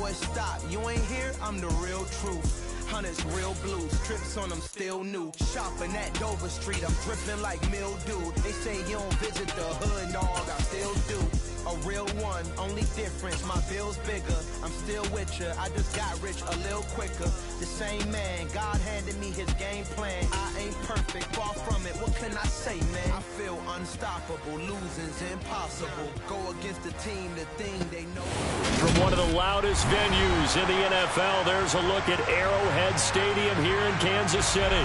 boy, stop. You ain't here, I'm the real truth. Hunters, real blues, trips on them still new. Shopping at Dover Street, I'm dripping like mildew. They say you don't visit the hood, dog, I still do. A real one, only difference, my bill's bigger. I'm still with ya, I just got rich a little quicker. The same man, God handed me his game plan. I ain't perfect, far from it, what can I say, man? I feel unstoppable, losing's impossible. Go against the team, the thing they know. From one of the loudest venues in the NFL, there's a look at Arrowhead Stadium here in Kansas City.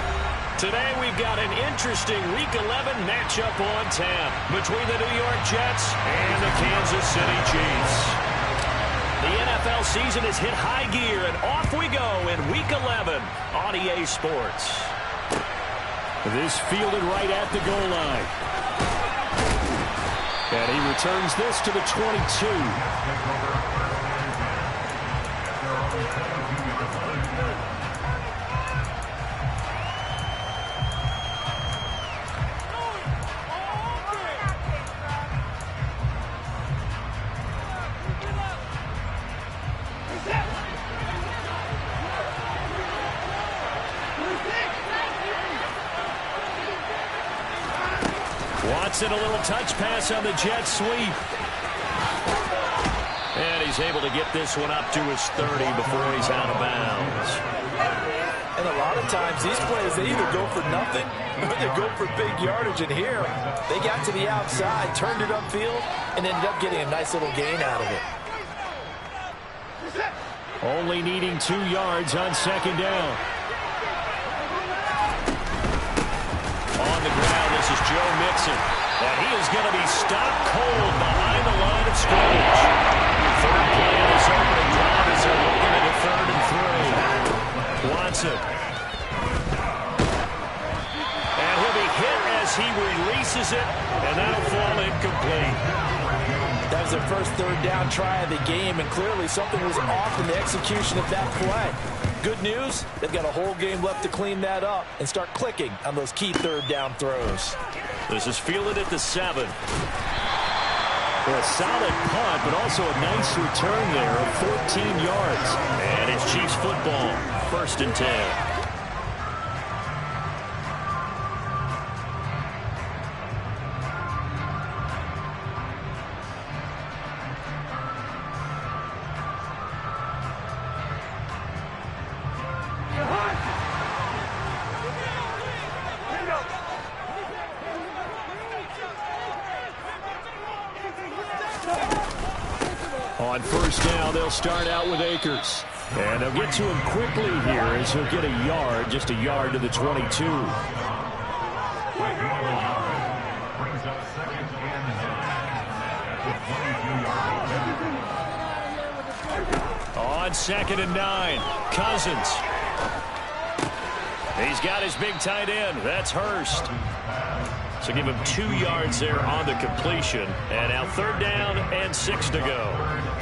Today we've got an interesting Week 11 matchup on tap between the New York Jets and the Kansas City Chiefs. The NFL season has hit high gear, and off we go in Week 11 on EA Sports. This fielded right at the goal line. And he returns this to the 22. Watson, a little touch pass on the jet sweep. And he's able to get this one up to his 30 before he's out of bounds. And a lot of times these plays, they either go for nothing or they go for big yardage. And here, they got to the outside, turned it upfield, and ended up getting a nice little gain out of it. Only needing 2 yards on second down. On the ground, this is Joe Mixon. And he is going to be stopped cold behind the line of scrimmage. Third play of this opening drive as they're looking at a 3rd and 3. Watson. And he'll be hit as he releases it, and that'll fall incomplete. That was their first 3rd down try of the game, and clearly something was off in the execution of that play. Good news, they've got a whole game left to clean that up and start clicking on those key 3rd down throws. This is fielded at the 7. A solid punt, but also a nice return there of 14 yards. And it's Chiefs football, 1st and 10. On 1st down, they'll start out with Akers. And they'll get to him quickly here as he'll get a yard, just a yard to the 22. On 2nd and 9, Cousins. He's got his big tight end. That's Hurst. So give him 2 yards there on the completion. And now 3rd down and 6 to go.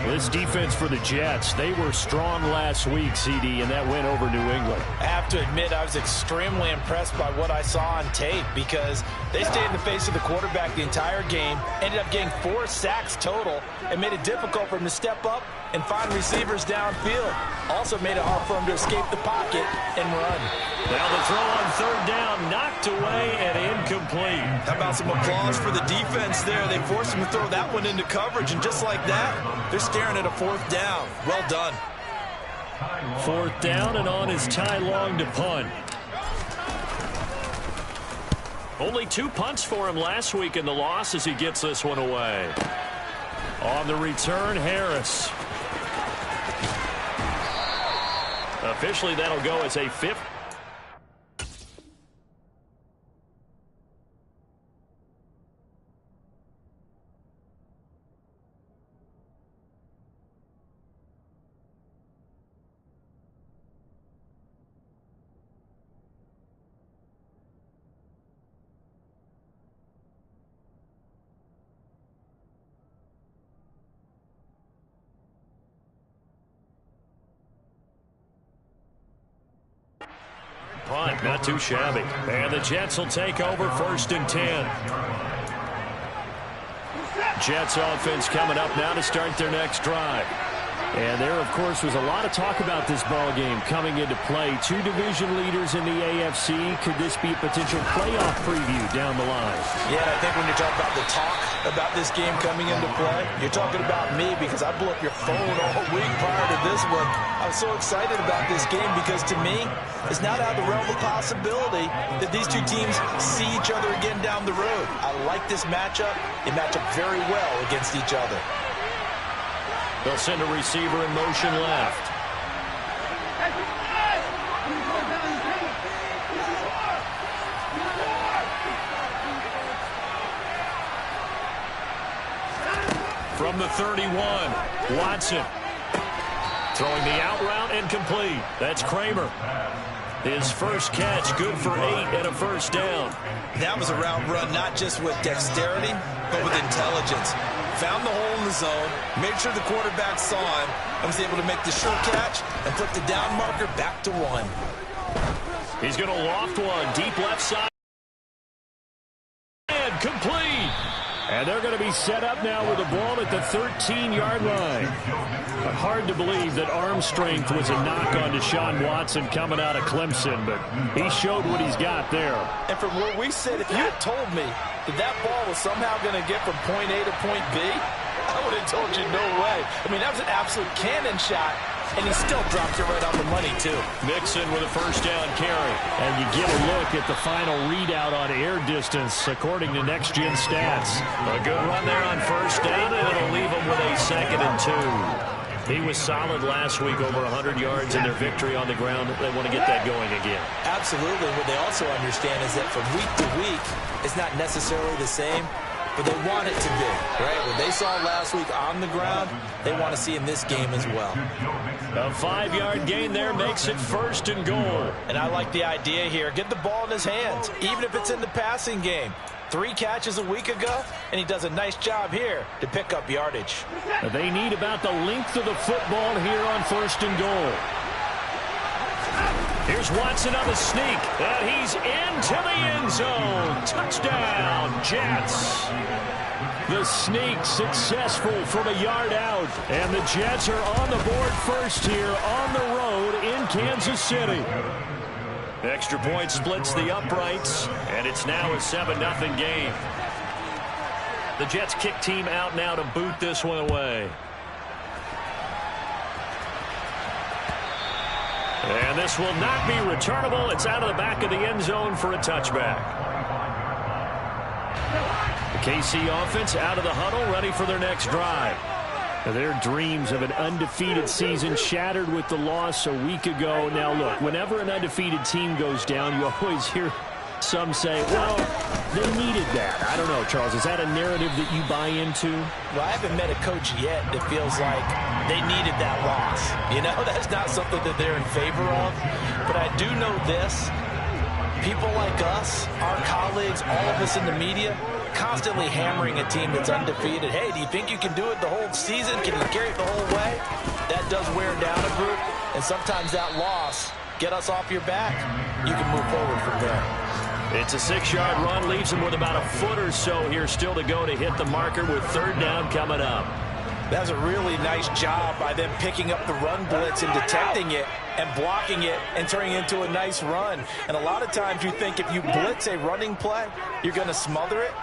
This defense for the Jets, they were strong last week, CD, and that went over New England. I have to admit, I was extremely impressed by what I saw on tape because they stayed in the face of the quarterback the entire game, ended up getting 4 sacks total, and made it difficult for him to step up and find receivers downfield. Also made it hard for him to escape the pocket and run. Now the throw on 3rd down, knocked away and incomplete. How about some applause for the defense there? They forced him to throw that one into coverage, and just like that, they're staring at a 4th down. Well done. 4th down, and on is Ty Long to punt. Only 2 punts for him last week in the loss as he gets this one away. On the return, Harris. Officially, that'll go as a 5th. Punt, not too shabby. And the Jets will take over 1st and 10. Jets offense coming up now to start their next drive. And there, of course, was a lot of talk about this ball game coming into play. Two division leaders in the AFC. Could this be a potential playoff preview down the line? Yeah, I think when you talk about the talk about this game coming into play, you're talking about me because I blew up your phone all week prior to this one. I was so excited about this game because, to me, it's not out of the realm of possibility that these two teams see each other again down the road. I like this matchup. They match up very well against each other. They'll send a receiver in motion left. From the 31, Watson. Throwing the out route and complete. That's Kramer. His first catch, good for 8 and a first down. That was a route run, not just with dexterity, but with intelligence. Found the hole in the zone, made sure the quarterback saw him, and was able to make the sure catch and flip the down marker back to 1. He's going to loft one, deep left side. And complete. And they're going to be set up now with the ball at the 13-yard line. But hard to believe that arm strength was a knock on Deshaun Watson coming out of Clemson, but he showed what he's got there. And from where we sit, if you had told me that ball was somehow going to get from point A to point B, I would have told you no way. I mean, that was an absolute cannon shot, and he still dropped it right on the money, too. Mixon with a first down carry. And you get a look at the final readout on air distance, according to Next Gen Stats. A good run there on first down, and it'll leave him with a 2nd and 2. He was solid last week, over 100 yards in their victory on the ground. They want to get that going again. Absolutely. What they also understand is that from week to week, it's not necessarily the same, but they want it to be, right? What they saw last week on the ground, they want to see in this game as well. A 5-yard gain there makes it 1st and goal. And I like the idea here. Get the ball in his hands, even if it's in the passing game. 3 catches a week ago, and he does a nice job here to pick up yardage. They need about the length of the football here on 1st and goal. Here's Watson on the sneak, and he's into the end zone. Touchdown, Jets. The sneak successful from a yard out, and the Jets are on the board first here on the road in Kansas City. Extra point splits the uprights, and it's now a 7-0 game. The Jets kick team out now to boot this one away. And this will not be returnable. It's out of the back of the end zone for a touchback. The KC offense out of the huddle, ready for their next drive. Their dreams of an undefeated season shattered with the loss a week ago. Now, look, whenever an undefeated team goes down, you always hear some say, well, they needed that. I don't know, Charles. Is that a narrative that you buy into? Well, I haven't met a coach yet that feels like they needed that loss. You know, that's not something that they're in favor of. But I do know this. People like us, our colleagues, all of us in the media, constantly hammering a team that's undefeated. Hey, do you think you can do it the whole season? Can you carry it the whole way? That does wear down a group, and sometimes that loss get us off your back. You can move forward from there. It's a 6-yard run, leaves him with about a foot or so here still to go to hit the marker with 3rd down coming up. That was a really nice job by them picking up the run blitz and detecting it and blocking it and turning it into a nice run. And a lot of times you think if you blitz a running play, you're going to smother it.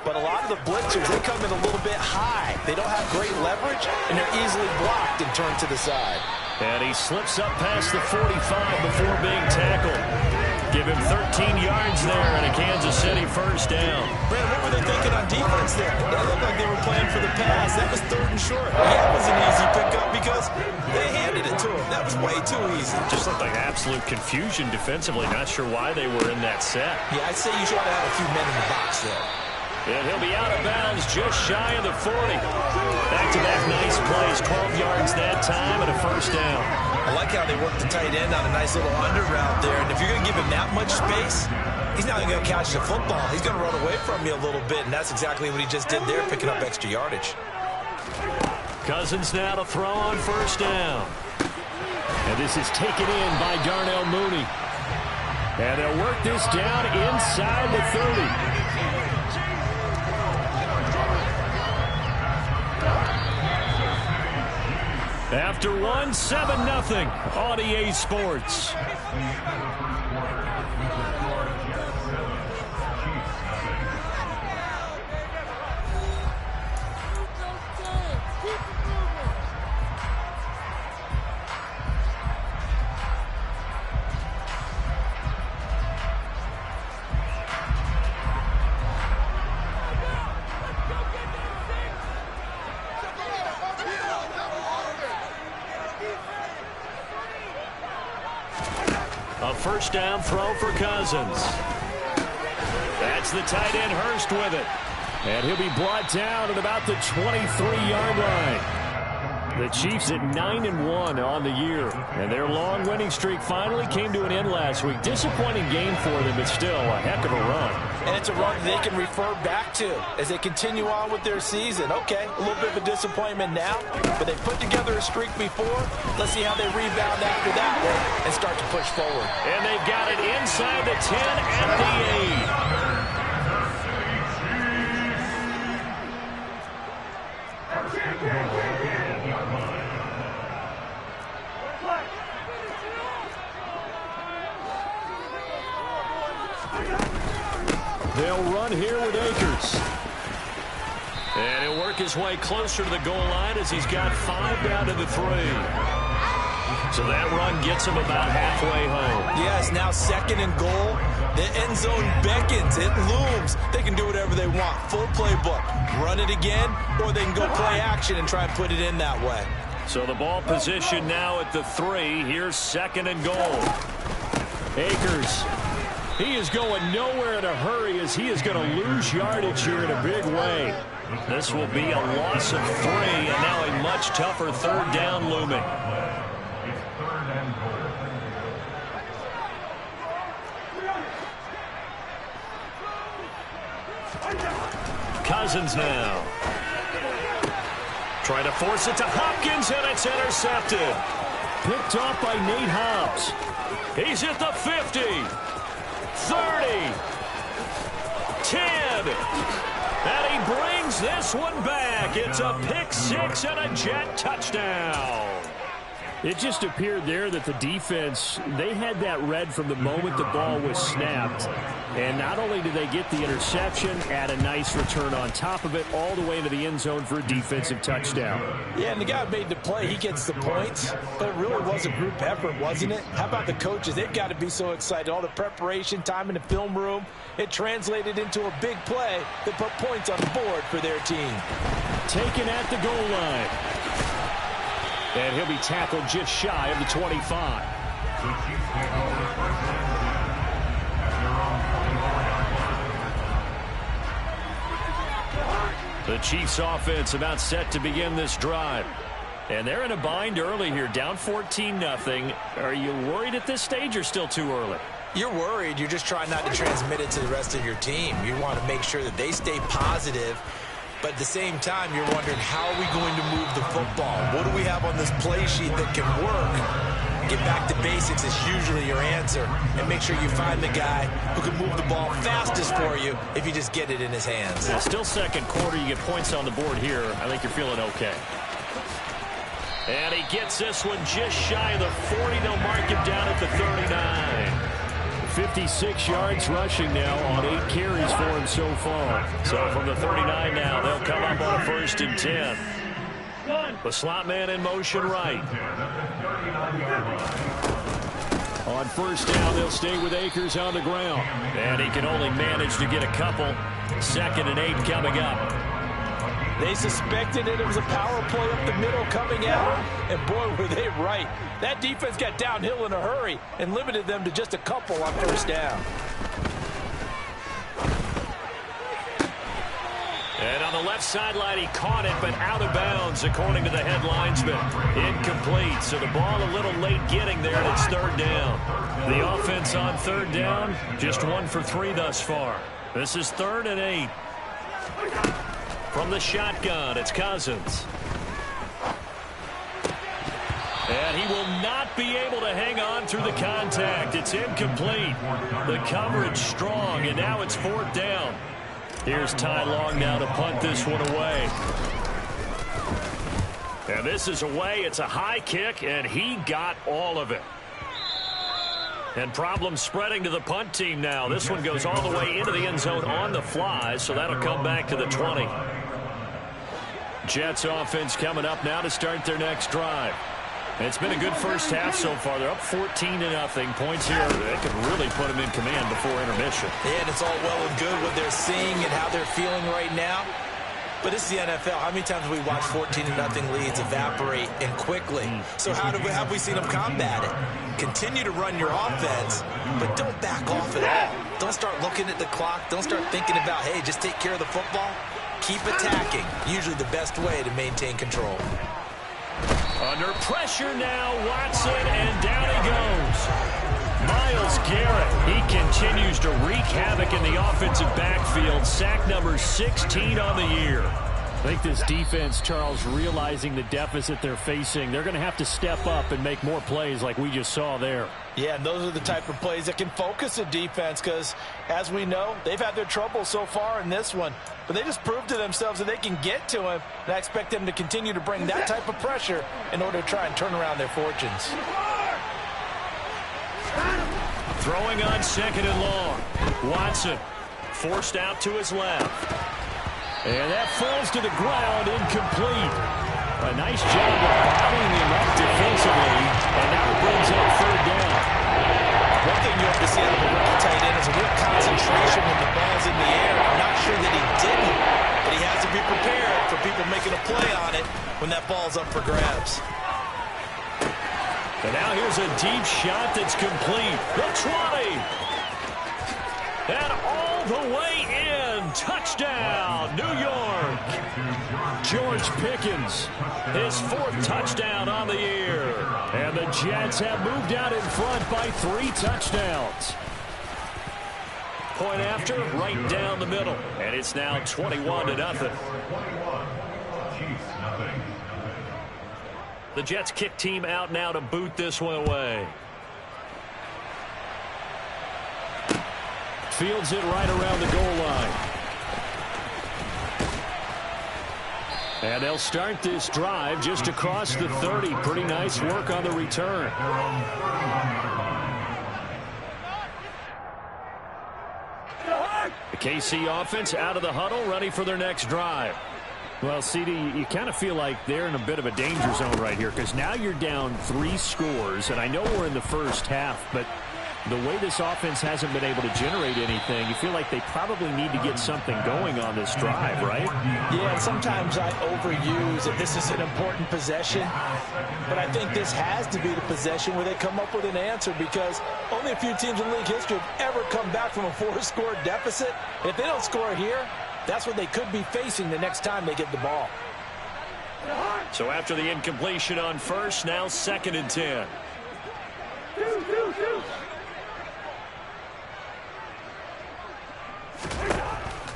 But a lot of the blitzers, they come in a little bit high. They don't have great leverage, and they're easily blocked and turned to the side. And he slips up past the 45 before being tackled. Give him 13 yards there and a Kansas City 1st down. Brandon, what were they thinking on defense there? That looked like they were playing for the pass. That was 3rd and short. Yeah, it was an easy pickup because they handed it to him. That was way too easy. Just looked like absolute confusion defensively. Not sure why they were in that set. Yeah, I'd say you should have a few men in the box there. And he'll be out of bounds just shy of the 40. Back-to-back nice plays, 12 yards that time and a 1st down. I like how they worked the tight end on a nice little under route there. And if you're going to give him that much space, he's not going to catch the football. He's going to run away from you a little bit, and that's exactly what he just did there, picking up extra yardage. Cousins now to throw on 1st down. And this is taken in by Darnell Mooney. And they'll work this down inside the 30. After one, 7-0 on EA Sports. A first down throw for Cousins. That's the tight end Hurst with it. And he'll be brought down at about the 23-yard line. The Chiefs at 9-1 on the year. And their long winning streak finally came to an end last week. Disappointing game for them, but still a heck of a run. And it's a run they can refer back to as they continue on with their season. Okay, a little bit of a disappointment now, but they put together a streak before. Let's see how they rebound after that one and start to push forward. And they've got it inside the 10 at the 8. They'll run here with Akers. And he'll work his way closer to the goal line as he's got 5 down to the 3. So that run gets him about halfway home. Yes, now 2nd and goal. The end zone beckons. It looms. They can do whatever they want. Full playbook. Run it again, or they can go play action and try and put it in that way. So the ball position now at the 3. Here's 2nd and goal. Akers. He is going nowhere in a hurry as he is going to lose yardage here in a big way. This will be a loss of 3, and now a much tougher 3rd down looming. Cousins now. Trying to force it to Hopkins, and it's intercepted. Picked off by Nate Hobbs. He's at the 50. 30, 10, and he brings this one back. It's a pick 6 and a Jet touchdown. It just appeared there that the defense, they had that read from the moment the ball was snapped. And not only did they get the interception, add a nice return on top of it, all the way into the end zone for a defensive touchdown. Yeah, and the guy who made the play, he gets the points. But it really was a group effort, wasn't it? How about the coaches? They've got to be so excited. All the preparation time in the film room, it translated into a big play that put points on the board for their team. Taken at the goal line. And he'll be tackled just shy of the 25. The Chiefs offense about set to begin this drive. And they're in a bind early here, down 14-0. Are you worried at this stage or still too early? You're worried. You're just trying not to transmit it to the rest of your team. You want to make sure that they stay positive. But at the same time, you're wondering, how are we going to move the football? What do we have on this play sheet that can work? Get back to basics is usually your answer. And make sure you find the guy who can move the ball fastest for you if you just get it in his hands. Yeah, still second quarter. You get points on the board here. I think you're feeling okay. And he gets this one just shy of the 40. They'll mark him down at the 39. 56 yards rushing now on 8 carries for him so far. So from the 39 now, they'll come up on a 1st and 10. The slot man in motion right. On 1st down, they'll stay with Akers on the ground. And he can only manage to get a couple. 2nd and 8 coming up. They suspected it was a power play up the middle coming out, and boy, were they right. That defense got downhill in a hurry and limited them to just a couple on 1st down. And on the left sideline, he caught it, but out of bounds, according to the head linesman. Incomplete, so the ball a little late getting there, and it's 3rd down. The offense on 3rd down, just 1 for 3 thus far. This is 3rd and 8. From the shotgun, it's Cousins. And he will not be able to hang on through the contact. It's incomplete. The coverage strong, and now it's 4th down. Here's Ty Long now to punt this one away. And this is away. It's a high kick, and he got all of it. And problems spreading to the punt team now. This one goes all the way into the end zone on the fly, so that'll come back to the 20. Jets offense coming up now to start their next drive. And it's been a good first half so far. They're up 14-0. Points here, they could really put them in command before intermission. Yeah, and it's all well and good what they're seeing and how they're feeling right now. But this is the NFL. How many times have we watched 14-0 leads evaporate and quickly? So have we seen them combat it? Continue to run your offense, but don't back off at all. Don't start looking at the clock. Don't start thinking about, hey, just take care of the football. Keep attacking. Usually the best way to maintain control. Under pressure now, Watson, and down he goes. Myles Garrett, he continues to wreak havoc in the offensive backfield. Sack number 16 on the year. I think this defense, Charles, realizing the deficit they're facing, they're going to have to step up and make more plays like we just saw there. Yeah, and those are the type of plays that can focus a defense because, as we know, they've had their trouble so far in this one. But they just proved to themselves that they can get to him, and I expect them to continue to bring that type of pressure in order to try and turn around their fortunes. Throwing on second and long. Watson forced out to his left. And that falls to the ground, incomplete. A nice job of bottling him up defensively, and now it brings up third down. One thing you have to see out of a rookie tight end is a real concentration when the ball's in the air. I'm not sure that he didn't, but he has to be prepared for people making a play on it when that ball's up for grabs. And now here's a deep shot that's complete. The 20. And all the way in. Touchdown, New York. George Pickens, his fourth touchdown on the year. And the Jets have moved out in front by 3 touchdowns. Point after, right down the middle. And it's now 21-0. The Jets kick team out now to boot this one away. Fields it right around the goal line. And they'll start this drive just across the 30. Pretty nice work on the return. The KC offense out of the huddle, ready for their next drive. Well, CD, you kind of feel like they're in a bit of a danger zone right here because now you're down 3 scores, and I know we're in the first half, but the way this offense hasn't been able to generate anything, you feel like they probably need to get something going on this drive, right? Yeah, and sometimes I overuse it. This is an important possession, but I think this has to be the possession where they come up with an answer because only a few teams in league history have ever come back from a 4-score deficit. If they don't score here, that's what they could be facing the next time they get the ball. So after the incompletion on first, now 2nd and 10.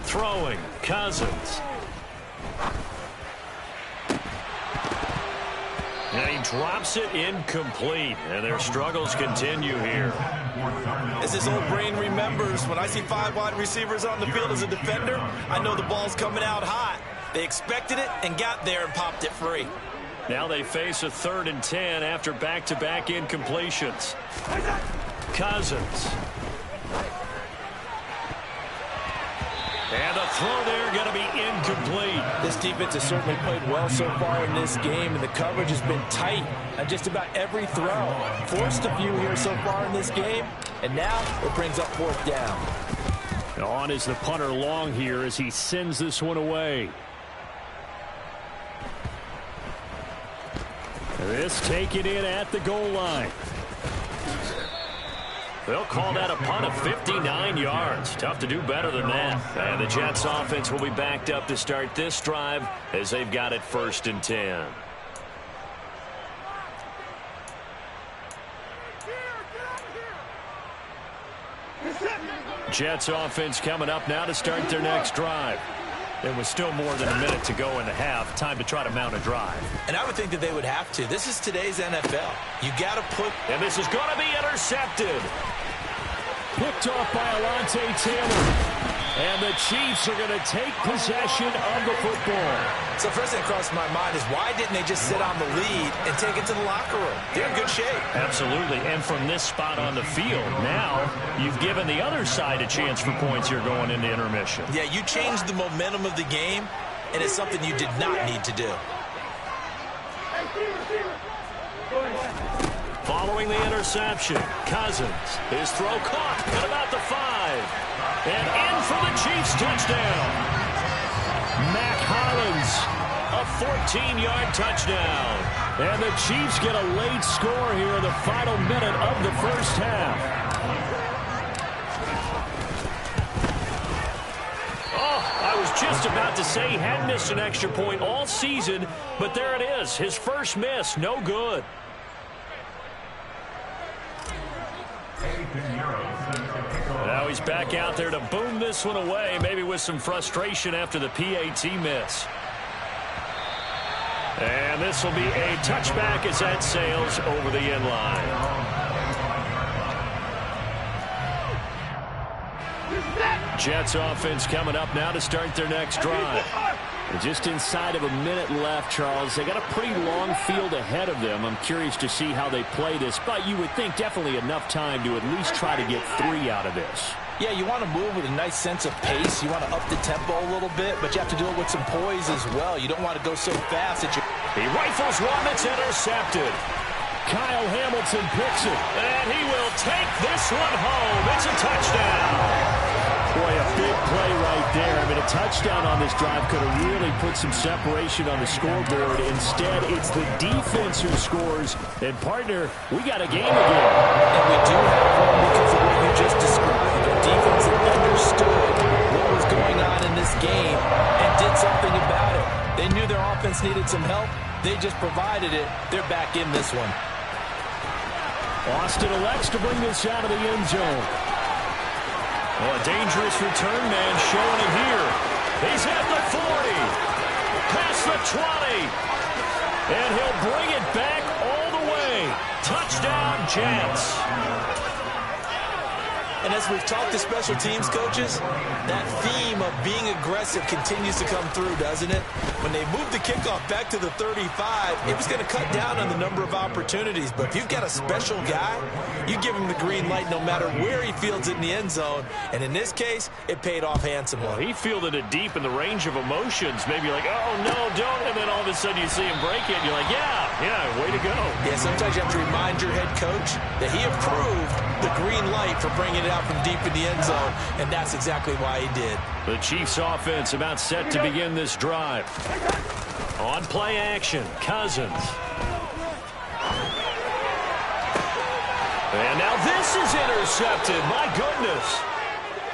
Throwing, Cousins. And he drops it incomplete. And their struggles continue here. As his old brain remembers, when I see 5 wide receivers on the field as a defender, I know the ball's coming out hot. They expected it and got there and popped it free. Now they face a 3rd and 10 after back-to-back incompletions. Cousins. And the throw there going to be incomplete. This defense has certainly played well so far in this game, and the coverage has been tight on just about every throw. Forced a few here so far in this game, and now it brings up 4th down. On is the punter Long here as he sends this one away. This taken in at the goal line. They'll call that a punt of 59 yards. Tough to do better than that. And the Jets offense will be backed up to start this drive as they've got it 1st and 10. Jets offense coming up now to start their next drive. There was still more than a minute to go in the half. Time to try to mount a drive. And I would think that they would have to. This is today's NFL. You got to put... And this is going to be intercepted. Picked off by Alontae Taylor. And the Chiefs are going to take possession of the football. So first thing that crossed my mind is why didn't they just sit on the lead and take it to the locker room? They're in good shape. Absolutely. And from this spot on the field, now you've given the other side a chance for points here going into intermission. Yeah, you changed the momentum of the game, and it's something you did not need to do. Following the interception, Cousins, his throw caught at about the 5. And in for the Chiefs touchdown. Mac Hollins, a 14-yard touchdown. And the Chiefs get a late score here in the final minute of the first half. I was just about to say he hadn't missed an extra point all season, but there it is. His first miss, no good. Now he's back out there to boom this one away, maybe with some frustration after the PAT miss. And this will be a touchback as that sails over the end line. Jets offense coming up now to start their next drive. Just inside of a minute left, Charles. They got a pretty long field ahead of them. I'm curious to see how they play this, but you would think definitely enough time to at least try to get 3 out of this. Yeah, you want to move with a nice sense of pace. You want to up the tempo a little bit, but you have to do it with some poise as well. You don't want to go so fast that you... He rifles one that's intercepted. Kyle Hamilton picks it. And he will take this one home. It's a touchdown. Boy, a big play right there. I mean, a touchdown on this drive could have really put some separation on the scoreboard. Instead, it's the defense who scores. And, partner, we got a game again. And we do have one because of what you just described. The defense that understood what was going on in this game and did something about it. They knew their offense needed some help. They just provided it. They're back in this one. Austin elects to bring this out of the end zone. Well, a dangerous return man showing it here. He's at the 40, past the 20, and he'll bring it back all the way. Touchdown, Jets. And as we've talked to special teams coaches, that theme of being aggressive continues to come through, doesn't it? When they moved the kickoff back to the 35, it was going to cut down on the number of opportunities. But if you've got a special guy, you give him the green light no matter where he fields it in the end zone. And in this case, it paid off handsomely. Well, he fielded it deep in the range of emotions. Maybe like, oh, no, don't. And then all of a sudden you see him break it, and you're like, yeah, way to go. Yeah, sometimes you have to remind your head coach that he approved the green light for bringing it out from deep in the end zone, and that's exactly why he did. The Chiefs offense about set to begin this drive. On play action, Cousins. And now this is intercepted. My goodness.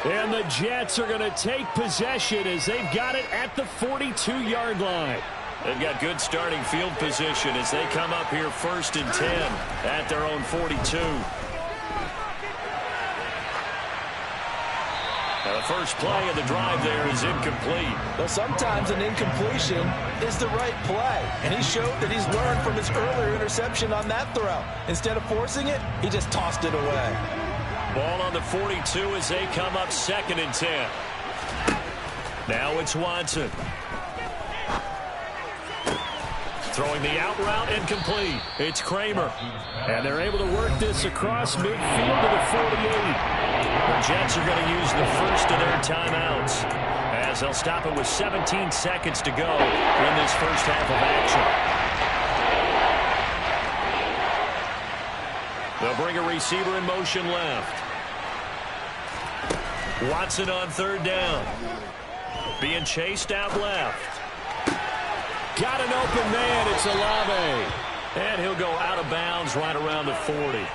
And the Jets are going to take possession as they've got it at the 42-yard line. They've got good starting field position as they come up here 1st and 10 at their own 42. Now the first play of the drive there is incomplete. Well, sometimes an incompletion is the right play, and he showed that he's learned from his earlier interception on that throw. Instead of forcing it, he just tossed it away. Ball on the 42 as they come up 2nd and 10. Now it's Watson. Throwing the out route incomplete. It's Kramer. And they're able to work this across midfield to the 48. The Jets are going to use the first of their timeouts as they'll stop it with 17 seconds to go in this first half of action. They'll bring a receiver in motion left. Watson on 3rd down. Being chased out left. Got an open man. It's Olave. And he'll go out of bounds right around the 40.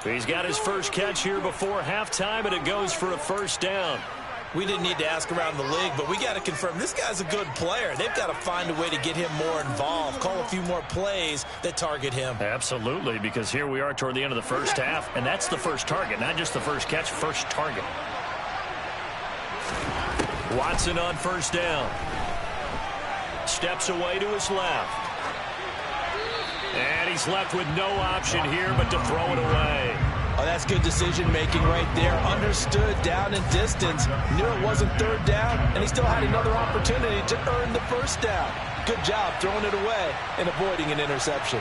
He's got his first catch here before halftime, and it goes for a 1st down. We didn't need to ask around the league, but we got to confirm this guy's a good player. They've got to find a way to get him more involved, call a few more plays that target him. Absolutely, because here we are toward the end of the first half, and that's the first target, not just the first catch, first target. Watson on 1st down. Steps away to his left. And he's left with no option here but to throw it away. Oh, that's good decision-making right there. Understood down and distance. Knew it wasn't third down, and he still had another opportunity to earn the first down. Good job throwing it away and avoiding an interception.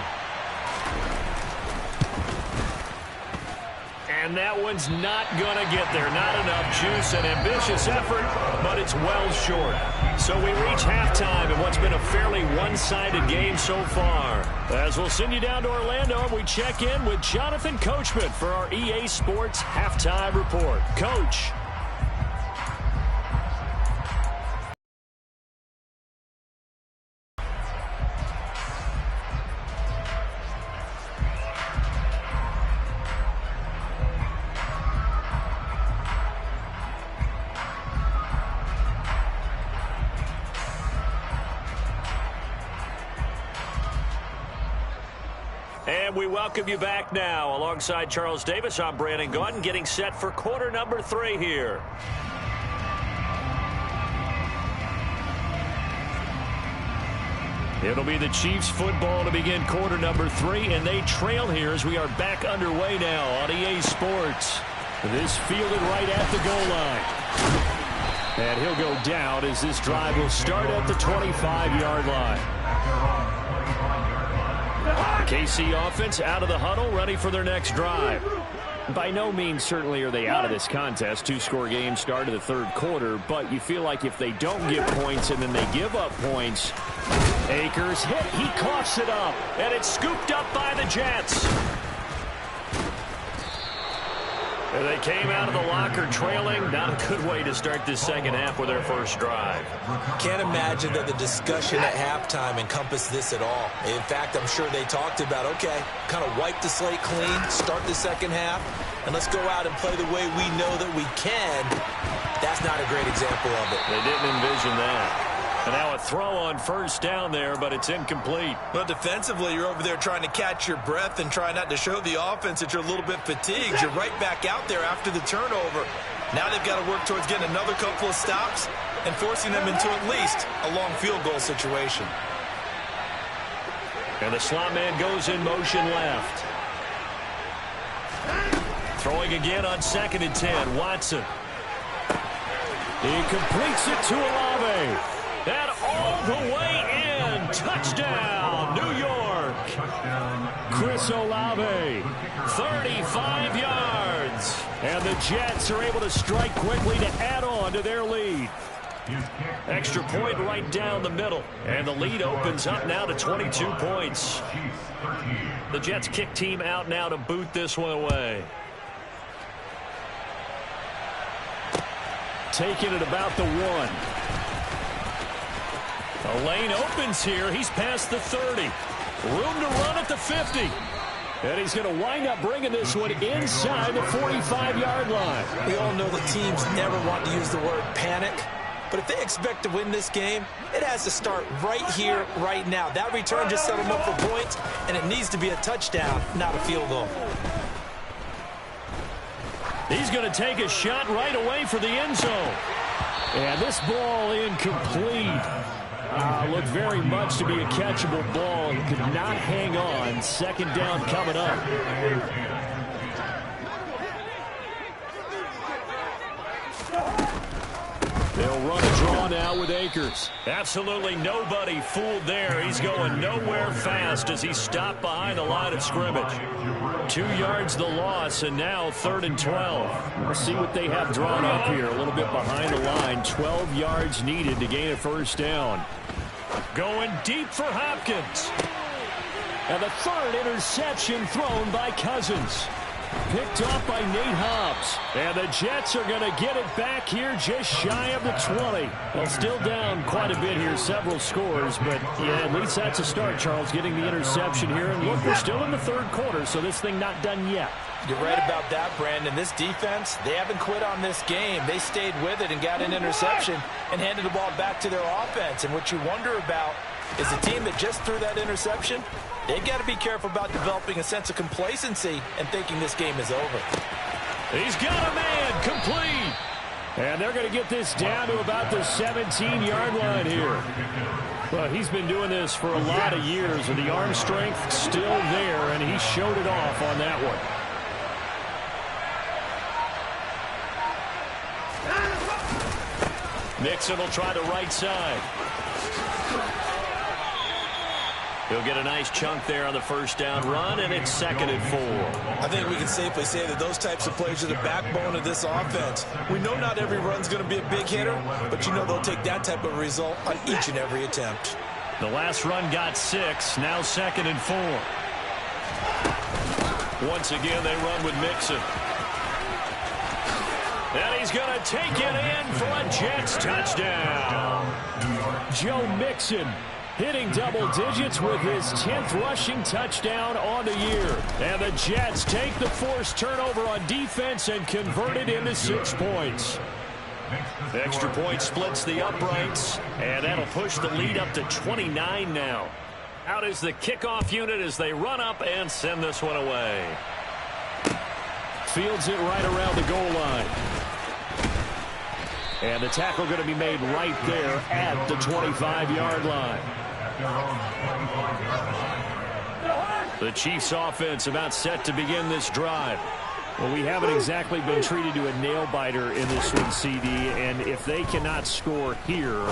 And that one's not going to get there. Not enough juice, an ambitious effort, but it's well short. So we reach halftime in what's been a fairly one-sided game so far. As we'll send you down to Orlando, we check in with Jonathan Coachman for our EA Sports Halftime Report. Coach. And we welcome you back now. Alongside Charles Davis, I'm Brandon Gaudin, getting set for quarter number 3 here. It'll be the Chiefs football to begin quarter number 3, and they trail here as we are back underway now on EA Sports. This fielded right at the goal line. And he'll go down as this drive will start at the 25-yard line. KC offense out of the huddle, ready for their next drive. By no means certainly are they out of this contest. 2-score game start of the third quarter, but you feel like if they don't get points and then they give up points, Akers hit, he coughs it up, and it's scooped up by the Jets. And they came out of the locker trailing. Not a good way to start this second half with their first drive. Can't imagine that the discussion at halftime encompassed this at all. In fact, I'm sure they talked about, okay, kind of wipe the slate clean, start the second half, and let's go out and play the way we know that we can. That's not a great example of it. They didn't envision that. And now a throw on first down there, but it's incomplete. Well, defensively, you're over there trying to catch your breath and try not to show the offense that you're a little bit fatigued. You're right back out there after the turnover. Now they've got to work towards getting another couple of stops and forcing them into at least a long field goal situation. And the slot man goes in motion left. Throwing again on 2nd and 10. Watson. He completes it to Olave. And all the way in. Touchdown, New York. Chris Olave, 35 yards. And the Jets are able to strike quickly to add on to their lead. Extra point right down the middle. And the lead opens up now to 22 points. The Jets kick team out now to boot this one away. Taking it about the 1. The lane opens here. He's past the 30. Room to run at the 50. And he's going to wind up bringing this one inside the 45-yard line. We all know that teams never want to use the word panic. But if they expect to win this game, it has to start right here, right now. That return just set them up for points, and it needs to be a touchdown, not a field goal. He's going to take a shot right away for the end zone. And this ball incomplete. Looked very much to be a catchable ball. Could not hang on. 2nd down coming up. They'll run a draw now with Akers. Absolutely nobody fooled there. He's going nowhere fast as he stopped behind the line of scrimmage. 2 yards the loss, and now 3rd and 12. We'll see what they have drawn up here. A little bit behind the line. 12 yards needed to gain a first down. Going deep for Hopkins. And the 3rd interception thrown by Cousins. Picked off by Nate Hobbs. And the Jets are going to get it back here just shy of the 20. Well, still down quite a bit here, several scores. But, yeah, at least that's a start, Charles, getting the interception here. And look, we're still in the 3rd quarter, so this thing not done yet. You're right about that, Brandon. This defense, they haven't quit on this game. They stayed with it and got an interception and handed the ball back to their offense. And what you wonder about is the team that just threw that interception, they've got to be careful about developing a sense of complacency and thinking this game is over. He's got a man complete. And they're going to get this down to about the 17-yard line here. Well, he's been doing this for a lot of years, and the arm strength still there, and he showed it off on that one. Mixon will try the right side. He'll get a nice chunk there on the first down run, and it's 2nd and 4. I think we can safely say that those types of plays are the backbone of this offense. We know not every run's going to be a big hitter, but you know they'll take that type of result on each and every attempt. The last run got 6, now 2nd and 4. Once again, they run with Mixon. And he's going to take it in for a Jets touchdown. Joe Mixon hitting double digits with his 10th rushing touchdown on the year. And the Jets take the forced turnover on defense and convert it into 6 points. The extra point splits the uprights, and that'll push the lead up to 29 now. Out is the kickoff unit as they run up and send this one away. Fields it right around the goal line. And the tackle going to be made right there at the 25-yard line. The Chiefs offense about set to begin this drive. Well, we haven't exactly been treated to a nail-biter in this one, CD, and if they cannot score here,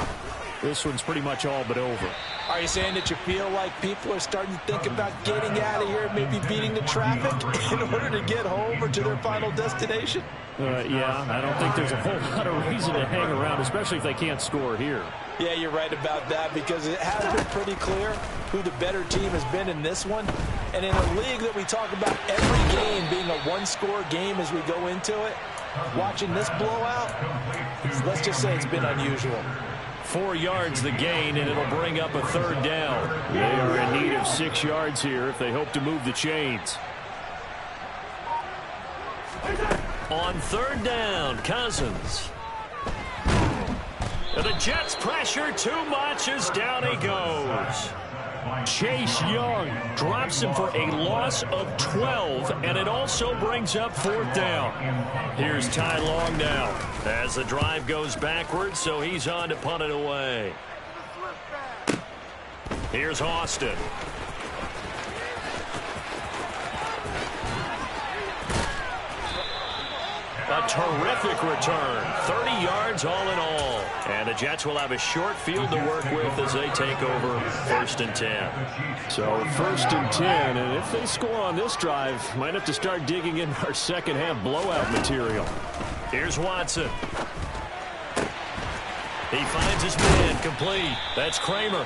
this one's pretty much all but over. Are you saying that you feel like people are starting to think about getting out of here, maybe beating the traffic in order to get home or to their final destination? Yeah, I don't think there's a whole lot of reason to hang around, especially if they can't score here. Yeah, you're right about that, because it has been pretty clear who the better team has been in this one. And in a league that we talk about every game being a one-score game as we go into it, watching this blowout, let's just say it's been unusual. 4 yards the gain, and it'll bring up a 3rd down. They are in need of 6 yards here if they hope to move the chains. On 3rd down, Cousins. And the Jets pressure too much as down he goes. Chase Young drops him for a loss of 12, and it also brings up 4th down. Here's Ty Long now as the drive goes backwards, so he's on to punt it away. Here's Austin. A terrific return. 30 yards all in all. And the Jets will have a short field to work with as they take over 1st and 10. So 1st and 10, and if they score on this drive, might have to start digging in our second half blowout material. Here's Watson. He finds his man complete. That's Kramer.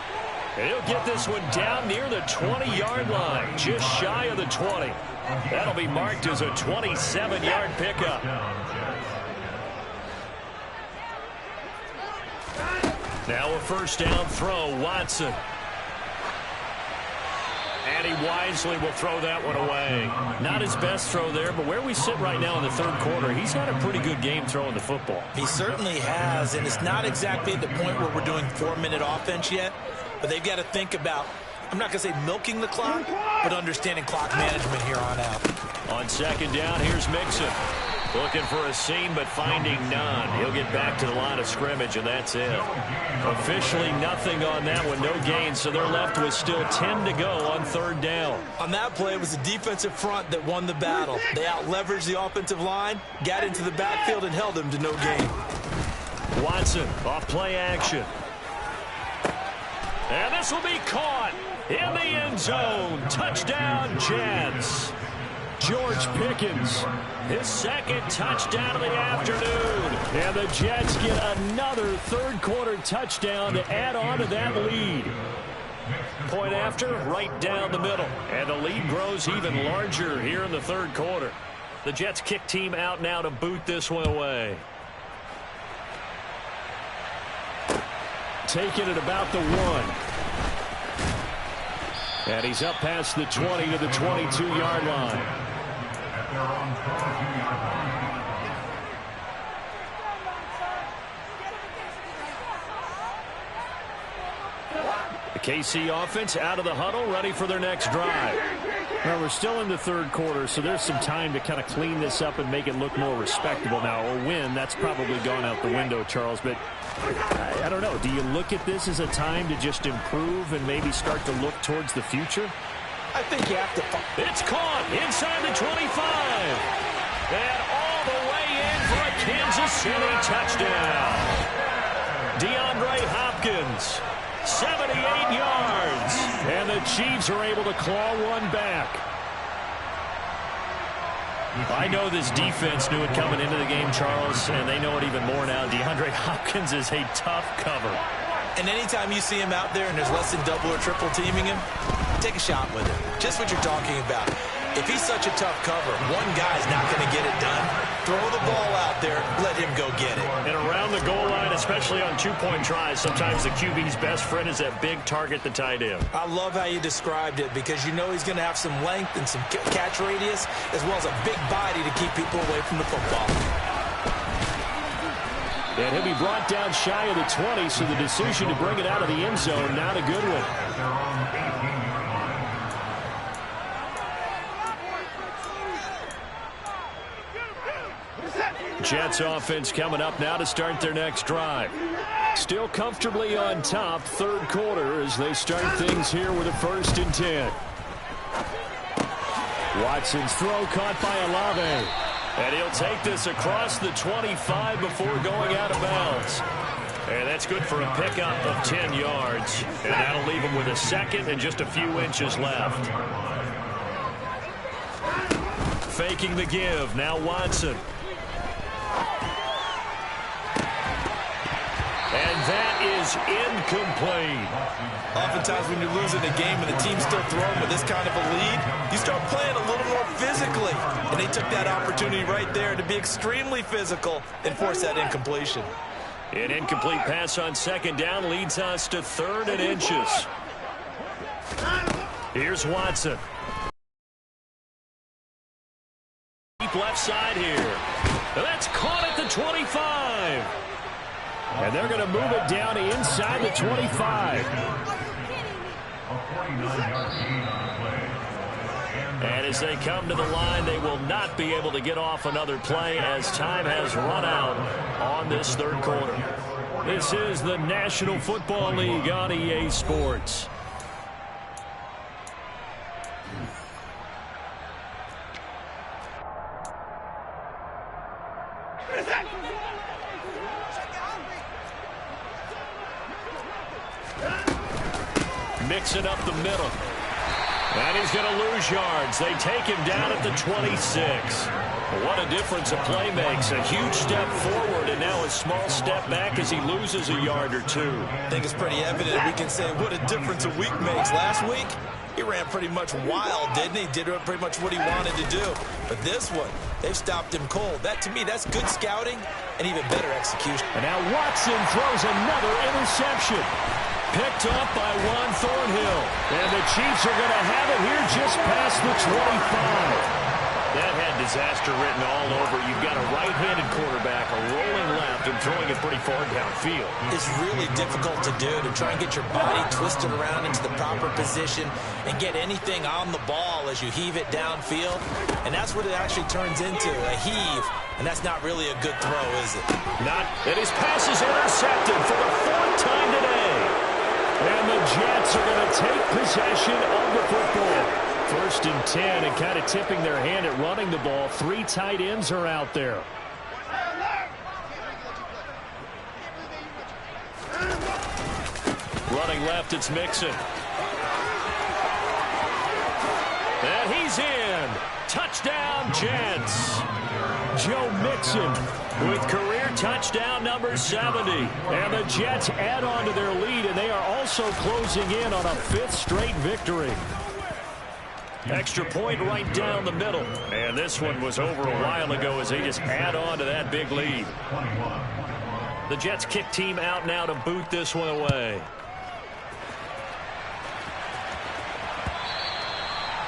And he'll get this one down near the 20-yard line, just shy of the 20. That'll be marked as a 27-yard pickup. Now a 1st down throw, Watson. And he wisely will throw that one away. Not his best throw there, but where we sit right now in the 3rd quarter, he's had a pretty good game throwing the football. He certainly has, and it's not exactly at the point where we're doing 4-minute offense yet, but they've got to think about, I'm not going to say milking the clock, but understanding clock management here on out. On 2nd down, here's Mixon. Looking for a seam, but finding none. He'll get back to the line of scrimmage, and that's it. Officially nothing on that one, no gain, so they're left with still 10 to go on 3rd down. On that play, it was the defensive front that won the battle. They out-leveraged the offensive line, got into the backfield, and held them to no gain. Watson, off play action. And this will be caught in the end zone. Touchdown, Jets. George Pickens, his 2nd touchdown of the afternoon. And the Jets get another 3rd quarter touchdown to add on to that lead. Point after, right down the middle. And the lead grows even larger here in the 3rd quarter. The Jets kick team out now to boot this one away. Taking it about the 1. And he's up past the 20 to the 22-yard line. The KC offense out of the huddle, ready for their next drive. Well, we're still in the 3rd quarter, so there's some time to kind of clean this up and make it look more respectable now. A win, that's probably gone out the window, Charles, but I don't know. Do you look at this as a time to just improve and maybe start to look towards the future? I think you have to. It's caught inside the 25. And all the way in for a Kansas City touchdown. Hopkins. 78 yards. And the Chiefs are able to claw one back. I know this defense knew it coming into the game, Charles, and they know it even more now. DeAndre Hopkins is a tough cover. And anytime you see him out there and there's less than double or triple teaming him, take a shot with him. Just what you're talking about. If he's such a tough cover, one guy's not going to get it done. Throw the ball out there, let him go get it. And around the goal line, especially on two-point tries, sometimes the QB's best friend is that big target, the tight end. I love how you described it because you know he's going to have some length and some catch radius as well as a big body to keep people away from the football. And he'll be brought down shy of the 20, so the decision to bring it out of the end zone, not a good one. Jets offense coming up now to start their next drive. Still comfortably on top, third quarter as they start things here with a 1st and 10. Watson's throw caught by Olave. And he'll take this across the 25 before going out of bounds. And that's good for a pickup of 10 yards. And that'll leave him with a second and just a few inches left. Faking the give. Now Watson. And that is incomplete. Oftentimes when you're losing a game and the team's still throwing with this kind of a lead, you start playing a little more physically. And they took that opportunity right there to be extremely physical and force that incompletion. An incomplete pass on 2nd down leads us to 3rd and inches. Here's Watson. Deep left side here. That's caught at the 25. And they're going to move it down inside the 25. And as they come to the line, they will not be able to get off another play as time has run out on this 3rd quarter. This is the National Football League on EA Sports. Mixing up the middle. And he's going to lose yards. They take him down at the 26. What a difference a play makes. A huge step forward and now a small step back as he loses a yard or two. I think it's pretty evident. We can say what a difference a week makes. Last week, he ran pretty much wild, didn't he? Did pretty much what he wanted to do. But this one, they've stopped him cold. That, to me, that's good scouting and even better execution. And now Watson throws another interception. Picked up by Juan Thornhill. And the Chiefs are going to have it here just past the 25. That had disaster written all over. You've got a right-handed quarterback, a rolling left, and throwing it pretty far downfield. It's really difficult to do, to try and get your body twisted around into the proper position and get anything on the ball as you heave it downfield. And that's what it actually turns into, a heave. And that's not really a good throw, is it? Not. And his pass is intercepted for the 4th time today. And the Jets are going to take possession of the football. 1st and 10 and kind of tipping their hand at running the ball. 3 tight ends are out there. Running left, it's Mixon. And he's in. Touchdown, Jets. Joe Mixon with career touchdown number 70. And the Jets add on to their lead, and they are also closing in on a 5th straight victory. Extra point right down the middle. And this one was over a while ago as they just add on to that big lead. The Jets kick team out now to boot this one away.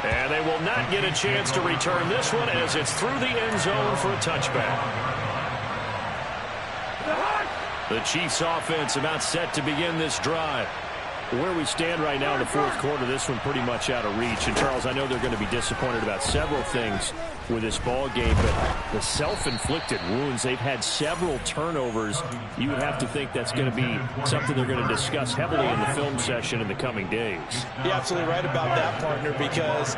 And they will not get a chance to return this one as it's through the end zone for a touchback. The Chiefs offense about set to begin this drive. Where we stand right now in the 4th quarter, this one pretty much out of reach. And, Charles, I know they're going to be disappointed about several things with this ball game, but the self-inflicted wounds, they've had several turnovers. You would have to think that's going to be something they're going to discuss heavily in the film session in the coming days. You're absolutely right about that, partner, because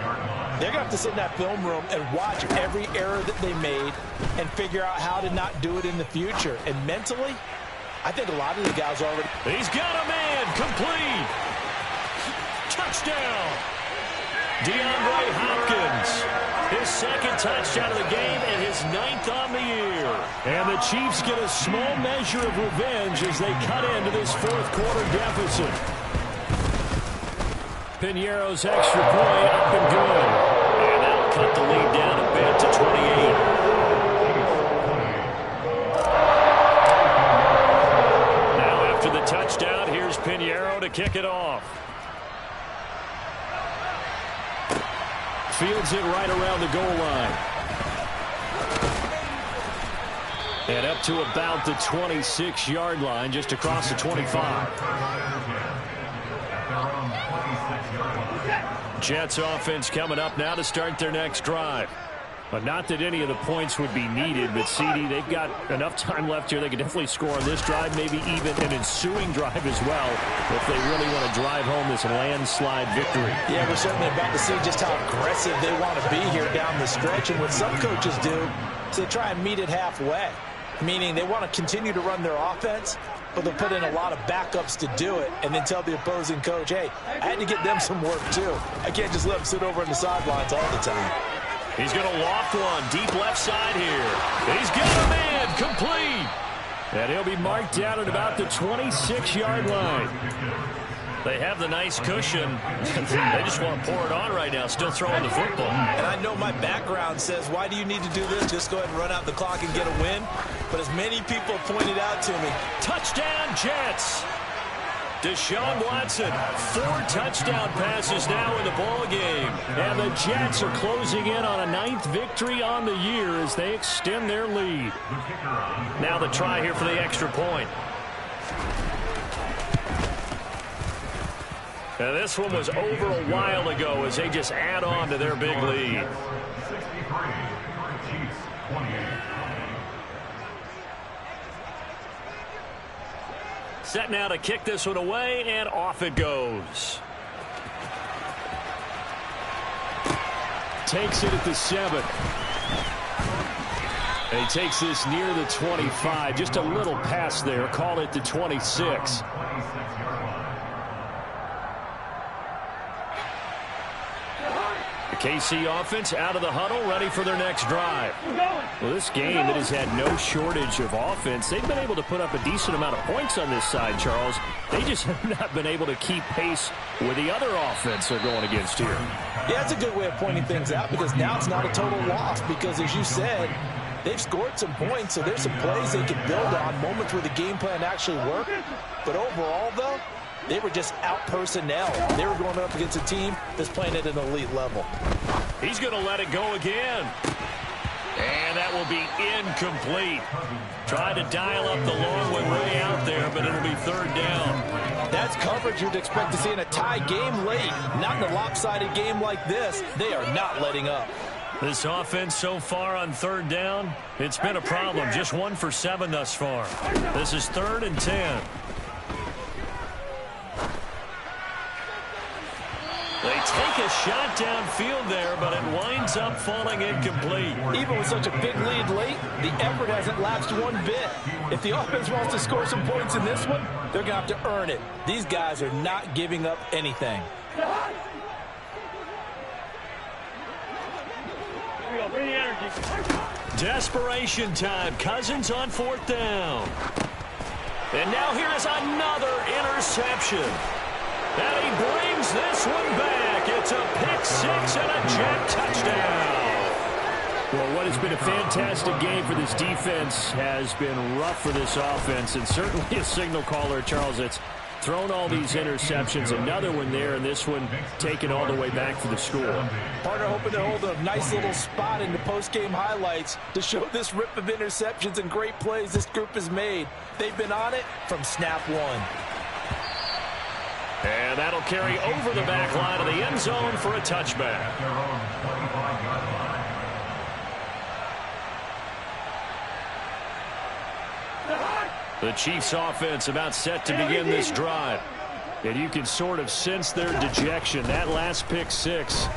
they're going to have to sit in that film room and watch every error that they made and figure out how to not do it in the future. And mentally, I think a lot of the guys already... He's got a man. complete. Touchdown. DeAndre Hopkins. His second touchdown of the game and his 9th on the year. And the Chiefs get a small measure of revenge as they cut into this fourth quarter deficit. Piñeiro's extra point up and good. And that'll cut the lead down a bit to 28. The touchdown. Here's Piñeiro to kick it off. Fields it right around the goal line. And up to about the 26-yard line, just across the 25. Jets offense coming up now to start their next drive. But not that any of the points would be needed, but CD, they've got enough time left here. They can definitely score on this drive, maybe even an ensuing drive as well, if they really want to drive home this landslide victory. Yeah, we're certainly about to see just how aggressive they want to be here down the stretch. And what some coaches do is they try and meet it halfway, meaning they want to continue to run their offense, but they'll put in a lot of backups to do it and then tell the opposing coach, hey, I had to get them some work too. I can't just let them sit over on the sidelines all the time. He's going to loft one deep left side here. He's got a man complete. And he'll be marked down at about the 26-yard line. They have the nice cushion. They just want to pour it on right now, still throwing the football. And I know my background says, why do you need to do this? Just go ahead and run out the clock and get a win. But as many people pointed out to me, touchdown Jets. Deshaun Watson, 4 touchdown passes now in the ball game. And the Jets are closing in on a 9th victory on the year as they extend their lead. Now the try here for the extra point. Now this one was over a while ago as they just add on to their big lead. Set now to kick this one away, and off it goes. Takes it at the 7. And he takes this near the 25. Just a little pass there. Call it the 26. The KC offense out of the huddle, ready for their next drive. Well, this game, it has had no shortage of offense. They've been able to put up a decent amount of points on this side, Charles. They just have not been able to keep pace with the other offense they're going against here. Yeah, it's a good way of pointing things out because now it's not a total loss because, as you said, they've scored some points, so there's some plays they can build on, moments where the game plan actually worked. But overall, though, they were just out personnel. They were going up against a team that's playing at an elite level. He's going to let it go again. And that will be incomplete. Try to dial up the long one way out there, but it'll be 3rd down. That's coverage you'd expect to see in a tie game late. Not in a lopsided game like this. They are not letting up. This offense so far on 3rd down, it's been a problem. Just 1 for 7 thus far. This is 3rd and 10. They take a shot downfield there, but it winds up falling incomplete. Even with such a big lead late, the effort hasn't lapsed one bit. If the offense wants to score some points in this one, they're going to have to earn it. These guys are not giving up anything. Desperation time. Cousins on 4th down. And now here is another interception. And he brings this one back. It's a pick 6 and a Jet touchdown. Well, what has been a fantastic game for this defense has been rough for this offense, and certainly a signal caller, Charles, that's thrown all these interceptions. Another one there, and this one taken all the way back for the score. Partner hoping to hold a nice little spot in the post-game highlights to show this rip of interceptions and great plays this group has made. They've been on it from snap 1. And that'll carry over the back line of the end zone for a touchback. The Chiefs offense about set to begin this drive. And you can sort of sense their dejection. That last pick 6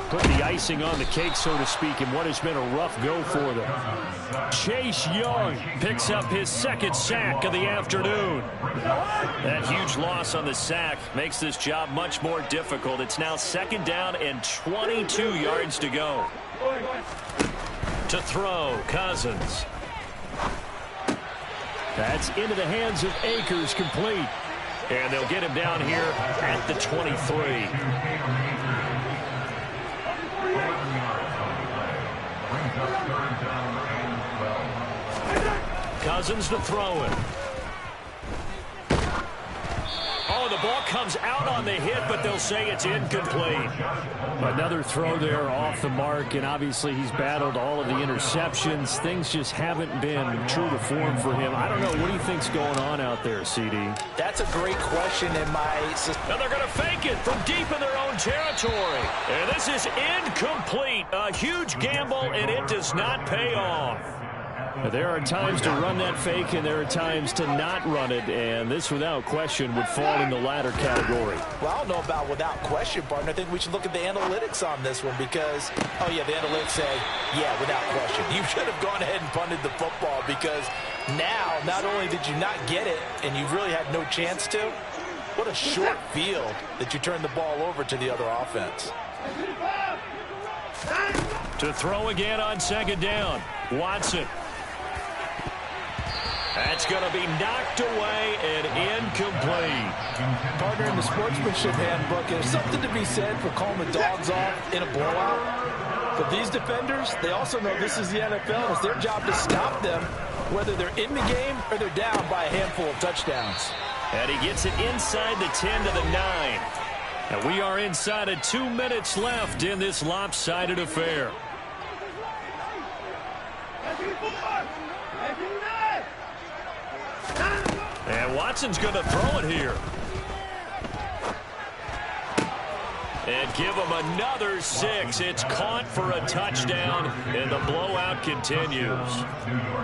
Put the icing on the cake, so to speak, in what has been a rough go for them. Chase Young picks up his second sack of the afternoon. That huge loss on the sack makes this job much more difficult. It's now 2nd down and 22 yards to go. To throw, Cousins. That's into the hands of Akers, complete. And they'll get him down here at the 23. Cousins to throw it. Oh, the ball comes out on the hit, but they'll say it's incomplete. Another throw there off the mark, and obviously he's battled all of the interceptions. Things just haven't been true to form for him. I don't know. What do you think's going on out there, CD? That's a great question in my... And they're going to fake it from deep in their own territory. And this is incomplete. A huge gamble, and it does not pay off. There are times to run that fake, and there are times to not run it, and this, without question, would fall in the latter category. Well, I don't know about without question, partner. I think we should look at the analytics on this one because, oh, yeah, the analytics say, yeah, without question. You should have gone ahead and punted the football because now, not only did you not get it, and you really had no chance to, what a short field that you turned the ball over to the other offense. To throw again on 2nd down, Watson. That's going to be knocked away and incomplete. Partner, in the sportsmanship handbook, there's something to be said for calling the dogs off in a blowout. But these defenders, they also know this is the NFL. It's their job to stop them, whether they're in the game or they're down by a handful of touchdowns. And he gets it inside the 10 to the 9. And we are inside of 2 minutes left in this lopsided affair. And Watson's going to throw it here. And give him another 6. It's caught for a touchdown, and the blowout continues.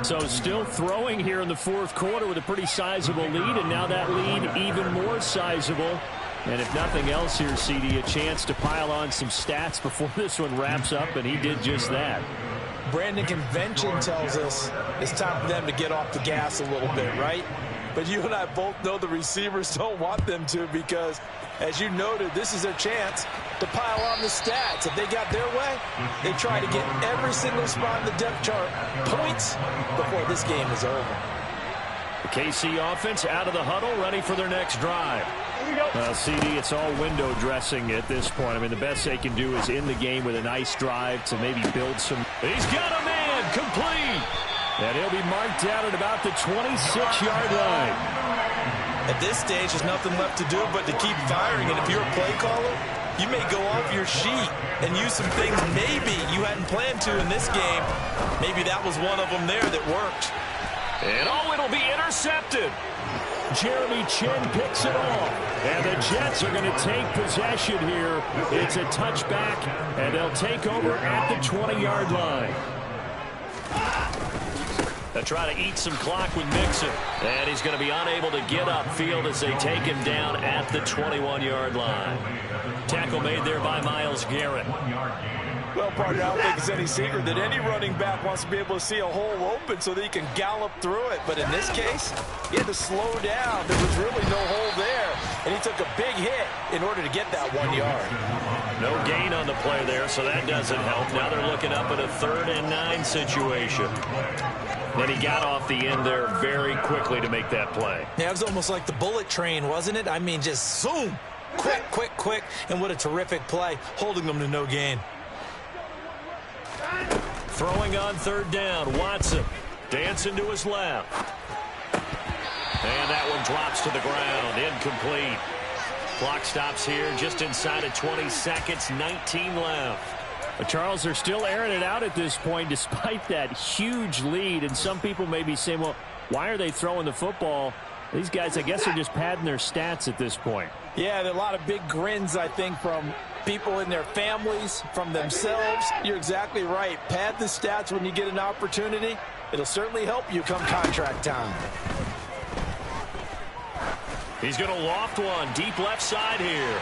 So still throwing here in the 4th quarter with a pretty sizable lead, and now that lead even more sizable. And if nothing else here, CD, a chance to pile on some stats before this one wraps up, and he did just that. Brandon, convention tells us it's time for them to get off the gas a little bit, right? But you and I both know the receivers don't want them to because, as you noted, this is their chance to pile on the stats. If they got their way, they try to get every single spot in the depth chart points before this game is over. The KC offense out of the huddle, ready for their next drive. CD, it's all window dressing at this point. I mean, the best they can do is in the game with a nice drive to maybe build some. He's got a man, complete. And he'll be marked down at about the 26-yard line. At this stage, there's nothing left to do but to keep firing. And if you're a play caller, you may go off your sheet and use some things maybe you hadn't planned to in this game. Maybe that was one of them there that worked. And oh, it'll be intercepted. Jeremy Chin picks it off. And the Jets are going to take possession here. It's a touchback, and they'll take over at the 20-yard line. They'll try to eat some clock with Mixon. And he's going to be unable to get upfield as they take him down at the 21-yard line. Tackle made there by Myles Garrett. Well, partner, I don't think it's any secret that any running back wants to be able to see a hole open so that he can gallop through it. But in this case, he had to slow down. There was really no hole there. And he took a big hit in order to get that 1 yard. No gain on the play there, so that doesn't help. Now they're looking up at a 3rd and 9 situation. And he got off the end there very quickly to make that play. Yeah, it was almost like the bullet train, wasn't it? I mean, just zoom. Quick, quick, quick. And what a terrific play, holding them to no gain. Throwing on 3rd down, Watson dancing to his left. And that one drops to the ground, incomplete. Clock stops here just inside of 20 seconds, 19 left. But Charles, they're still airing it out at this point despite that huge lead. And some people may be saying, well, why are they throwing the football? These guys, I guess, are just padding their stats at this point. Yeah, there are a lot of big grins, I think, from people in their families, from themselves. You're exactly right. Pad the stats when you get an opportunity. It'll certainly help you come contract time. He's going to loft one deep left side here.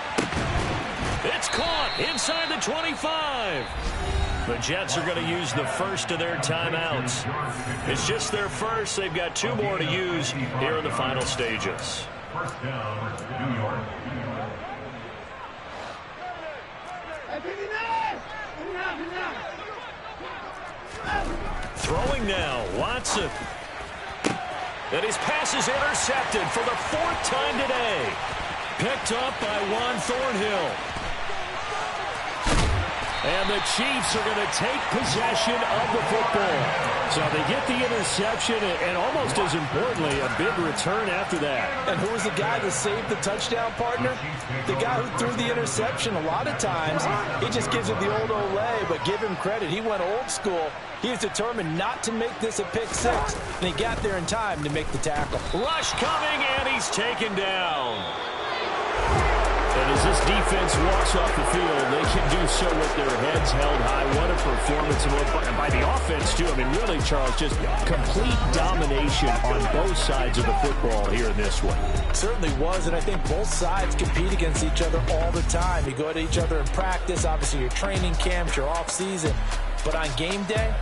It's caught inside the 25. The Jets are going to use the first of their timeouts. It's just their first. They've got 2 more to use here in the final stages. First down, New York. Throwing now, Watson. And his pass is intercepted for the 4th time today. Picked up by Juan Thornhill. And the Chiefs are going to take possession of the football. So they get the interception, and almost as importantly, a big return after that. And who was the guy that saved the touchdown, partner? The guy who threw the interception. A lot of times, he just gives it the old Olay, but give him credit. He went old school. He was determined not to make this a pick 6, and he got there in time to make the tackle. Rush coming, and he's taken down. And as this defense walks off the field, they can do so with their heads held high. What a performance by the offense, too. I mean, really, Charles, just complete domination on both sides of the football here in this one. Certainly was, and I think both sides compete against each other all the time. You go at each other in practice, obviously your training camps, your off-season. But on game day,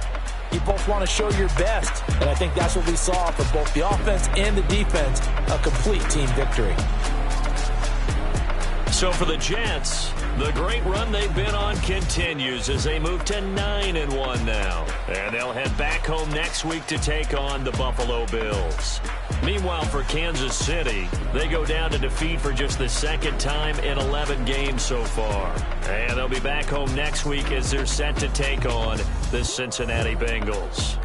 you both want to show your best. And I think that's what we saw for both the offense and the defense, a complete team victory. So for the Jets, the great run they've been on continues as they move to 9-1 now. And they'll head back home next week to take on the Buffalo Bills. Meanwhile, for Kansas City, they go down to defeat for just the 2nd time in 11 games so far. And they'll be back home next week as they're set to take on the Cincinnati Bengals.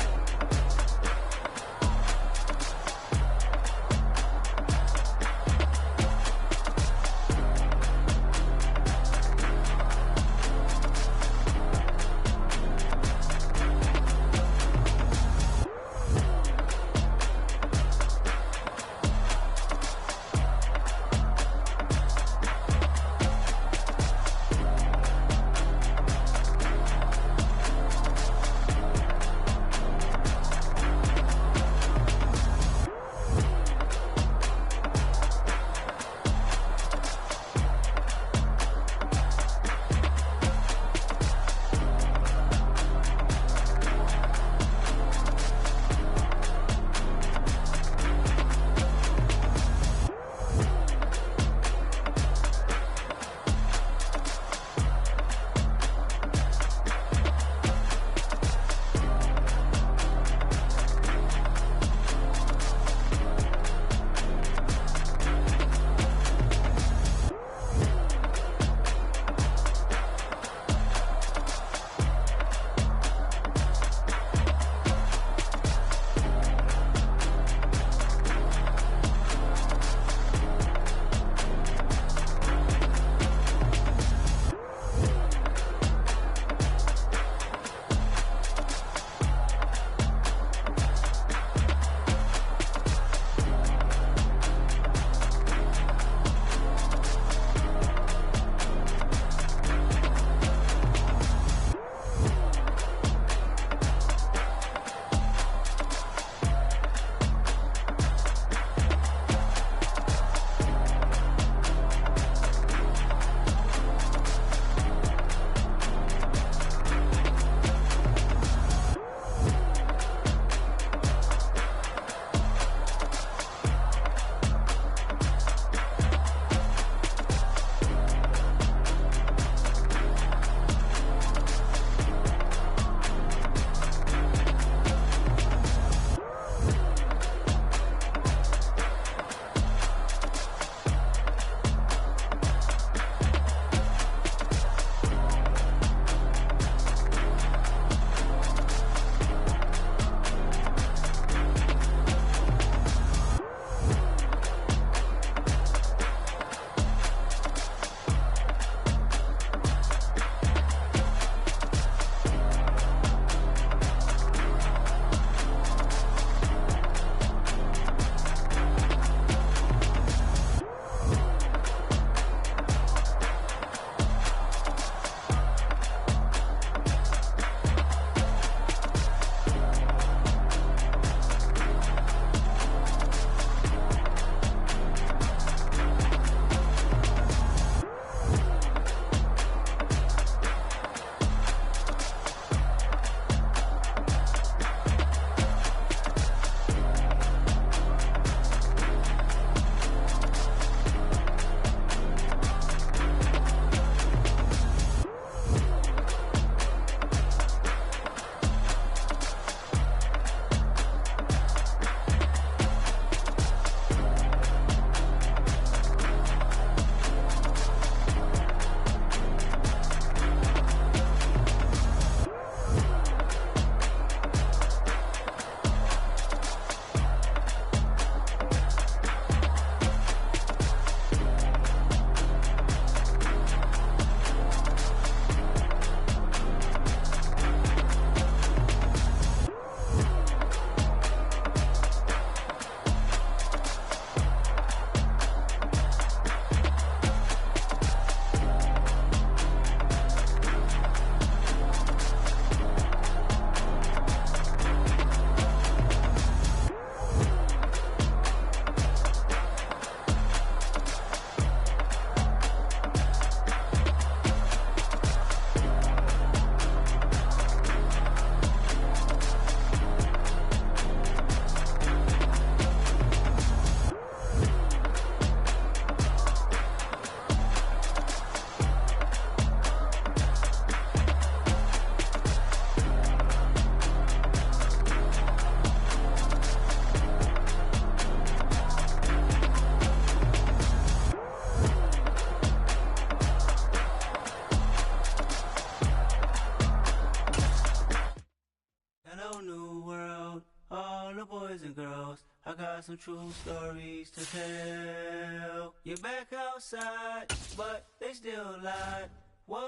boys and girls, I got some true stories to tell. You're back outside, but they still lie. Whoa,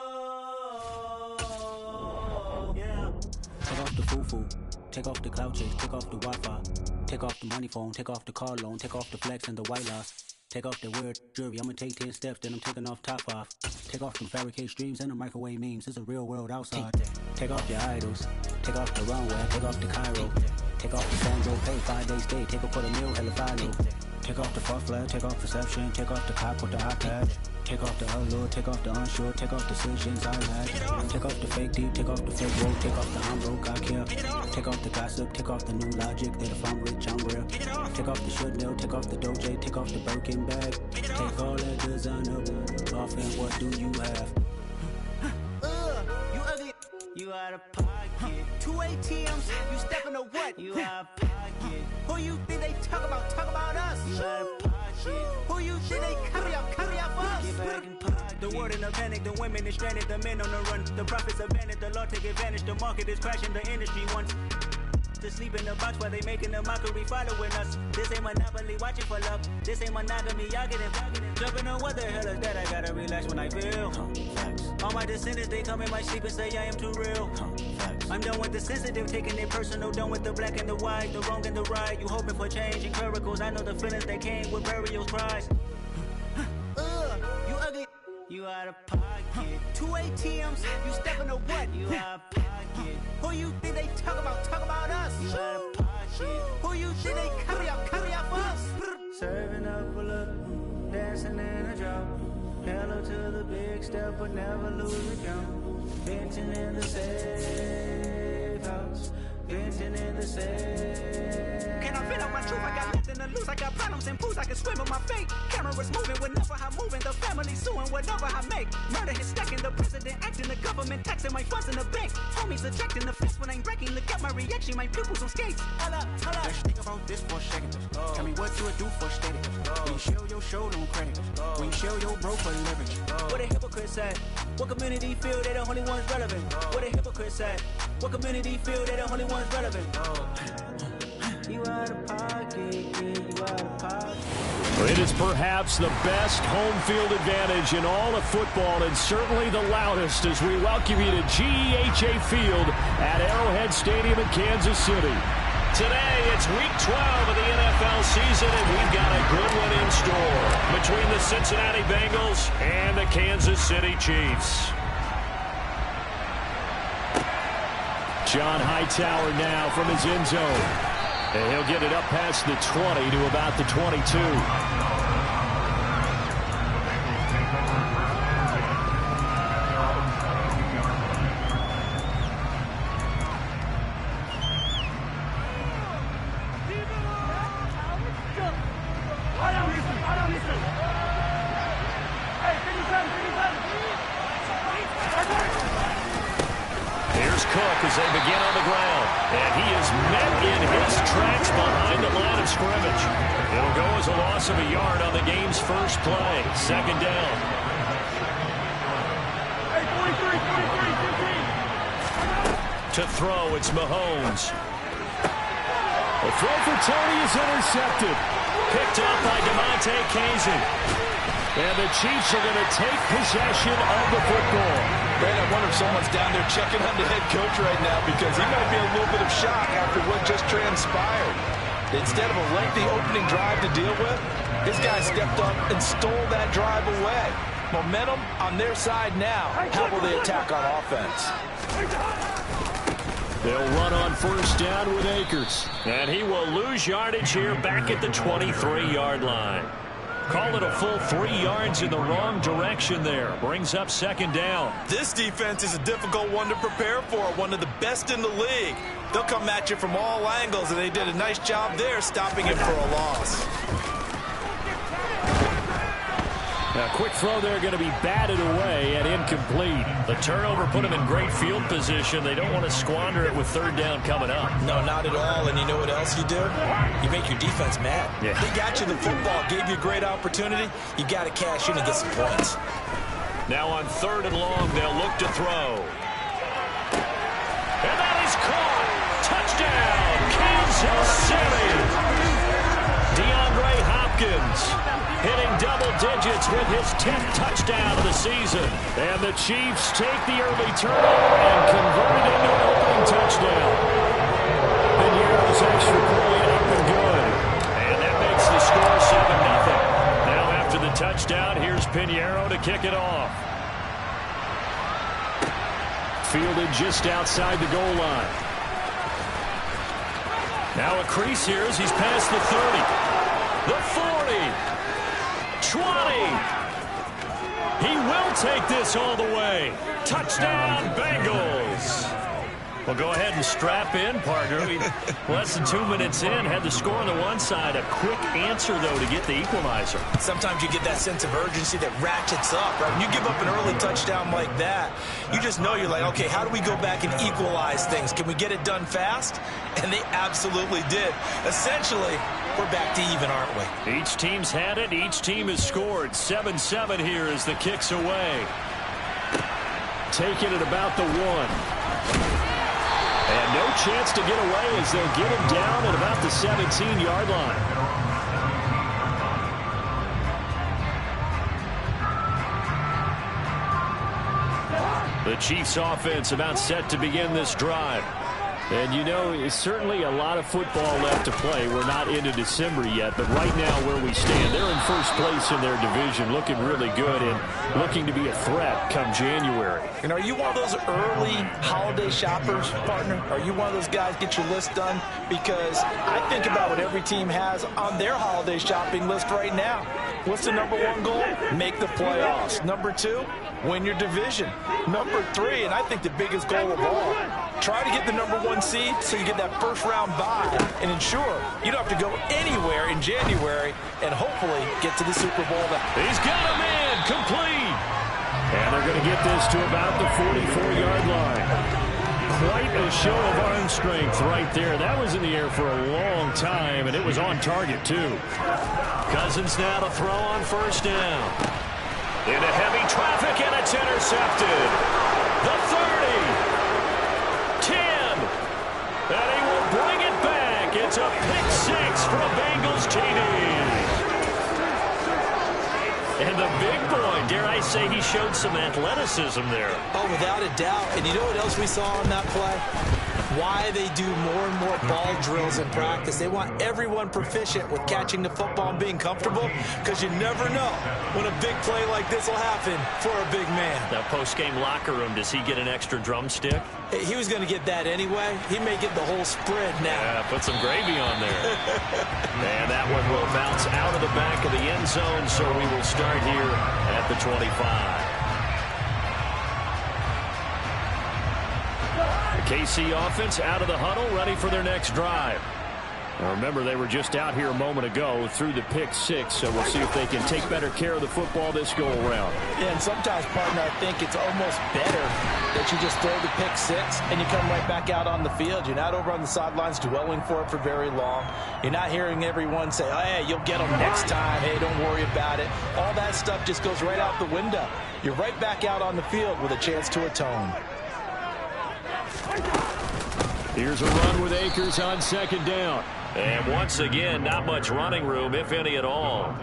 yeah. Take off the foo-foo, take off the cloud chase, take off the Wi-Fi, take off the money phone, take off the car loan, take off the flex and the white loss. Take off the weird jewelry, I'ma take 10 steps, then I'm taking off top off. Take off them fabricate streams and the microwave memes, it's a real world outside. Take off your idols, take off the runway, take off the Cairo. Take off the Sandro, pay 5 days stay, take a quarter meal, hella follow. Take off the fuck flag, take off perception, take off the cop with the iPad. Take off the allure, take off the unsure, take off decisions I had. Take off the fake deep, take off the fake woke, take off the I'm broke, I care. Take off the gossip, take off the new logic that if I'm rich, I'm real. Take off the should know, take off the Doja, take off the Birkin bag. Take all that designer off and what do you have? You ugly. You out of pocket. 2 ATMs, you stepping to what? You out of pocket. Who you think they talk about? Talk about us. You out of pocket. Who you think they carry up us? Get back in pocket. The world in a panic, the women is stranded, the men on the run. The profits abandoned, the law take advantage. The market is crashing, the industry wants to sleep in the box while they making a mockery following us. This ain't monopoly, watching for love. This ain't monogamy, y'all getting jumping on what the hell is that? I gotta relax when I feel. All my descendants, they come in my sleep and say I am too real. I'm done with the sensitive, taking it personal. Done with the black and the white, the wrong and the right. You hoping for change and miracles. I know the feelings that came with burial cries. You ugly. You out of pocket. 2 ATMs, you stepping to what? You out of pocket. Who you think they talk about? Talk about us. You out of pocket. Who you think they carry up us? Serving up a look, dancing in a drop. Hello to the big step, but never lose a count. Venting in the safe house. Venting in the safe. Can I fit out my truth? I got nothing to lose. I got problems and pools. I can swim with my fate. Cameras moving whenever I'm moving. The family suing whatever I make. Murder is stacking. The president acting. The government taxing my funds in the bank. Homies ejecting the fist when I'm breaking. Look at my reaction. My pupils on skates. Hold up. Let's think about this for a second. Tell me what you would do for status. When you show your show no credit. When you show your bro for leverage. What a hypocrite said. What community feel they the only ones relevant? What a hypocrite said. What community feel they the only ones relevant? You out of pocket, yeah, you out of pocket. It is perhaps the best home field advantage in all of football, and certainly the loudest as we welcome you to GEHA Field at Arrowhead Stadium in Kansas City. Today, it's Week 12 of the NFL season, and we've got a good one in store between the Cincinnati Bengals and the Kansas City Chiefs. John Hightower now from his end zone. And he'll get it up past the 20 to about the 22. As they begin on the ground, and he is met in his tracks behind the line of scrimmage. It'll go as a loss of a yard on the game's first play. Second down. To throw, it's Mahomes. The throw for Tony is intercepted. Picked up by DeMonte Casey. And the Chiefs are going to take possession of the football. Man, I wonder if someone's down there checking on the head coach right now because he might be in a little bit of shock after what just transpired. Instead of a lengthy opening drive to deal with, this guy stepped up and stole that drive away. Momentum on their side now. How will they attack on offense? They'll run on first down with Akers. And he will lose yardage here back at the 23-yard line. Call it a full 3 yards in the wrong direction there. Brings up second down. This defense is a difficult one to prepare for. One of the best in the league. They'll come at you from all angles, and they did a nice job there stopping it for a loss. A quick throw there going to be batted away and incomplete. The turnover put them in great field position. They don't want to squander it with third down coming up. No, not at all. And you know what else you do? You make your defense mad. Yeah. They got you the football, gave you a great opportunity. You got to cash in and get some points. Now on third and long, they'll look to throw. And that is caught. Touchdown, Kansas City. Hopkins hitting double digits with his 10th touchdown of the season. And the Chiefs take the early turnover and convert it into an opening touchdown. Piñeiro's extra point up and good. And that makes the score 7-0. Now after the touchdown, here's Piñeiro to kick it off. Fielded just outside the goal line. Now a crease here as he's past the 30. The 40. 20. He will take this all the way. Touchdown, Bengals. Well, go ahead and strap in, partner. Less than 2 minutes in, had the score on the one side. A quick answer, though, to get the equalizer. Sometimes you get that sense of urgency that ratchets up, right? When you give up an early touchdown like that, you just know you're like, okay, how do we go back and equalize things? Can we get it done fast? And they absolutely did. Essentially, we're back to even, aren't we? Each team's had it. Each team has scored. 7-7 here as the kick's away. Take it at about the 1. And no chance to get away as they'll get him down at about the 17-yard line. The Chiefs offense about set to begin this drive. And, you know, it's certainly a lot of football left to play. We're not into December yet, but right now where we stand, they're in first place in their division, looking really good and looking to be a threat come January. And are you one of those early holiday shoppers, partner? Are you one of those guys get your list done? Because I think about what every team has on their holiday shopping list right now. What's the number 1 goal? Make the playoffs. Number 2, win your division. Number 3, and I think the biggest goal of all, try to get the number 1 seed so you get that first-round bye and ensure you don't have to go anywhere in January and hopefully get to the Super Bowl. He's got a man complete. And they're going to get this to about the 44-yard line. Quite a show of arm strength right there. That was in the air for a long time, and it was on target, too. Cousins now to throw on first down. Into heavy traffic, and it's intercepted. The 30. 10. And he will bring it back. It's a pick-6 for a Bengals TD. And the big boy, dare I say, he showed some athleticism there. Oh, without a doubt. And you know what else we saw on that play? Why they do more and more ball drills in practice. They want everyone proficient with catching the football and being comfortable, because you never know when a big play like this will happen for a big man. Now, post-game locker room, does he get an extra drumstick? He was going to get that anyway. He may get the whole spread now. Yeah, put some gravy on there. And that one will bounce out of the back of the end zone, so we will start here at the 25. The KC offense out of the huddle, ready for their next drive. Now remember, they were just out here a moment ago through the pick-6, so we'll see if they can take better care of the football this go-around. Yeah, and sometimes, partner, I think it's almost better that you just throw the pick-6 and you come right back out on the field. You're not over on the sidelines dwelling for it for very long. You're not hearing everyone say, oh, hey, you'll get them next time. Hey, don't worry about it. All that stuff just goes right out the window. You're right back out on the field with a chance to atone. Here's a run with Akers on second down. And once again, not much running room, if any at all.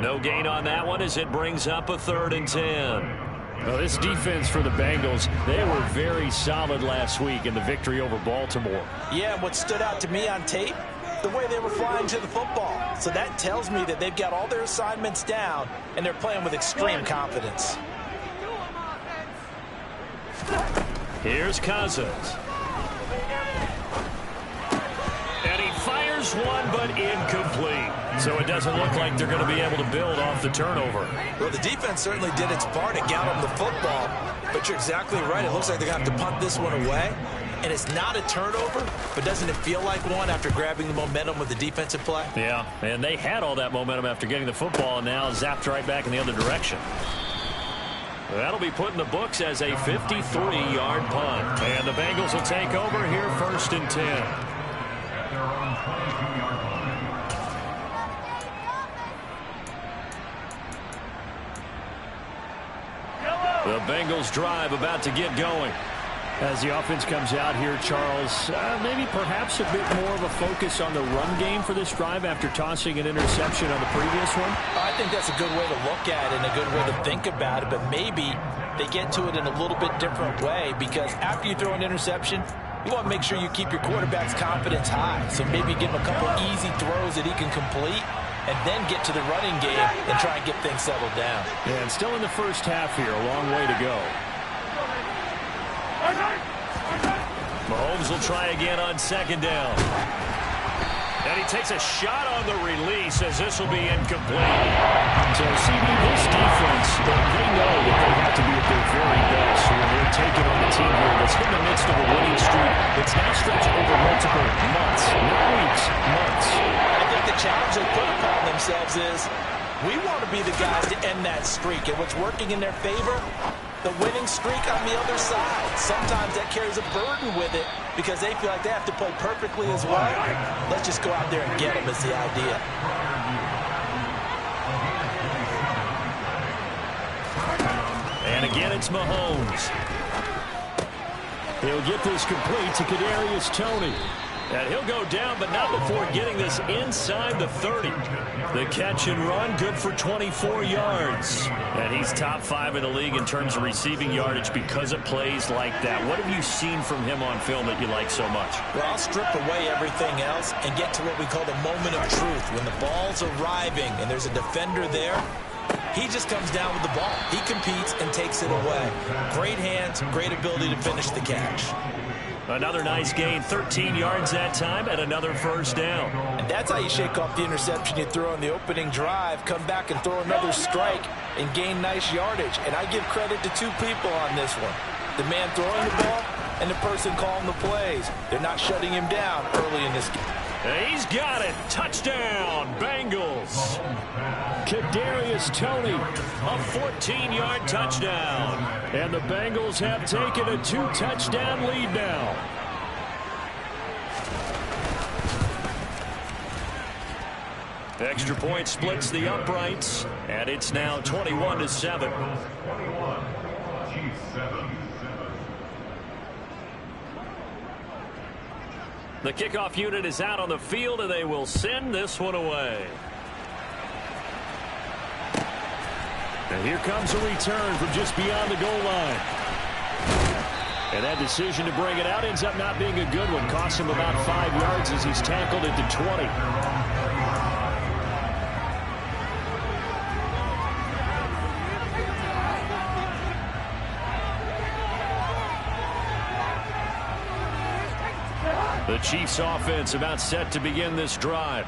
No gain on that one as it brings up a 3rd and 10. Well, this defense for the Bengals, they were very solid last week in the victory over Baltimore. Yeah, and what stood out to me on tape, the way they were flying to the football. So that tells me that they've got all their assignments down and they're playing with extreme confidence. Here's Cousins. And he fires one, but incomplete. So it doesn't look like they're going to be able to build off the turnover. Well, the defense certainly did its part to get them the football. But you're exactly right. It looks like they're going to have to punt this one away. And it's not a turnover, but doesn't it feel like one after grabbing the momentum with the defensive play? Yeah, and they had all that momentum after getting the football and now zapped right back in the other direction. That'll be put in the books as a 53-yard punt. And the Bengals will take over here 1st and 10. The Bengals drive about to get going. As the offense comes out here, Charles, maybe perhaps a bit more of a focus on the run game for this drive after tossing an interception on the previous one? I think that's a good way to look at it and a good way to think about it, but maybe they get to it in a little bit different way, because after you throw an interception, you want to make sure you keep your quarterback's confidence high. So maybe give him a couple easy throws that he can complete and then get to the running game and try and get things settled down. Yeah, and still in the first half here, a long way to go. Mahomes will try again on second down. And he takes a shot on the release as this will be incomplete. So, CB, this defense, they know that they have to be at their very best when they're taking on a team here that's in the midst of a winning streak. It's now stretched over multiple months, not weeks, months. I think the challenge they put upon themselves is we want to be the guys to end that streak. And what's working in their favor? The winning streak on the other side. Sometimes that carries a burden with it because they feel like they have to play perfectly as well. Let's just go out there and get them is the idea. And again, it's Mahomes. He'll get this complete to Kadarius Toney. And he'll go down, but not before getting this inside the 30. The catch and run, good for 24 yards. And he's top 5 in the league in terms of receiving yardage because of plays like that. What have you seen from him on film that you like so much? Well, I'll strip away everything else and get to what we call the moment of truth. When the ball's arriving and there's a defender there, he just comes down with the ball. He competes and takes it away. Great hands, great ability to finish the catch. Another nice gain, 13 yards that time, and another first down. And that's how you shake off the interception you throw on the opening drive, come back and throw another strike and gain nice yardage. And I give credit to two people on this one. The man throwing the ball and the person calling the plays. They're not shutting him down early in this game. He's got it. Touchdown, Bengals. Kadarius Toney, a 14-yard touchdown. And the Bengals have taken a 2-touchdown lead now. Extra point splits the uprights, and it's now 21-7. The kickoff unit is out on the field, and they will send this one away. And here comes a return from just beyond the goal line. And that decision to bring it out ends up not being a good one. Costs him about 5 yards as he's tackled at the 20. The Chiefs offense about set to begin this drive.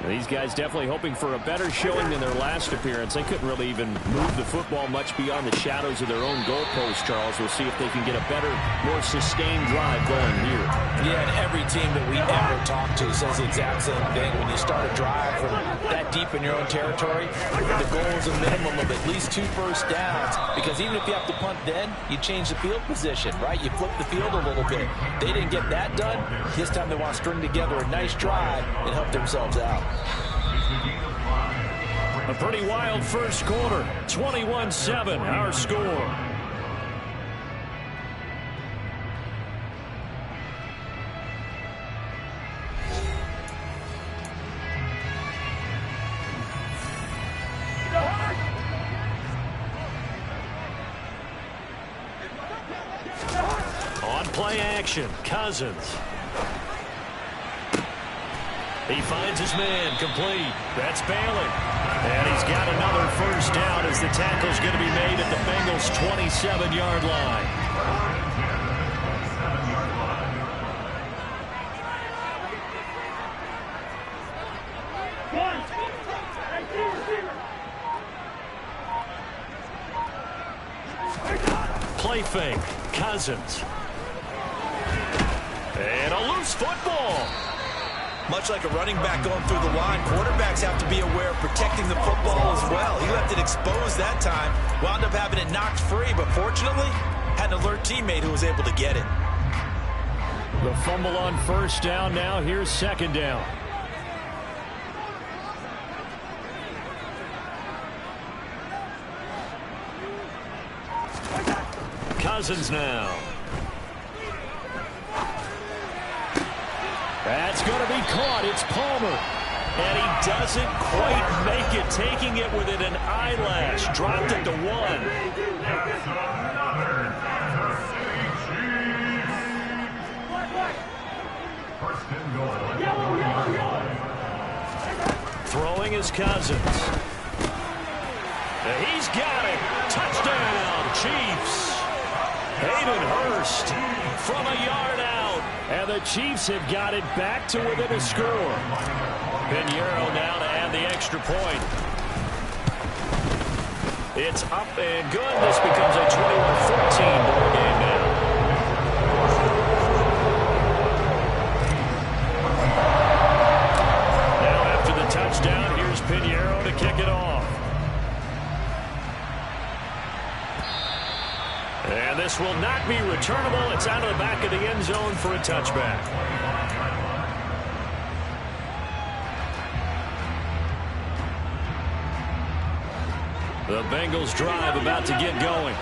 These guys definitely hoping for a better showing than their last appearance. They couldn't really even move the football much beyond the shadows of their own goalpost, Charles. We'll see if they can get a better, more sustained drive going here. Yeah, and every team that we ever talk to says the exact same thing. When you start a drive from that deep in your own territory, the goal is a minimum of at least 2 first downs. Because even if you have to punt then, you change the field position, right? You flip the field a little bit. They didn't get that done. This time they want to string together a nice drive and help themselves out. A pretty wild first quarter. 21-7, our score. On play action, Cousins. He finds his man, complete. That's Bailey. And he's got another first down as the tackle's going to be made at the Bengals' 27-yard line. Play fake, Cousins. And a loose football. Much like a running back going through the line, quarterbacks have to be aware of protecting the football as well. He left it exposed that time, wound up having it knocked free, but fortunately, had an alert teammate who was able to get it. The fumble on first down now. Here's second down. Cousins now. That's going to be caught. It's Palmer. And he doesn't quite make it, taking it within an eyelash. Dropped it to 1. Throwing his Cousins. He's got it. Touchdown, Chiefs. Hayden Hurst from a yard out. And the Chiefs have got it back to within a score. Pinheiro now to add the extra point. It's up and good. This becomes a 21-14 ball game now. Now after the touchdown, here's Pinheiro to kick it off. And this will not be returnable. It's out of the back of the end zone for a touchback. The Bengals drive about to get going.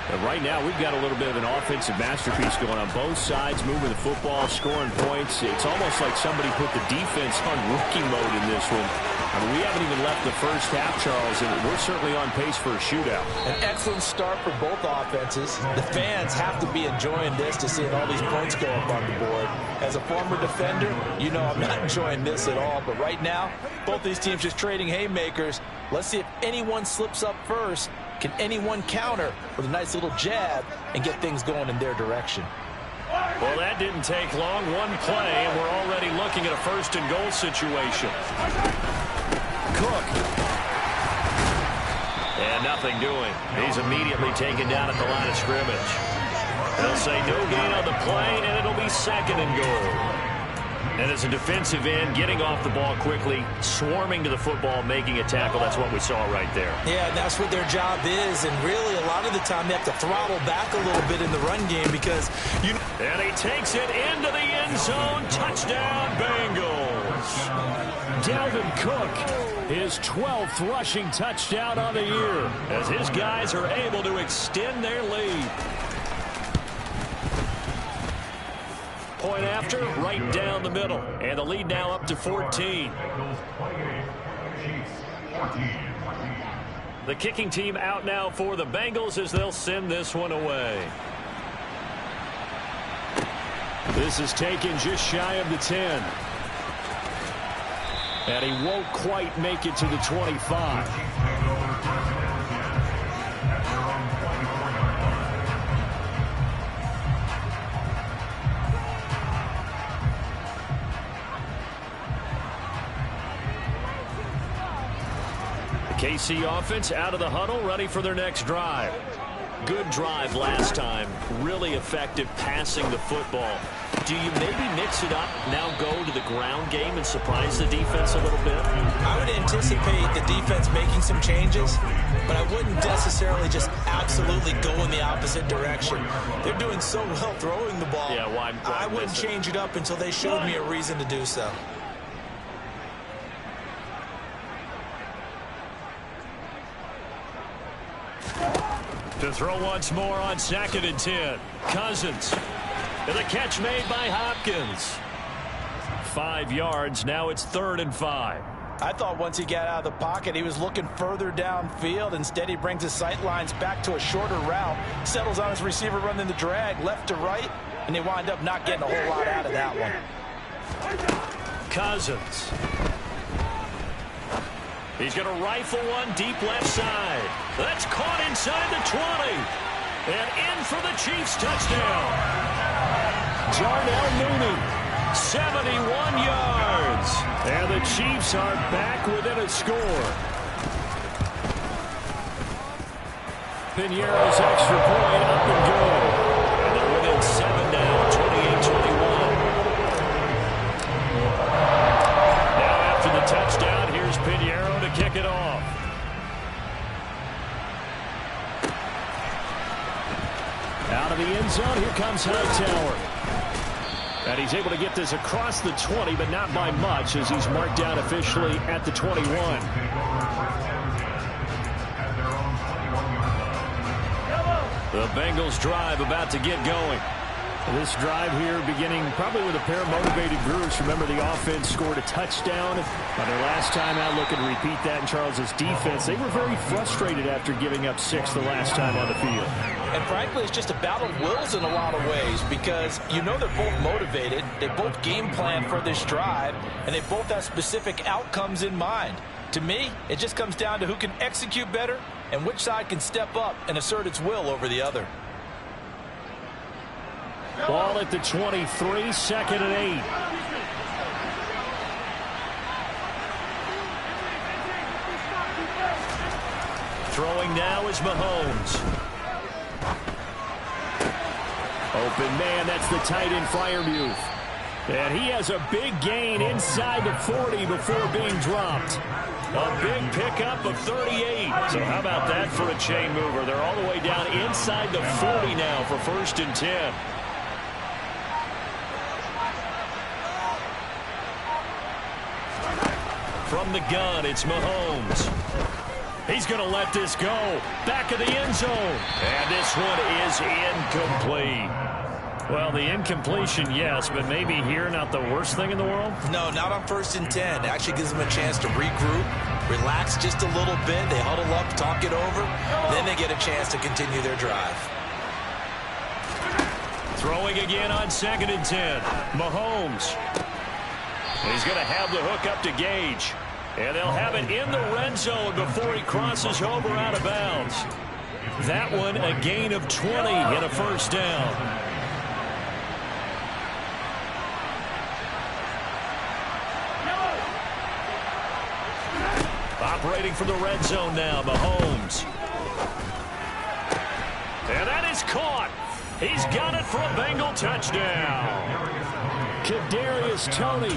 And right now, we've got a little bit of an offensive masterpiece going on both sides, moving the football, scoring points. It's almost like somebody put the defense on rookie mode in this one. I mean, we haven't even left the first half, Charles, and we're certainly on pace for a shootout. An excellent start for both offenses. The fans have to be enjoying this to seeing all these points go up on the board. As a former defender, you know I'm not enjoying this at all. But right now, both these teams just trading haymakers. Let's see if anyone slips up first. Can anyone counter with a nice little jab and get things going in their direction? Well, that didn't take long. One play, and we're already looking at a first-and-goal situation. Cook. And nothing doing. He's immediately taken down at the line of scrimmage. They'll say no gain on the play, and it'll be second and goal. And as a defensive end, getting off the ball quickly, swarming to the football, making a tackle, that's what we saw right there. Yeah, and that's what their job is. And really, a lot of the time, they have to throttle back a little bit in the run game because you... And he takes it into the end zone. Touchdown, Bengals. Dalvin Cook, his 12th rushing touchdown on the year, as his guys are able to extend their lead. Point after, right down the middle. And the lead now up to 14. The kicking team out now for the Bengals as they'll send this one away. This is taken just shy of the 10. And he won't quite make it to the 25. KC offense out of the huddle, ready for their next drive. Good drive last time. Really effective passing the football. Do you maybe mix it up, now go to the ground game and surprise the defense a little bit? I would anticipate the defense making some changes, but I wouldn't necessarily just absolutely go in the opposite direction. They're doing so well throwing the ball. Yeah, why I wouldn't change it up until they showed me a reason to do so. To throw once more on 2nd and 10. Cousins. And the catch made by Hopkins. 5 yards. Now it's 3rd and 5. I thought once he got out of the pocket, he was looking further downfield. Instead, he brings his sight lines back to a shorter route, settles on his receiver running the drag left to right, and they wind up not getting a whole lot out of that one. Cousins. He's going to rifle one deep left side. That's caught inside the 20. And in for the Chiefs touchdown. Jarnell Mooney, 71 yards. And the Chiefs are back within a score. Pinheiro's extra point up and good. And they're within 7 now, 28-21. Now after the touchdown, here's Pinheiro to kick it off. Out of the end zone, here comes Hightower. And he's able to get this across the 20, but not by much, as he's marked down officially at the 21. The Bengals drive about to get going. This drive here beginning probably with a pair of motivated groups. Remember, the offense scored a touchdown on their last time out. Looking to repeat that in Charles's defense. They were very frustrated after giving up 6 the last time on the field. And frankly, it's just a battle of wills in a lot of ways because you know they're both motivated. They both game plan for this drive, and they both have specific outcomes in mind. To me, it just comes down to who can execute better and which side can step up and assert its will over the other. Ball at the 23, second and 8. Throwing now is Mahomes. Open man, that's the tight end Freiermuth. And he has a big gain inside the 40 before being dropped. A big pickup of 38. So how about that for a chain mover? They're all the way down inside the 40 now for 1st and 10. From the gun, it's Mahomes. He's going to let this go. Back of the end zone. And this one is incomplete. Well, the incompletion, yes, but maybe here not the worst thing in the world? No, not on 1st and 10. It actually gives them a chance to regroup, relax just a little bit. They huddle up, talk it over. Then they get a chance to continue their drive. Throwing again on 2nd and 10. Mahomes. He's going to have the hook up to Gage. And they'll have it in the red zone before he crosses over out of bounds. That one a gain of 20 and a 1st down. Operating from the red zone now, Mahomes. And that is caught. He's got it for a Bengal touchdown. Kadarius Toney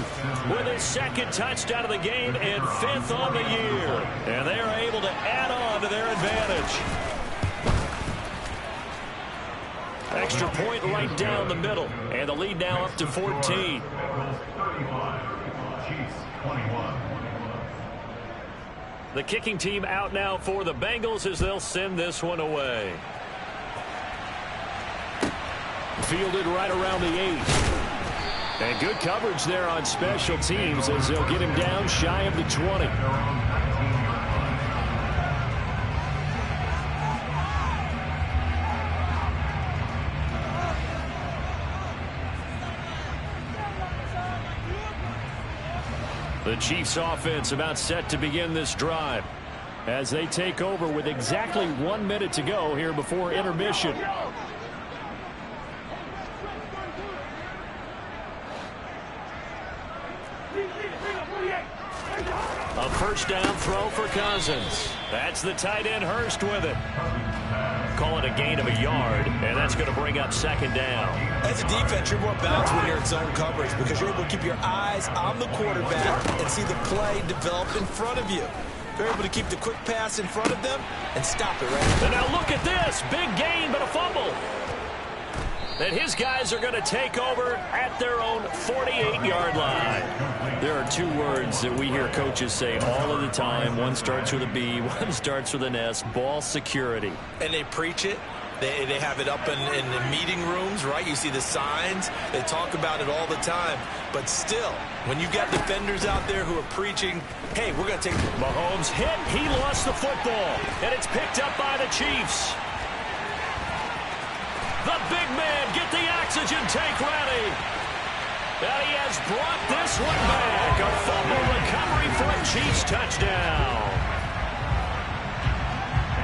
with his 2nd touchdown of the game and 5th on the year. And they are able to add on to their advantage. Extra point right down the middle. And the lead now up to 14. The kicking team out now for the Bengals as they'll send this one away. Fielded right around the 8. And good coverage there on special teams as they'll get him down shy of the 20. The Chiefs offense about set to begin this drive as they take over with exactly 1 minute to go here before intermission. A 1st down throw for Cousins. That's the tight end Hurst with it. Call it a gain of a yard, and that's going to bring up 2nd down. As a defense, you're more balanced when you're in zone coverage because you're able to keep your eyes on the quarterback and see the play develop in front of you. You're able to keep the quick pass in front of them and stop it right there. And now look at this. Big gain, but a fumble. And his guys are going to take over at their own 48-yard line. There are 2 words that we hear coaches say all of the time. One starts with a B, one starts with an S, ball security. And they preach it. They have it up in the meeting rooms, right? You see the signs. They talk about it all the time. But still, when you've got defenders out there who are preaching, hey, we're going to take... Mahomes hit. He lost the football. And it's picked up by the Chiefs. The big man, get the oxygen tank ready. And he has brought this one back. A fumble recovery for a Chiefs touchdown.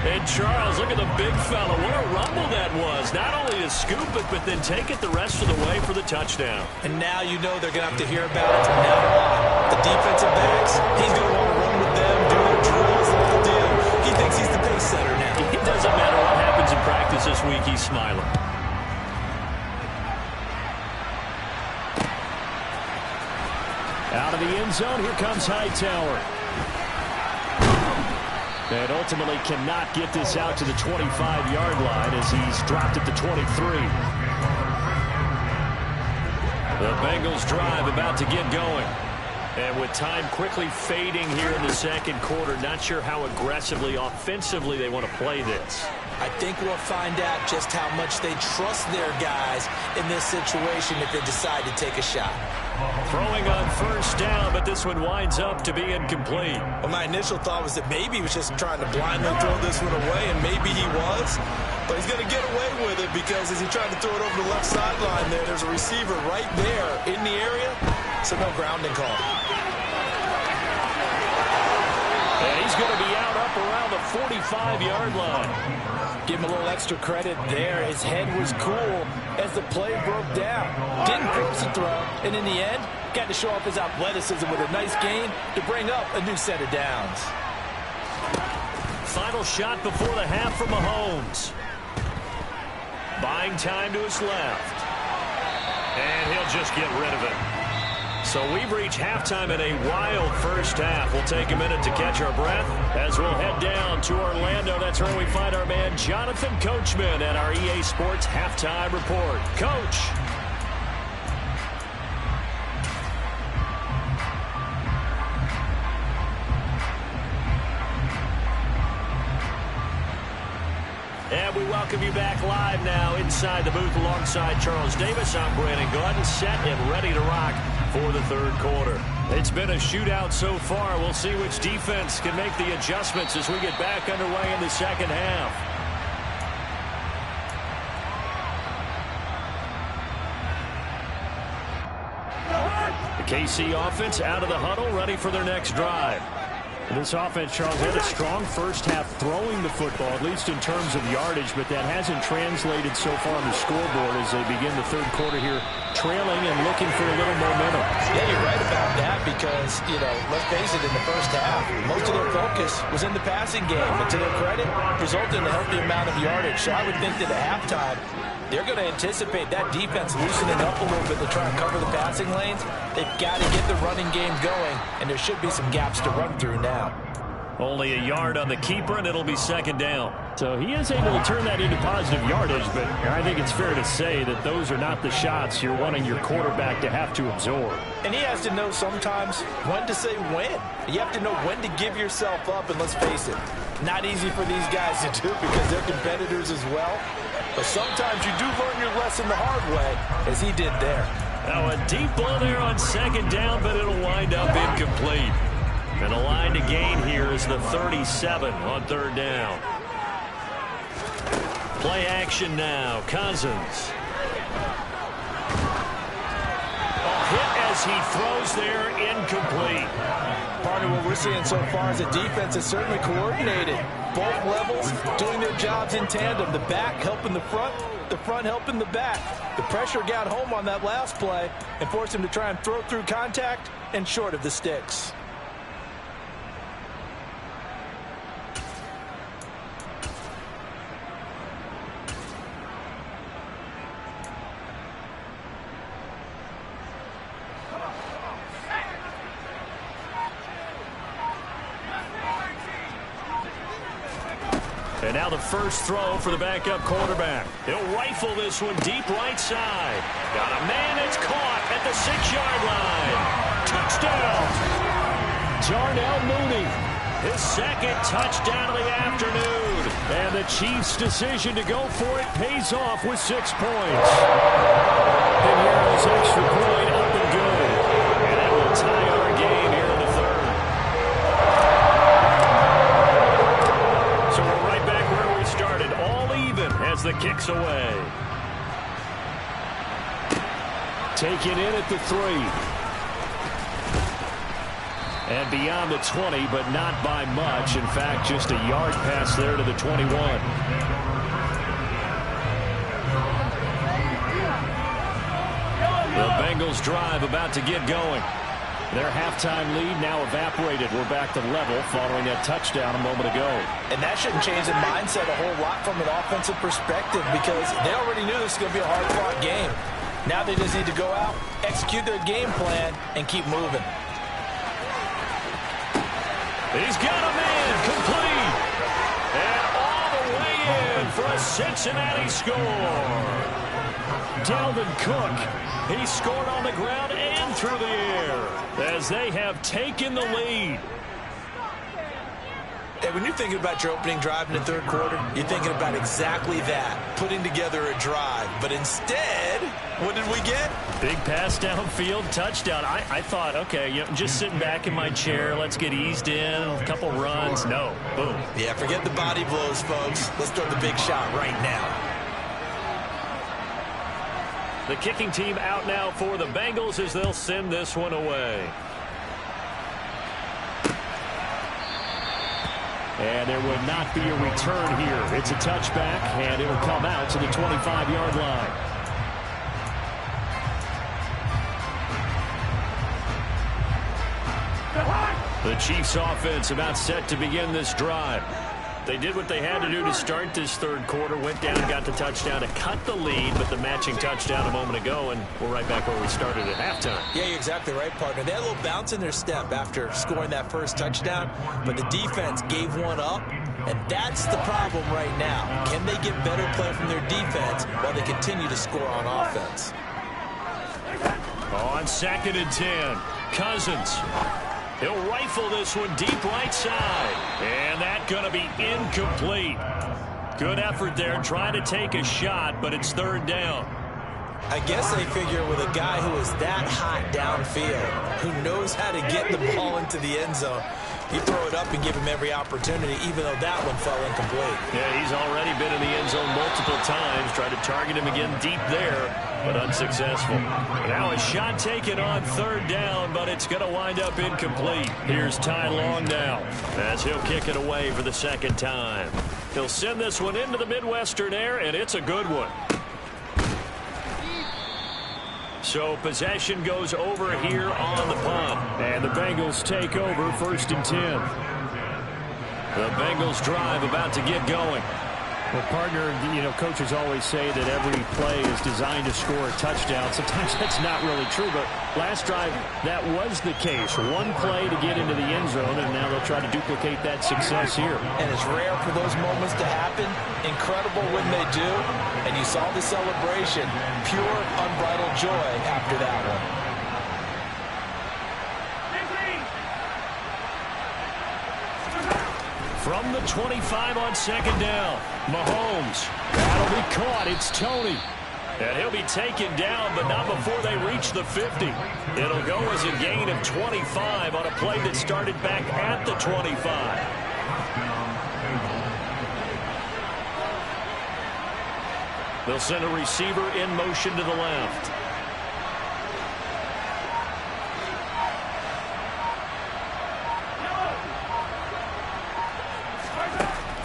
And Charles, look at the big fella. What a rumble that was. Not only to scoop it, but then take it the rest of the way for the touchdown. And now you know they're going to have to hear about it from now on. The defensive backs, he's going to want to run with them, do their drills, the whole deal. He thinks he's the pace setter now. It doesn't matter what happens in practice this week, he's smiling. Out of the end zone, here comes Hightower. And ultimately cannot get this out to the 25-yard line as he's dropped at the 23. The Bengals drive about to get going. And with time quickly fading here in the 2nd quarter, not sure how aggressively, offensively they want to play this. I think we'll find out just how much they trust their guys in this situation if they decide to take a shot. Throwing on first down, but this one winds up to be incomplete. Well, my initial thought was that maybe he was just trying to blindly throw this one away, and maybe he was. But he's going to get away with it because as he tried to throw it over the left sideline there's a receiver right there in the area, so no grounding call. And he's going to be out up around the 45-yard line. Give him a little extra credit there. His head was cool as the play broke down. Didn't force the throw, and in the end, got to show off his athleticism with a nice gain to bring up a new set of downs. Final shot before the half from Mahomes. Buying time to his left. And he'll just get rid of it. So we've reached halftime in a wild first half. We'll take a minute to catch our breath as we'll head down to Orlando. That's where we find our man Jonathan Coachman at our EA Sports Halftime Report. Coach. And we welcome you back live now inside the booth alongside Charles Davis. I'm Brandon Gordon, set and ready to rock for the third quarter. It's been a shootout so far. We'll see which defense can make the adjustments as we get back underway in the second half. The KC offense out of the huddle, ready for their next drive. This offense, Charles, had a strong first half throwing the football, at least in terms of yardage, but that hasn't translated so far on the scoreboard as they begin the third quarter here, trailing and looking for a little momentum. Yeah, you're right about that because, let's face it, in the first half, most of their focus was in the passing game, but to their credit, resulted in a healthy amount of yardage. So I would think that at halftime, they're going to anticipate that defense loosening up a little bit to try and cover the passing lanes. They've got to get the running game going, and there should be some gaps to run through now. Only a yard on the keeper, and it'll be second down. So he is able to turn that into positive yardage, but I think it's fair to say that those are not the shots you're wanting your quarterback to have to absorb. And he has to know sometimes when to say when. You have to know when to give yourself up, and let's face it, not easy for these guys to do because they're competitors as well. But sometimes you do learn your lesson the hard way, as he did there. Now a deep ball there on second down, but it'll wind up incomplete. And the line to gain here is the 37 on third down. Play action now. Cousins. A hit as he throws there, incomplete. Part of what we're seeing so far is the defense is certainly coordinated. Both levels doing their jobs in tandem. The back helping the front helping the back. The pressure got home on that last play and forced him to try and throw through contact and short of the sticks. And now the first throw for the backup quarterback. He'll rifle this one deep right side. Got a man, it's caught at the 6-yard line. Touchdown! Darnell Mooney, his second touchdown of the afternoon. And the Chiefs' decision to go for it pays off with 6 points. And here's extra point up and good. And that will tie our game here in the third. So we're right back where we started, all even as the kick's away. Taken in at the 3. And beyond the 20, but not by much. In fact, just a yard pass there to the 21. The Bengals drive about to get going. Their halftime lead now evaporated. We're back to level following that touchdown a moment ago. And that shouldn't change the mindset a whole lot from an offensive perspective because they already knew this was going to be a hard-fought game. Now they just need to go out, execute their game plan, and keep moving. He's got a man, complete. And all the way in for a Cincinnati score. Dalvin Cook, he scored on the ground and through the air as they have taken the lead. Hey, when you're thinking about your opening drive in the third quarter, you're thinking about exactly that, putting together a drive. But instead, what did we get? Big pass downfield, touchdown. I thought, okay, just sitting back in my chair, let's get eased in, a couple runs. No, boom. Yeah, forget the body blows, folks. Let's throw the big shot right now. The kicking team out now for the Bengals as they'll send this one away. And there will not be a return here. It's a touchback, and it will come out to the 25-yard line. The Chiefs offense about set to begin this drive. They did what they had to do to start this third quarter, went down and got the touchdown to cut the lead, but the matching touchdown a moment ago, and we're right back where we started at halftime. Yeah, you're exactly right, partner. They had a little bounce in their step after scoring that first touchdown, but the defense gave one up, and that's the problem right now. Can they get better play from their defense while they continue to score on offense? On 2nd and 10, Cousins. He'll rifle this one deep right side. And that's going to be incomplete. Good effort there trying to take a shot, but it's third down. I guess they figure with a guy who is that hot downfield, who knows how to get the ball into the end zone, you throw it up and give him every opportunity, even though that one fell incomplete. Yeah, he's already been in the end zone multiple times. Tried to target him again deep there, but unsuccessful. Now a shot taken on third down, but it's going to wind up incomplete. Here's Ty Long now as he'll kick it away for the second time. He'll send this one into the Midwestern air, and it's a good one. So possession goes over here on the punt. And the Bengals take over 1st and 10. The Bengals drive about to get going. Well, partner, coaches always say that every play is designed to score a touchdown. Sometimes that's not really true, but last drive, that was the case. One play to get into the end zone, and now they'll try to duplicate that success here. And it's rare for those moments to happen. Incredible when they do. And you saw the celebration. Pure, unbridled joy after that one. From the 25 on 2nd down, Mahomes. That'll be caught. It's Tony. And he'll be taken down, but not before they reach the 50. It'll go as a gain of 25 on a play that started back at the 25. They'll send a receiver in motion to the left.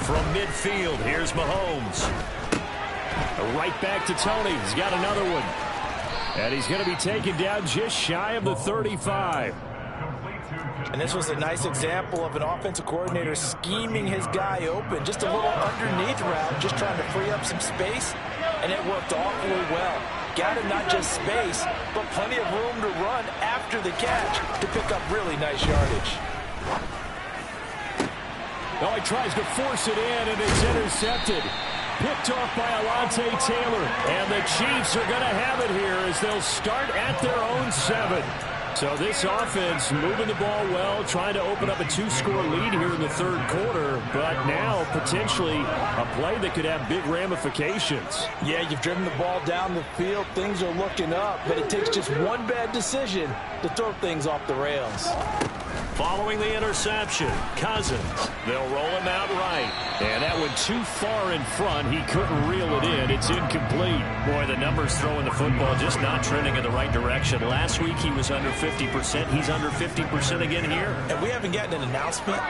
From midfield, here's Mahomes. Right back to Tony. He's got another one. And he's going to be taken down just shy of the 35. And this was a nice example of an offensive coordinator scheming his guy open. Just a little underneath route, just trying to free up some space. And it worked awfully well. Got him not just space, but plenty of room to run after the catch to pick up really nice yardage. Oh, he tries to force it in, and it's intercepted. Picked off by Alontae Taylor. And the Chiefs are going to have it here as they'll start at their own 7. So this offense moving the ball well, trying to open up a 2-score lead here in the third quarter, but now potentially a play that could have big ramifications. Yeah, you've driven the ball down the field. Things are looking up, but it takes just one bad decision to throw things off the rails. Following the interception, Cousins. They'll roll him out right. And that went too far in front. He couldn't reel it in. It's incomplete. Boy, the numbers throwing the football just not trending in the right direction. Last week he was under 50%. He's under 50% again here. And we haven't gotten an announcement,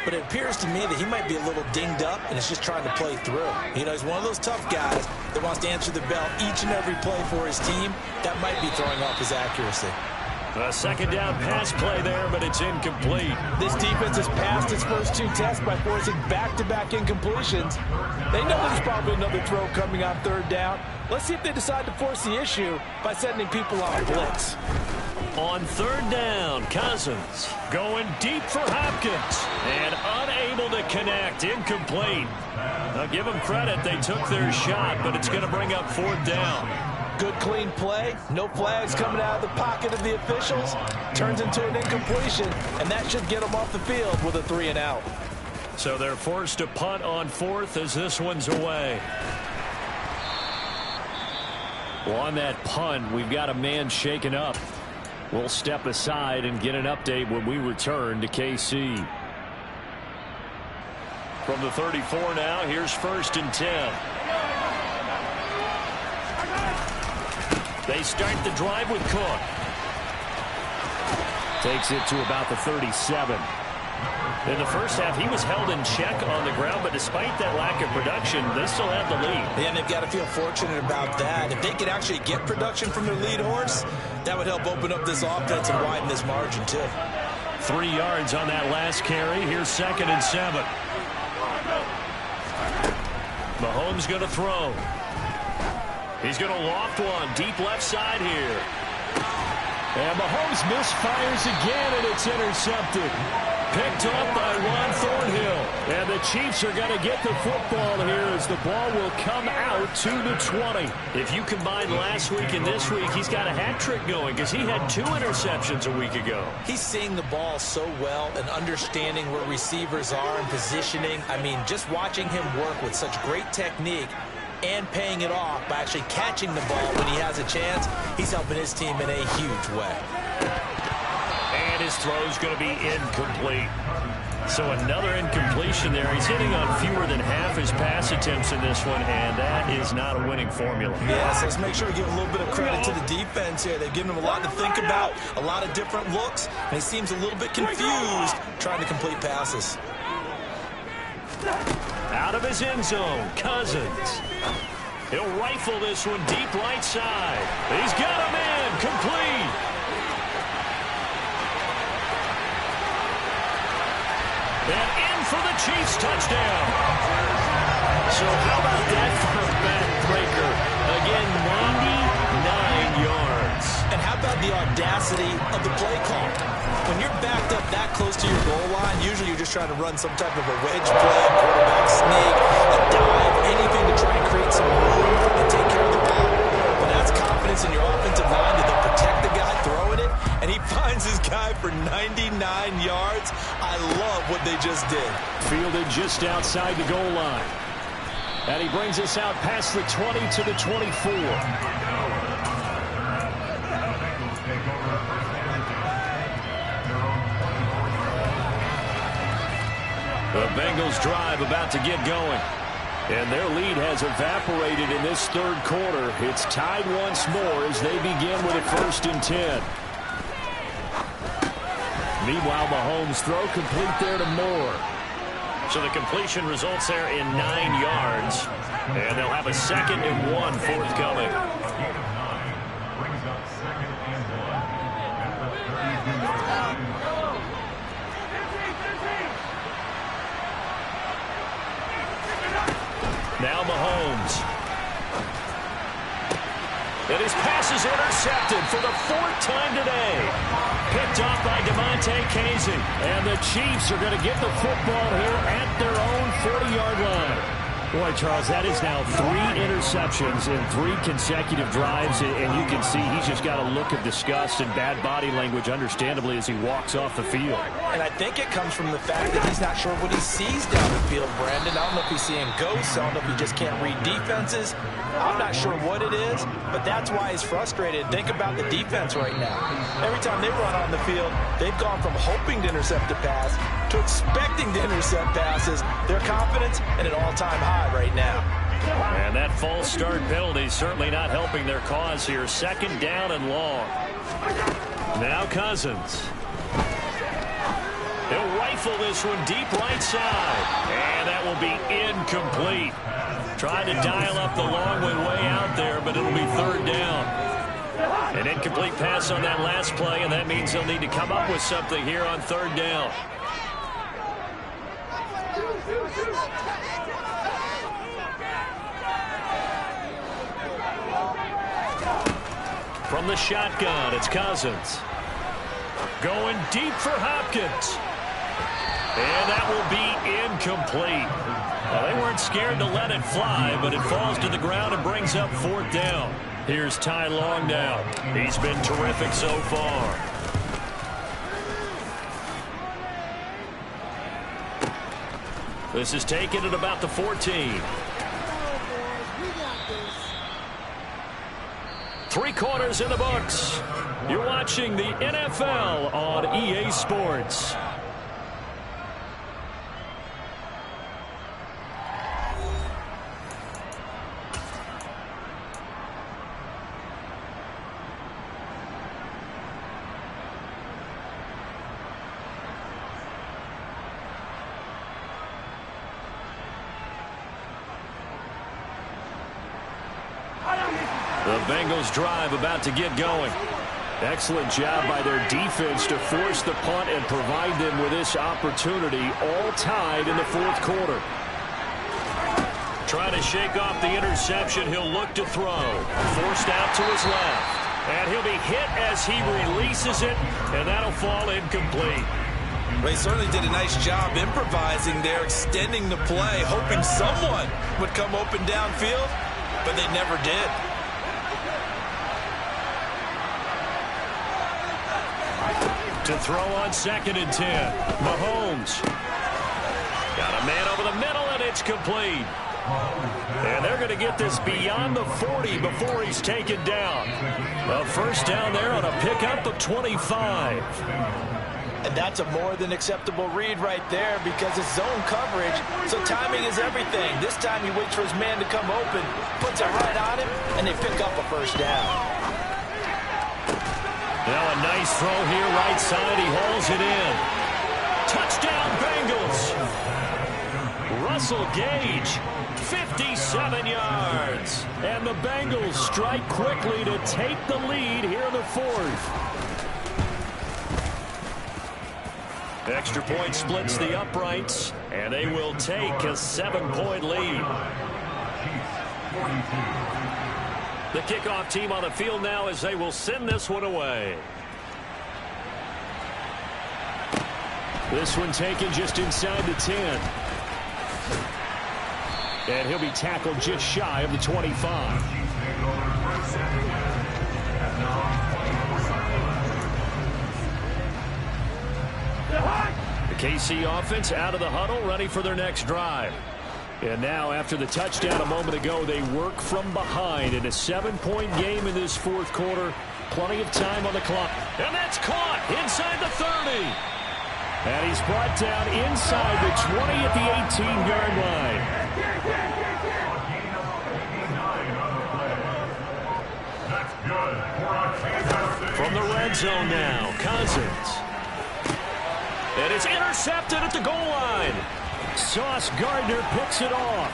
but it appears to me that he might be a little dinged up and is just trying to play through. He's one of those tough guys that wants to answer the bell each and every play for his team. That might be throwing off his accuracy. A 2nd down pass play there, but it's incomplete. This defense has passed its first 2 tests by forcing back-to-back incompletions. They know there's probably another throw coming on 3rd down. Let's see if they decide to force the issue by sending people on blitz. On 3rd down, Cousins going deep for Hopkins and unable to connect. Incomplete. I'll give them credit. They took their shot, but it's going to bring up 4th down. Good, clean play. No flags coming out of the pocket of the officials. Turns into an incompletion, and that should get them off the field with a 3-and-out. So they're forced to punt on 4th as this one's away. Well, on that punt, we've got a man shaken up. We'll step aside and get an update when we return to KC. From the 34 now, here's 1st and 10. They start the drive with Cook. Takes it to about the 37. In the first half, he was held in check on the ground, but despite that lack of production, they still had the lead. Yeah, and they've got to feel fortunate about that. If they could actually get production from their lead horse, that would help open up this offense and widen this margin, too. 3 yards on that last carry. Here's 2nd and 7. Mahomes going to throw. He's going to loft one deep left side here. And Mahomes misfires again, and it's intercepted. Picked off by Juan Thornhill. And the Chiefs are going to get the football here as the ball will come out to the 20. If you combine last week and this week, he's got a hat trick going because he had 2 interceptions a week ago. He's seeing the ball so well and understanding where receivers are and positioning. I mean, just watching him work with such great technique and paying it off by actually catching the ball when he has a chance, he's helping his team in a huge way. And his throw's going to be incomplete. So another incompletion there. He's hitting on fewer than half his pass attempts in this one, and that is not a winning formula. Yes, let's make sure we give a little bit of credit to the defense here. They've given him a lot to think about, a lot of different looks, and he seems a little bit confused trying to complete passes. Out of his end zone, Cousins. He'll rifle this one deep right side. He's got him in, complete. And in for the Chiefs touchdown. So how about that for a backbreaker? Again, 99 yards. And how about the audacity of the play call? When you're backed up that close to your goal line, usually you're just trying to run some type of a wedge play, quarterback sneak, a dive, anything to try and create some room and take care of the ball. But that's confidence in your offensive line that they'll protect the guy throwing it, and he finds his guy for 99 yards. I love what they just did. Fielded just outside the goal line. And he brings us out past the 20 to the 24. The Bengals drive about to get going. And their lead has evaporated in this third quarter. It's tied once more as they begin with a 1st and 10. Meanwhile, Mahomes throw complete there to Moore. So the completion results there in 9 yards. And they'll have a 2nd and 1 forthcoming. Now Mahomes. And his pass is intercepted for the 4th time today. Picked off by DeMonte Casey. And the Chiefs are going to get the football here at their own 40-yard line. Boy, Charles, that is now 3 interceptions in 3 consecutive drives, and you can see he's just got a look of disgust and bad body language, understandably, as he walks off the field. And I think it comes from the fact that he's not sure what he sees down the field, Brandon. I don't know if he's seeing ghosts. I don't know if he just can't read defenses. I'm not sure what it is, but that's why he's frustrated. Think about the defense right now. Every time they run on the field, they've gone from hoping to intercept a pass to expecting to intercept passes. Their confidence at an all-time high right now. And that false start penalty certainly not helping their cause here. 2nd down and long. Now Cousins. He'll rifle this one deep right side. And that will be incomplete. Trying to dial up the long way out there, but it'll be 3rd down. An incomplete pass on that last play, and that means they'll need to come up with something here on 3rd down. From the shotgun, it's Cousins. Going deep for Hopkins. And that will be incomplete. Well, they weren't scared to let it fly, but it falls to the ground and brings up 4th down. Here's Ty Long now. He's been terrific so far. This is taken at about the 14. 3 quarters in the books. You're watching the NFL on EA Sports. The Bengals drive about to get going. Excellent job by their defense to force the punt and provide them with this opportunity, all tied in the 4th quarter. Trying to shake off the interception, he'll look to throw. Forced out to his left. And he'll be hit as he releases it, and that'll fall incomplete. Well, he certainly did a nice job improvising there, extending the play, hoping someone would come open downfield, but they never did. To throw on 2nd and 10. Mahomes. Got a man over the middle, and it's complete. And they're going to get this beyond the 40 before he's taken down. A first down there on a pickup of 25. And that's a more than acceptable read right there because it's zone coverage, so timing is everything. This time he waits for his man to come open, puts it right on him, and they pick up a first down. Now a nice throw here, right side. He hauls it in. Touchdown, Bengals. Russell Gage, 57 yards. And the Bengals strike quickly to take the lead here in the 4th. Extra point splits the uprights, and they will take a 7-point lead. The kickoff team on the field now as they will send this one away. This one taken just inside the 10. And he'll be tackled just shy of the 25. The KC offense out of the huddle, ready for their next drive. And now, after the touchdown a moment ago, they work from behind in a 7-point game in this 4th quarter. Plenty of time on the clock. And that's caught inside the 30. And he's brought down inside the 20 at the 18-yard line. From the red zone now, Cousins. And it's intercepted at the goal line. Sauce Gardner picks it off.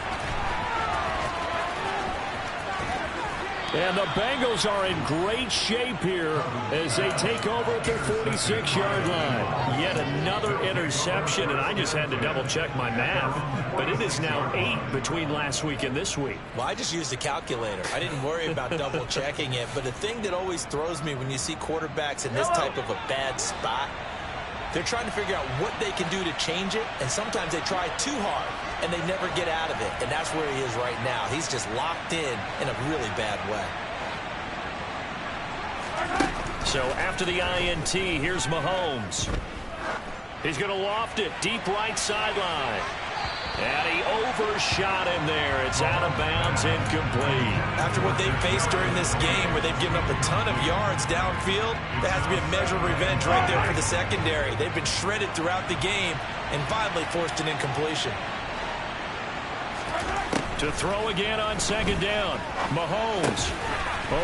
And the Bengals are in great shape here as they take over at their 46-yard line. Yet another interception, and I just had to double-check my math. But it is now 8 between last week and this week. Well, I just used a calculator. I didn't worry about double-checking it. But the thing that always throws me when you see quarterbacks in this type of a bad spot, they're trying to figure out what they can do to change it, and sometimes they try too hard, and they never get out of it, and that's where he is right now. He's just locked in a really bad way. So after the INT, here's Mahomes. He's going to loft it deep right sideline. And he overshot him there. It's out of bounds, incomplete. After what they've faced during this game where they've given up a ton of yards downfield, there has to be a measure of revenge right there for the secondary. They've been shredded throughout the game and finally forced an incompletion. To throw again on 2nd down. Mahomes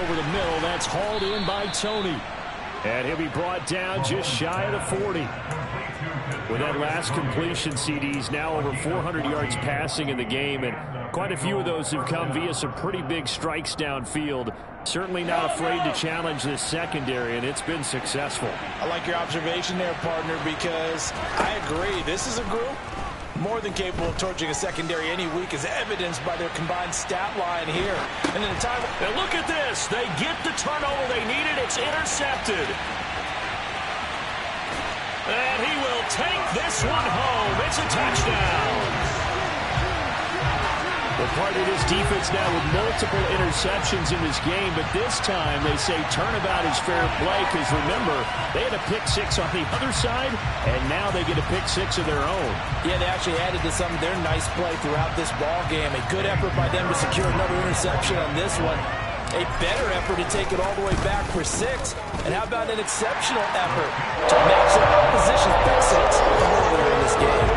over the middle. That's hauled in by Tony. And he'll be brought down just shy of the 40. With that last completion, CD's now over 400 yards passing in the game, and quite a few of those have come via some pretty big strikes downfield. Certainly not afraid to challenge this secondary, and it's been successful. I like your observation there, partner, because I agree. This is a group more than capable of torching a secondary any week, as evidenced by their combined stat line here. And in the time, and look at this. They get the turnover they needed. It's intercepted. And he will take this one home. It's a touchdown. Well, part of this defense now with multiple interceptions in this game, but this time they say turnabout is fair play because, remember, they had a pick six on the other side, and now they get a pick six of their own. Yeah, they actually added to some of their nice play throughout this ball game. A good effort by them to secure another interception on this one. A better effort to take it all the way back for 6. And how about an exceptional effort to match the opposition's pick six earlier in this game?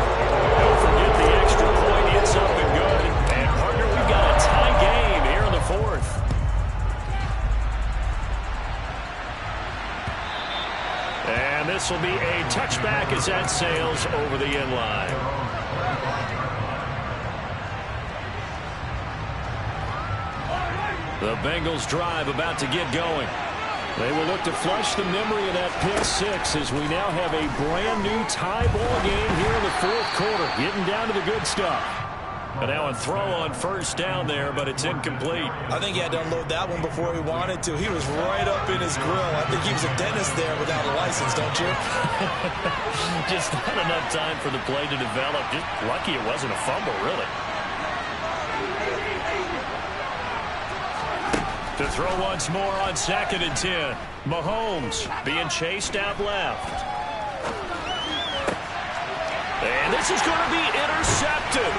Don't forget the extra point. It's up and good. And, partner, we've got a tie game here in the 4th. And this will be a touchback as that sails over the end line. The Bengals drive about to get going. They will look to flush the memory of that pick six as we now have a brand new tie ball game here in the 4th quarter. Getting down to the good stuff. And now a throw on first down there, but it's incomplete. I think he had to unload that one before he wanted to. He was right up in his grill. I think he was a dentist there without a license, don't you? Just not enough time for the play to develop. Just lucky it wasn't a fumble, really. To throw once more on 2nd and 10. Mahomes being chased out left. And this is going to be intercepted.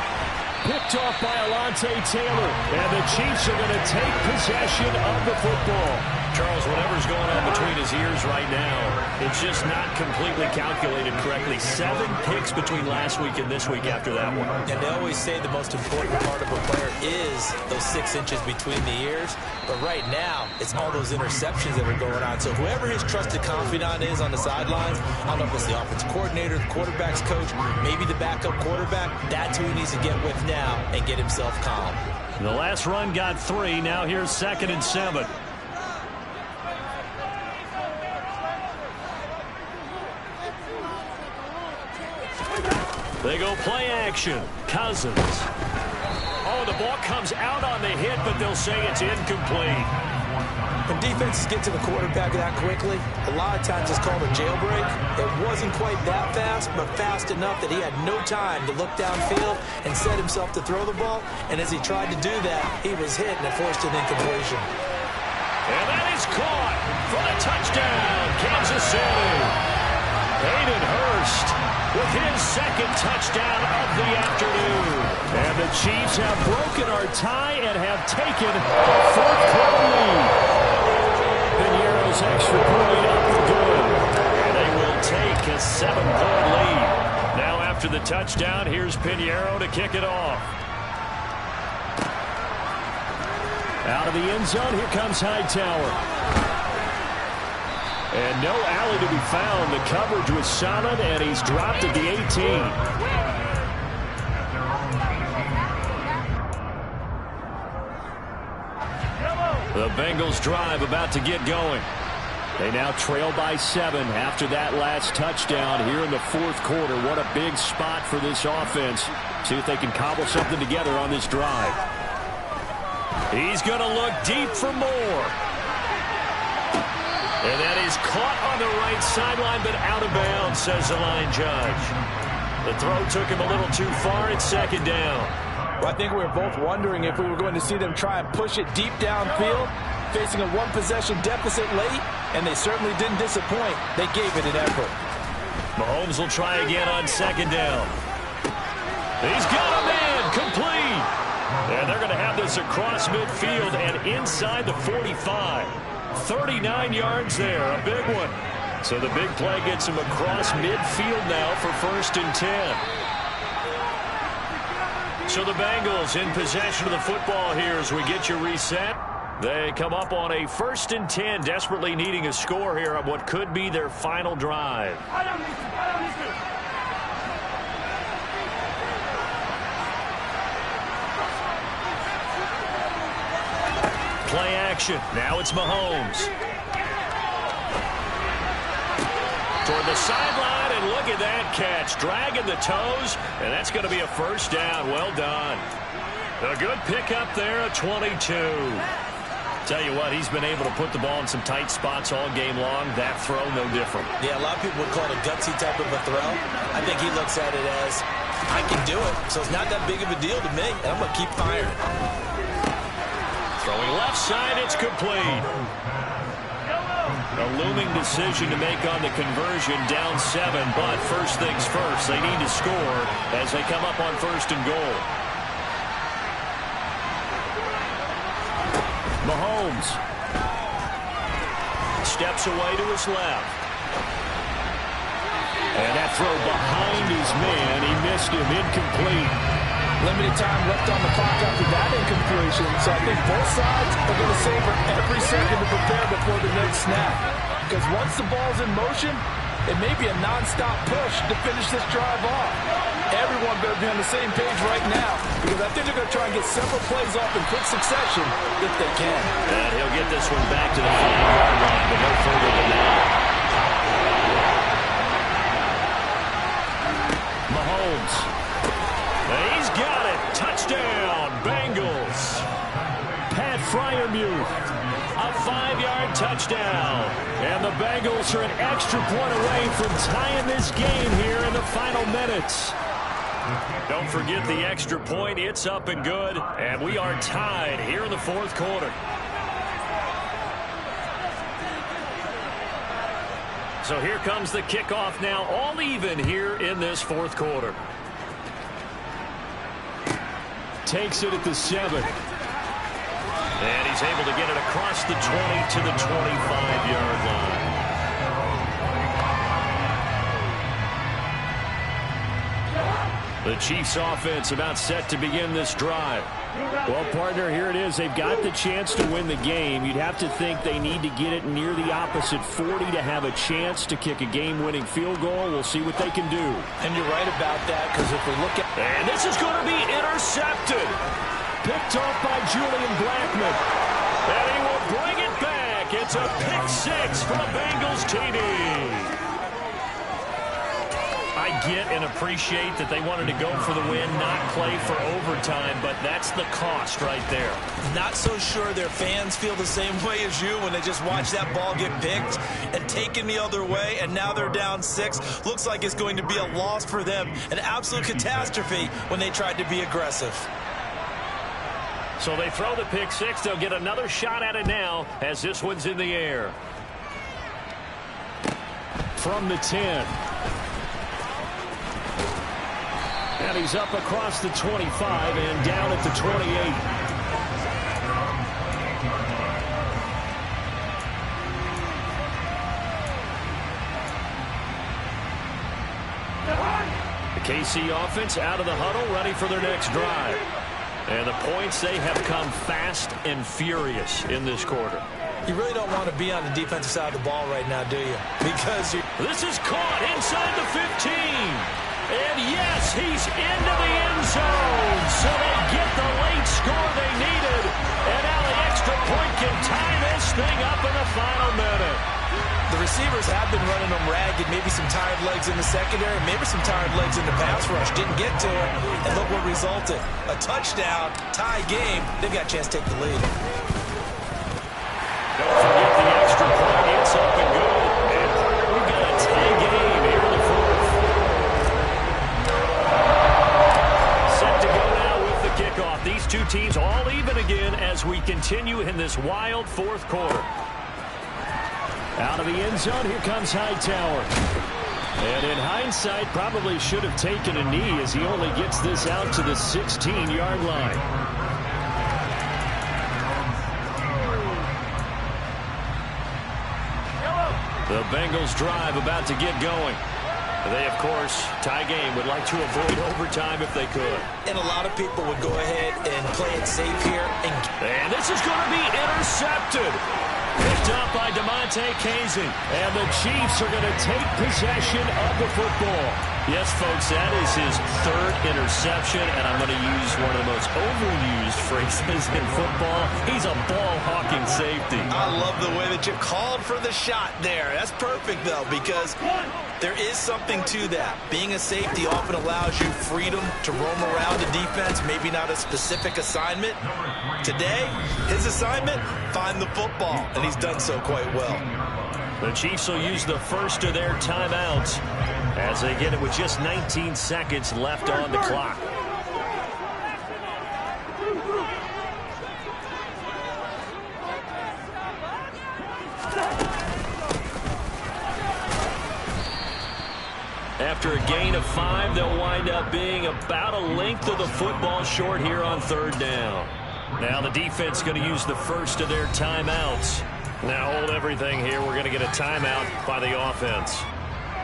Picked off by Alontae Taylor. And the Chiefs are going to take possession of the football. Charles, whatever's going on between his ears right now, it's just not completely calculated correctly. 7 picks between last week and this week after that one. And they always say the most important part of a player is those 6 inches between the ears. But right now, it's all those interceptions that are going on. So whoever his trusted confidant is on the sidelines, I don't know if it's the offensive coordinator, the quarterback's coach, maybe the backup quarterback, that's who he needs to get with now and get himself calm. The last run got 3. Now here's 2nd and 7. They go play action. Cousins. Oh, the ball comes out on the hit, but they'll say it's incomplete. When defenses get to the quarterback that quickly, a lot of times it's called a jailbreak. It wasn't quite that fast, but fast enough that he had no time to look downfield and set himself to throw the ball. And as he tried to do that, he was hit and it forced an incompletion. And that is caught for the touchdown, Kansas City. Hayden Hurst with his 2nd touchdown of the afternoon. And the Chiefs have broken our tie and have taken a 4th quarter lead. Piñeiro's extra point up for good. And they will take a 7-point lead. Now after the touchdown, here's Piñeiro to kick it off. Out of the end zone, here comes Hightower. And no alley to be found. The coverage was solid, and he's dropped at the 18. The Bengals drive about to get going. They now trail by 7 after that last touchdown here in the 4th quarter. What a big spot for this offense. See if they can cobble something together on this drive. He's going to look deep for more. And that is caught on the right sideline, but out of bounds, says the line judge. The throw took him a little too far. It's 2nd down. Well, I think we were both wondering if we were going to see them try and push it deep downfield, facing a 1-possession deficit late, and they certainly didn't disappoint. They gave it an effort. Mahomes will try again on 2nd down. He's got a man, complete. And they're going to have this across midfield and inside the 45. 39 yards there, a big one. So the big play gets him across midfield now for 1st and 10. So the Bengals in possession of the football here as we get you reset. They come up on a 1st and 10, desperately needing a score here on what could be their final drive. Play action. Now it's Mahomes. Toward the sideline, and look at that catch. Dragging the toes, and that's going to be a 1st down. Well done. A good pickup there at 22. Tell you what, he's been able to put the ball in some tight spots all game long. That throw, no different. Yeah, a lot of people would call it a gutsy type of a throw. I think he looks at it as, I can do it, so it's not that big of a deal to me, and I'm going to keep firing. Throwing left side, it's complete. A looming decision to make on the conversion, down 7, but first things first, they need to score as they come up on 1st and goal. Mahomes steps away to his left. And that throw behind his man, he missed him, incomplete. Limited time left on the clock after that incompletion, so I think both sides are going to savor every second to prepare before the next snap. Because once the ball's in motion, it may be a non-stop push to finish this drive off. Everyone better be on the same page right now, because I think they're going to try and get several plays off in quick succession if they can. And he'll get this one back to the 5-yard line, but no further than that. Mahomes. He's got it. Touchdown, Bengals. Pat Freiermuth, a 5-yard touchdown. And the Bengals are an extra point away from tying this game here in the final minutes. Don't forget the extra point. It's up and good. And we are tied here in the 4th quarter. So here comes the kickoff now, all even here in this 4th quarter. Takes it at the 7. And he's able to get it across the 20 to the 25-yard line. The Chiefs offense about set to begin this drive. Well, partner, here it is. They've got the chance to win the game. You'd have to think they need to get it near the opposite 40 to have a chance to kick a game-winning field goal. We'll see what they can do. And you're right about that, because if we look at... And this is going to be intercepted. Picked off by Julian Blackmon. And he will bring it back. It's a pick 6 for the Bengals TD. I get and appreciate that they wanted to go for the win, not play for overtime, but that's the cost right there. Not so sure their fans feel the same way as you when they just watch that ball get picked and taken the other way, and now they're down 6. Looks like it's going to be a loss for them, an absolute catastrophe when they tried to be aggressive. So they throw the pick 6. They'll get another shot at it now as this one's in the air. From the 10. And he's up across the 25 and down at the 28. The KC offense out of the huddle, ready for their next drive. And the points, they have come fast and furious in this quarter. You really don't want to be on the defensive side of the ball right now, do you? Because this is caught inside the 15. And yes, he's into the end zone. So they get the late score they needed. And now the extra point can tie this thing up in the final minute. The receivers have been running them ragged. Maybe some tired legs in the secondary, maybe some tired legs in the pass rush. Didn't get to it, and look what resulted. A touchdown, tie game. They've got a chance to take the lead. Don't forget the extra point. It's up and good. And we've got a tie game here in the 4th. Set to go now with the kickoff. These two teams all even again as we continue in this wild 4th quarter. Out of the end zone, here comes Hightower. And in hindsight, probably should have taken a knee as he only gets this out to the 16-yard line. The Bengals drive about to get going. They, of course, tie game, would like to avoid overtime if they could. And a lot of people would go ahead and play it safe here. And this is going to be intercepted. Picked picked up by DeMonte Kazin. And the Chiefs are going to take possession of the football. Yes, folks, that is his third interception, and I'm going to use one of the most overused phrases in football. He's a ball-hawking safety. I love the way that you called for the shot there. That's perfect, though, because there is something to that. Being a safety often allows you freedom to roam around a defense, maybe not a specific assignment. Today, his assignment, find the football, and he's done so quite well. The Chiefs will use the first of their timeouts as they get it with just 19 seconds left on the clock. After a gain of 5, they'll wind up being about a length of the football short here on third down. Now the defense going to use the first of their timeouts. Now hold everything here. We're going to get a timeout by the offense.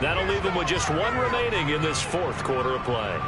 That'll leave them with just one remaining in this fourth quarter of play.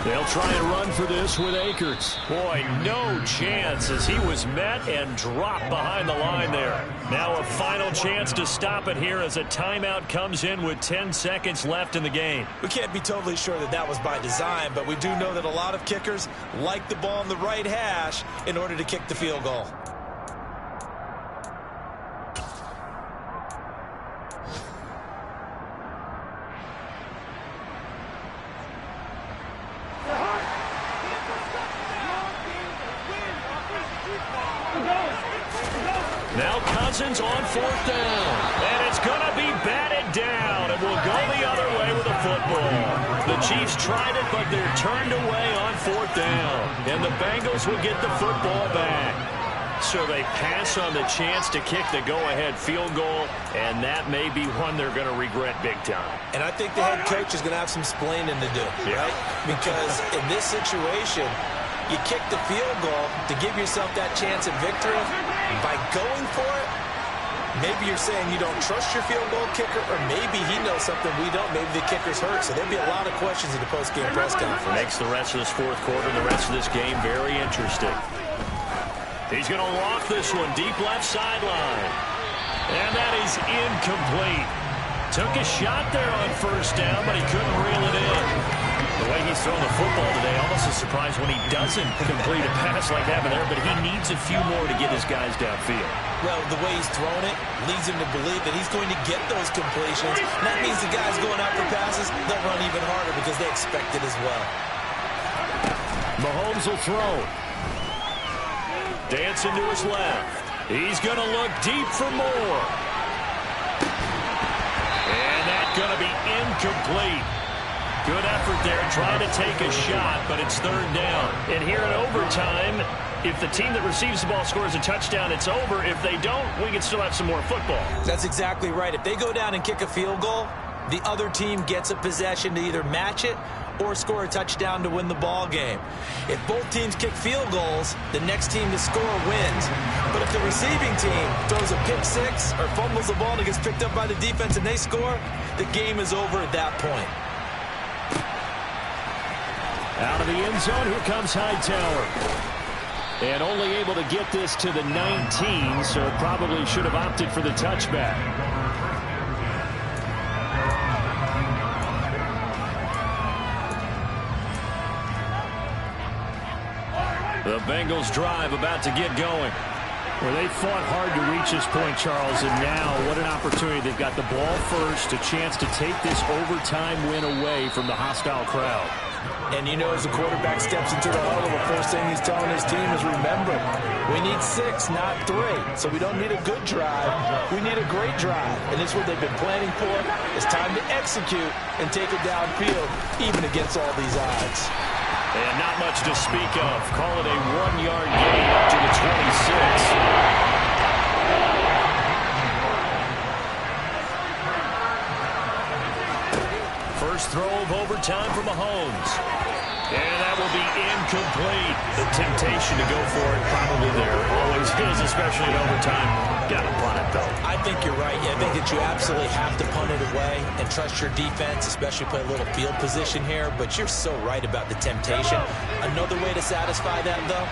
They'll try and run for this with Akers. Boy, no chance as he was met and dropped behind the line there. Now a final chance to stop it here as a timeout comes in with 10 seconds left in the game. We can't be totally sure that that was by design, but we do know that a lot of kickers like the ball on the right hash in order to kick the field goal. Now Cousins on fourth down. And it's going to be batted down. And will go the other way with the football. The Chiefs tried it, but they're turned away on fourth down. And the Bengals will get the football back. So they pass on the chance to kick the go-ahead field goal. And that may be one they're going to regret big time. And I think the head coach is going to have some splaining to do, right? Because in this situation, you kick the field goal to give yourself that chance at victory. By going for it, maybe you're saying you don't trust your field goal kicker, or maybe he knows something we don't. Maybe the kicker's hurt. So there'll be a lot of questions in the post-game press conference. Makes the rest of this fourth quarter and the rest of this game very interesting. He's going to loft this one deep left sideline. And that is incomplete. Took a shot there on first down, but he couldn't reel it in. The way he's throwing the football today, almost a surprise when he doesn't complete a pass like that there, but he needs a few more to get his guys downfield. Well, the way he's thrown it leads him to believe that he's going to get those completions. And that means the guys going after passes, they'll run even harder because they expect it as well. Mahomes will throw. Dancing to his left. He's going to look deep for more. And that's going to be incomplete. Good effort there, trying to take a shot, but it's third down. And here in overtime, if the team that receives the ball scores a touchdown, it's over. If they don't, we can still have some more football. That's exactly right. If they go down and kick a field goal, the other team gets a possession to either match it or score a touchdown to win the ball game. If both teams kick field goals, the next team to score wins. But if the receiving team throws a pick six or fumbles the ball and it gets picked up by the defense and they score, the game is over at that point. Out of the end zone, here comes Hightower. And only able to get this to the 19, so probably should have opted for the touchback. The Bengals drive about to get going. Well, they fought hard to reach this point, Charles, and now what an opportunity. They've got the ball first, a chance to take this overtime win away from the hostile crowd. And you know, as the quarterback steps into the huddle, the first thing he's telling his team is, remember, we need 6, not 3. So we don't need a good drive. We need a great drive. And this is what they've been planning for. It's time to execute and take it downfield, even against all these odds. And not much to speak of. Call it a 1-yard gain up to the 26. First throw of overtime for Mahomes. And that will be incomplete. incomplete. The temptation to go for it probably there. Always is, especially in overtime. Got to punt it, though. I think you're right. I think that you absolutely have to punt it away and trust your defense, especially play a little field position here. But you're so right about the temptation. Another way to satisfy that, though,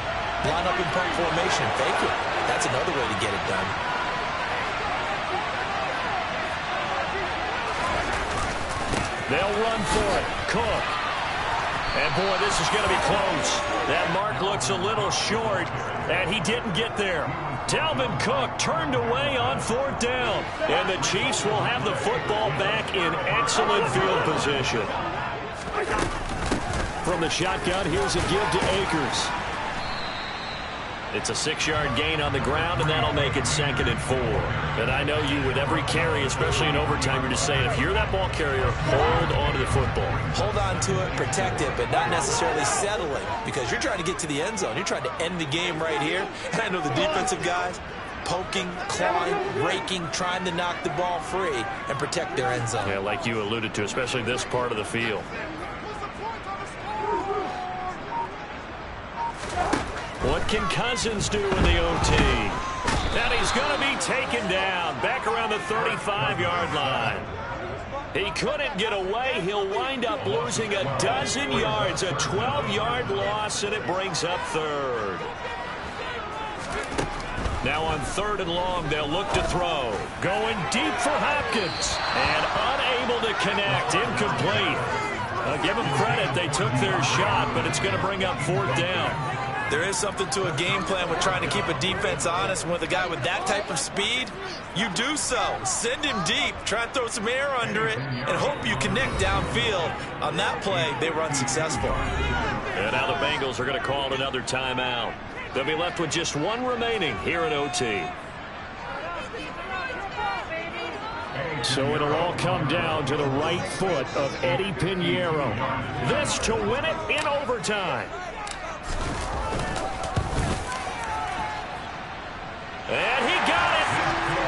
line up in punt formation and fake it. That's another way to get it done. They'll run for it. Cook. And, boy, this is going to be close. That mark looks a little short, and he didn't get there. Dalvin Cook turned away on 4th down. And the Chiefs will have the football back in excellent field position. From the shotgun, here's a give to Akers. It's a 6-yard gain on the ground, and that'll make it 2nd and 4. And I know you, with every carry, especially in overtime, you're just saying, if you're that ball carrier, hold on to the football. Hold on to it, protect it, but not necessarily settling, because you're trying to get to the end zone. You're trying to end the game right here. And I know the defensive guys poking, clawing, raking, trying to knock the ball free and protect their end zone. Yeah, like you alluded to, especially this part of the field. What can Cousins do in the OT? And he's going to be taken down back around the 35-yard line. He couldn't get away. He'll wind up losing a dozen yards, a 12-yard loss, and it brings up 3rd. Now on 3rd and long, they'll look to throw. Going deep for Hopkins. And unable to connect. Incomplete. Give them credit. They took their shot, but it's going to bring up 4th down. There is something to a game plan with trying to keep a defense honest. And with a guy with that type of speed, you do so. Send him deep. Try and throw some air under it and hope you connect downfield. On that play, they were unsuccessful. And now the Bengals are going to call another timeout. They'll be left with just one remaining here at OT. So it'll all come down to the right foot of Eddie Pinheiro. This to win it in overtime. And he got it.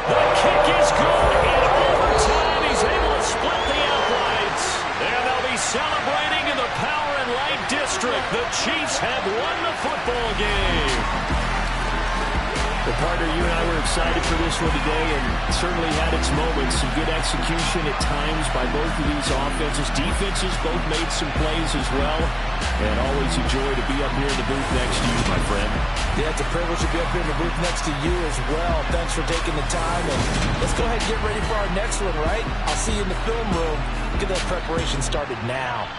The kick is good. In overtime, he's able to split the uprights. And they'll be celebrating in the Power and Light District. The Chiefs have won the football game. Well, partner, you and I were excited for this one today, and certainly had its moments. Some good execution at times by both of these offenses. Defenses both made some plays as well. And always a joy to be up here in the booth next to you, my friend. Yeah, it's a privilege to be up here in the booth next to you as well. Thanks for taking the time. And let's go ahead and get ready for our next one, right? I'll see you in the film room. Get that preparation started now.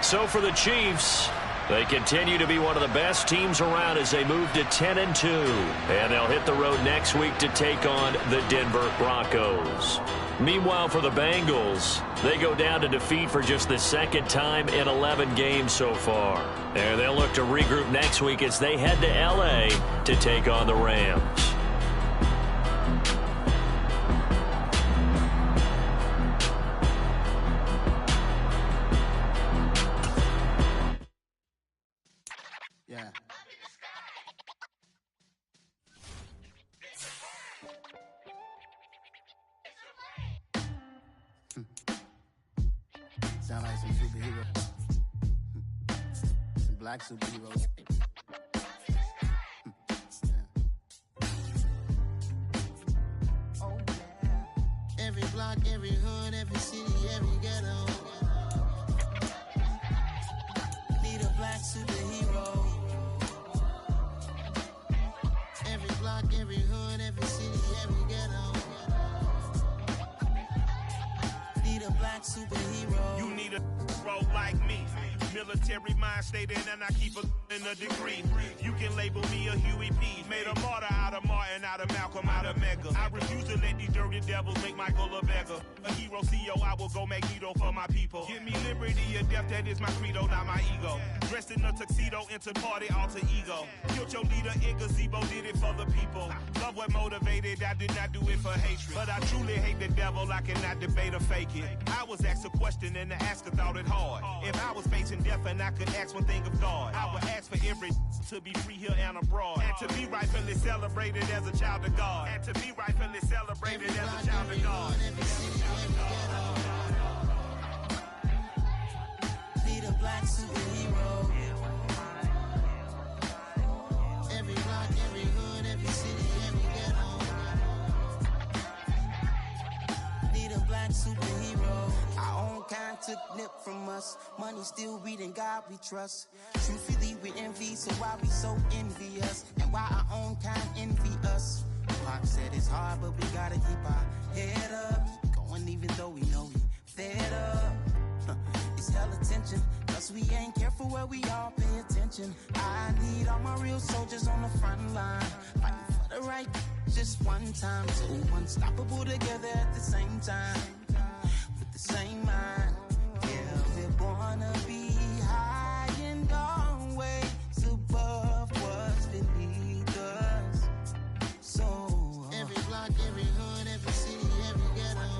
So for the Chiefs, they continue to be one of the best teams around as they move to 10-2. And they'll hit the road next week to take on the Denver Broncos. Meanwhile, for the Bengals, they go down to defeat for just the 2nd time in 11 games so far. And they'll look to regroup next week as they head to L.A. to take on the Rams. Yeah. Sound like some superheroes. Some black superheroes. Oh, yeah. Every block, every hood, every city, every ghetto. Need a black superhero. Every block, every hood, every city, every ghetto. Need a black superhero. You need a role like me. Military mind state and I keep in a degree. You can label me a Huey P. Made a martyr out of Martin, out of Malcolm, out of Mega. I refuse to let these dirty devils make Michael a beggar. A hero CEO, I will go Magneto for my people. Give me liberty or death, that is my credo, not my ego. Dressed in a tuxedo, into party, alter ego. Killed your leader in gazebo, did it for the people. Love what motivated, I did not do it for hatred. But I truly hate the devil, I cannot debate or fake it. I was asked a question and the asker thought it hard. If I was facing death and I could ask one thing of God, I would ask for every to be free here and abroad. And to be rightfully celebrated as a child of God. And to be rightfully celebrated as a child of God. Need a black superhero. good nip from us. Money still reading, God we trust. Truthfully we envy, so why we so envious? And why our own kind envy us? Pop said it's hard, but we gotta keep our head up. Going even though we know we fed up. It's hella tension, cause we ain't careful where we all pay attention. I need all my real soldiers on the front line, fighting for the right just one time. So unstoppable together at the same time, with the same mind. Yeah, we're born to be high and always above what's beneath us. So every block, every hood, every city, every ghetto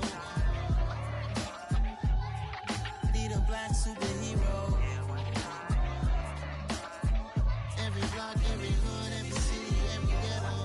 need a black superhero. Every block, every hood, every city, every ghetto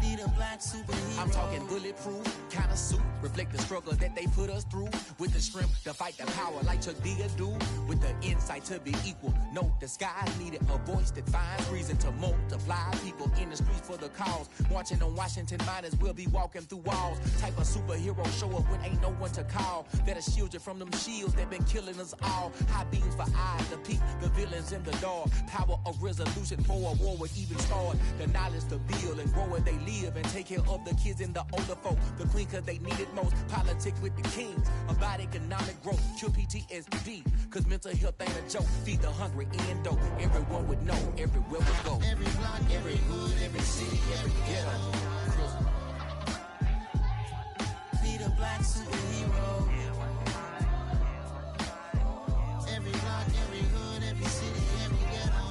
need a black superhero. I'm talking bulletproof kind of suit, reflect the struggle that they put us through. With the strength to fight the power like Chuck D do. With the insight to be equal. Note the skies needed a voice that finds reason to multiply. People in the streets for the cause. Marching on Washington, might as well be walking through walls. Type of superhero show up when ain't no one to call. That'll shield you from them shields that been killing us all. High beams for eyes to peek the villains in the dark. Power of resolution for a war would even start. The knowledge to build and grow where they live and take care of the kids and the older folk. The queen cause they need it most. Politics with the kings. About economic growth. Cure PTSD. Cause mental health ain't a joke. Feed the hungry and dope. Everyone would know. Everywhere we go. Every block, every hood, every city, every ghetto need a black superhero. Every block, every hood, every city, every ghetto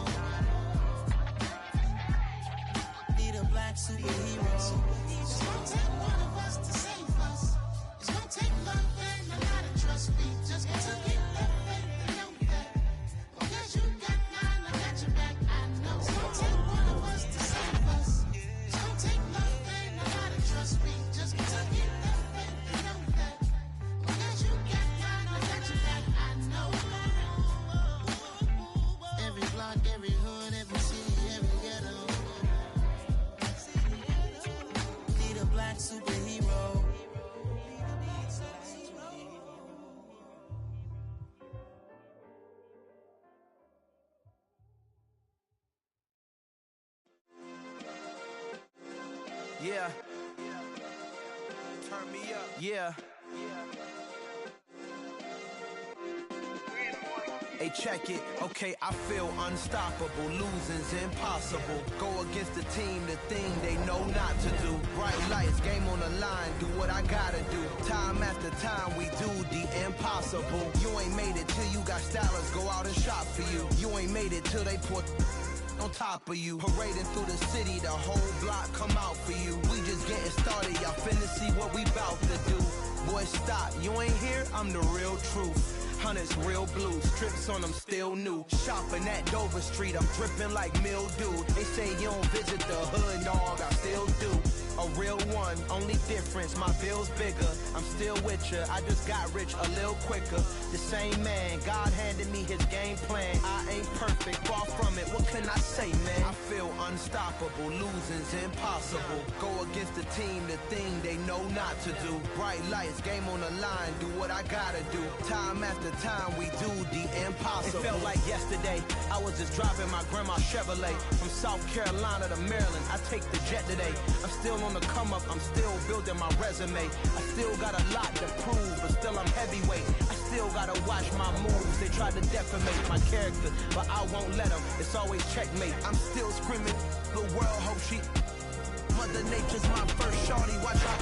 need a black superhero. It's gonna take one of us to save us. It's gonna take love and a lot of trust. We just got to get that faith and know that. Because you got mine, I got your back, I know. It's gonna take one of us to save us. It's gonna take love and a lot of trust. We just got to get that faith and know that. Because you got mine, I got your back, I know. Every block, every hood, every city, every ghetto need a black superhero. Yeah. Turn me up. Yeah. Hey, check it. Okay, I feel unstoppable. Losing's impossible. Go against the team, the thing they know not to do. Bright lights, game on the line. Do what I gotta do. Time after time, we do the impossible. You ain't made it till you got stylers go out and shop for you. You ain't made it till they put on top of you. Parading through the city, the whole block come out for you. We just getting started, y'all finna see what we bout to do. Boy, stop, you ain't here, I'm the real truth. Hunters, real blue, strips on them still new. Shopping at Dover Street, I'm dripping like mildew. They say you don't visit the hood, dog, I still do. A real one, only difference, my bill's bigger. I'm still with ya, I just got rich a little quicker. The same man, God handed me his game plan. I ain't perfect, far from it, what can I say, man? I feel unstoppable, losing's impossible. Go against the team, the thing they know not to do. Bright lights, game on the line, do what I gotta do. Time after time, we do the impossible. It felt like yesterday, I was just driving my grandma's Chevrolet. From South Carolina to Maryland, I take the jet today. I'm still on the come up, I'm still building my resume. I still got a lot to prove, but still I'm heavyweight. I still gotta watch my moves. They try to defamate my character, but I won't let them. It's always checkmate. I'm still screaming, the world hope she. Mother Nature's my first shorty, watch out.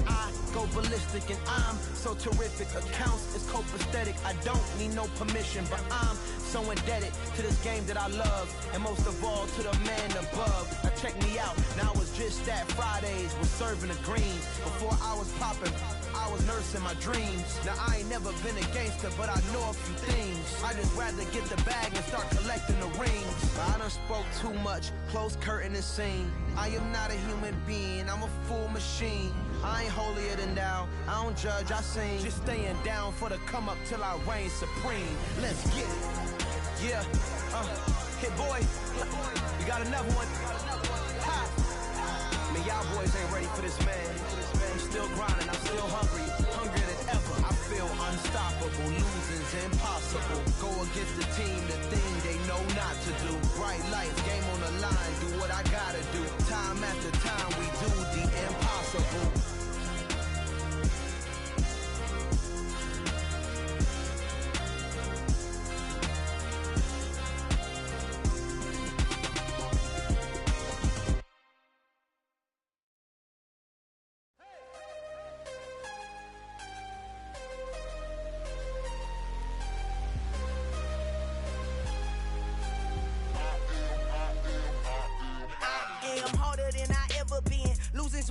I go ballistic and I'm so terrific. Accounts is copacetic. I don't need no permission, but I'm so indebted to this game that I love, and most of all to the man above. Now check me out, now it's just that Fridays was serving the greens. Before I was popping, I was nursing my dreams. Now I ain't never been a gangster, but I know a few things. I just rather get the bag and start collecting the rings. I done spoke too much, close curtain and scene. I am not a human being, I'm a full machine. I ain't holier than thou, I don't judge, I sing. Just staying down for the come up till I reign supreme. Let's get it. Yeah, hit boy, we got another one. Ha! Man, y'all boys ain't ready for this, man. I'm still grinding, I'm still hungry, hungrier than feel unstoppable, losing's impossible. Go against the team, the thing they know not to do. Bright lights, game on the line, do what I gotta do. Time after time, we do the impossible.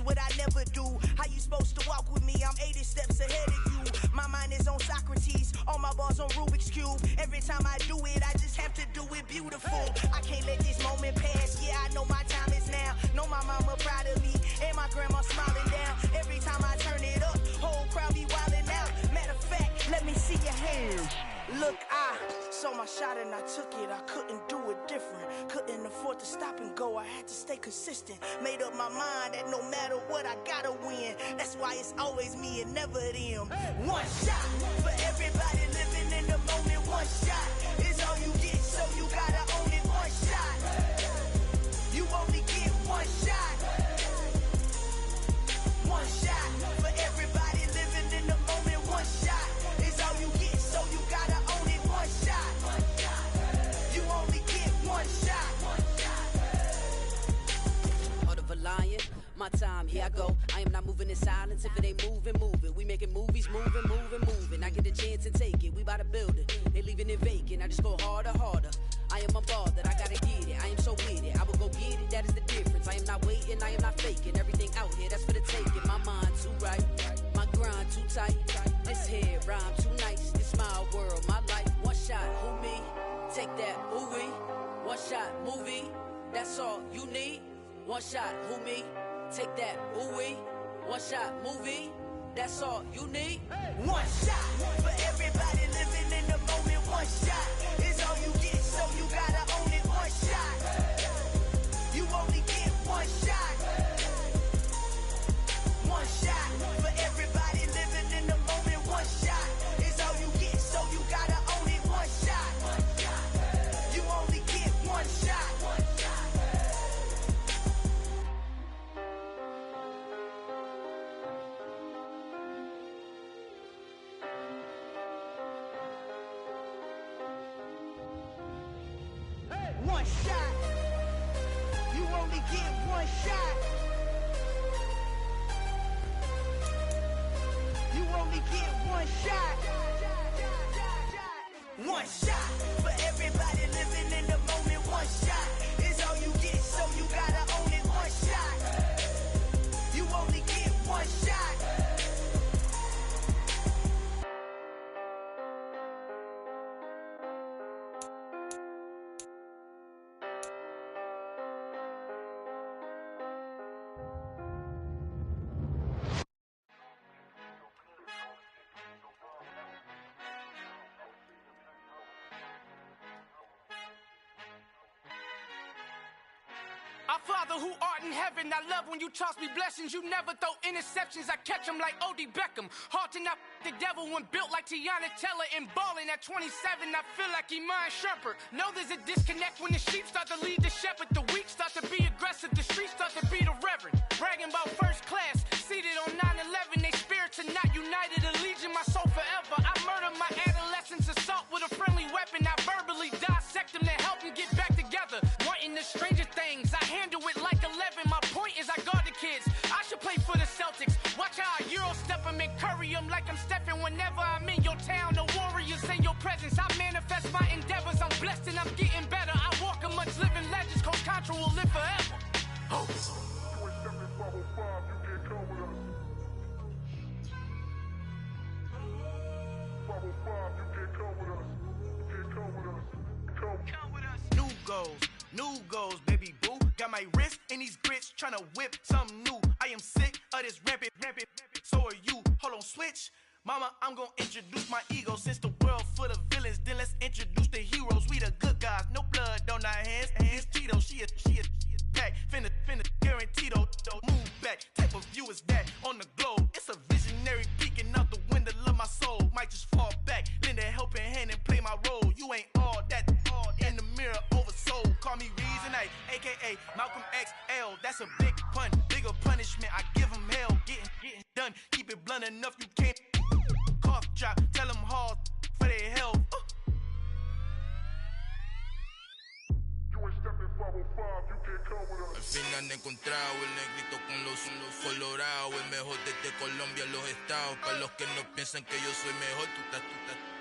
What I never do. How you supposed to walk with me? I'm 80 steps ahead of you. My mind is on Socrates, all my bars on Rubik's Cube. Every time I do it, I just have to do it beautiful. I can't let this moment pass. Yeah, I know my time is now. Know my mama proud of me, and my grandma smiling down. Every time I turn it up, whole crowd be wilding out. Matter of fact, let me see your hands. Look, I saw my shot and I took it. I couldn't do it different. Couldn't afford to stop and go. I had to stay consistent. Made up my mind that no matter what, I gotta win. That's why it's always me and never them. One shot for everybody living in the moment. One shot is all you get, so you gotta own it. One shot. You only get one shot. One shot for everybody living in the moment. One shot is all you get, so you gotta own it. One shot. You only get one shot. Heart of a lion, my time, here I go. I am not moving in silence. If it ain't moving, move it. We making movies, moving. I get a chance and take it. We bout to build it. They leaving it vacant. I just go harder. I am a ball that I gotta get it. I am so with it. I will go get it. That is the difference. I am not waiting. I am not faking. Everything out here, that's for the taking. My mind too right. My grind too tight. This head rhyme too nice. It's my world, my life. One shot, who me? Take that, who we? One shot, movie. That's all you need. One shot, who me? Take that, who we? One shot, movie. That's all you need. One shot for everybody living in the moment. One shot is all you get, so you gotta own it. One shot. You only get one shot. One shot for everybody living in the moment. One shot is all you get, so you gotta own it. One shot. You only get one shot. One shot. You only get one shot. You only get one shot. One shot for everybody living in the moment. One shot is all you get, so you gotta own it. One shot. You only get one shot. Our Father who art in heaven, I love when you toss me blessings. You never throw interceptions, I catch them like O.D. Beckham. Hard to not the devil when built like Tiana Teller and balling at 27. I feel like Iman Shumpert. Know there's a disconnect when the sheep start to lead the shepherd. The weak start to be aggressive, the streets start to be the reverend. Bragging about first class, seated on 9/11. They spirits are not united, allegiance my soul forever. I murder my adolescence, assault with a friendly weapon. I verbally dissect them to help them get back together. Wanting the stranger things, I handle it like 11. My point is I guard the kids. I should play for the Celtics. Watch how I Euro step them and curry them like I'm stepping. Whenever I'm in your town, the Warriors in your presence. I manifest my endeavors. I'm blessed and I'm getting better. I walk amongst living legends. Coach Contra will live forever. Oh. New goals, baby boo. Got my wrist in these grits, tryna whip something new. I am sick of this rampant. So are you. Hold on, switch. Mama, I'm gonna introduce my ego. Since the world full of villains, then let's introduce the heroes. We the good guys, no blood on our hands. Hands Tito, she a pack. Finna guarantee though. Move back. Type of view is that on the globe? It's a visionary peeking out the window of my soul. My a.k.a. Malcolm XL. That's a big pun, bigger punishment. I give him hell, getting done. Keep it blunt enough, you can't cough drop. Tell them hard for their health. Al fin han encontrado el negrito con los colorados, el mejor desde Colombia, los estados. Para los que no piensan que yo soy mejor,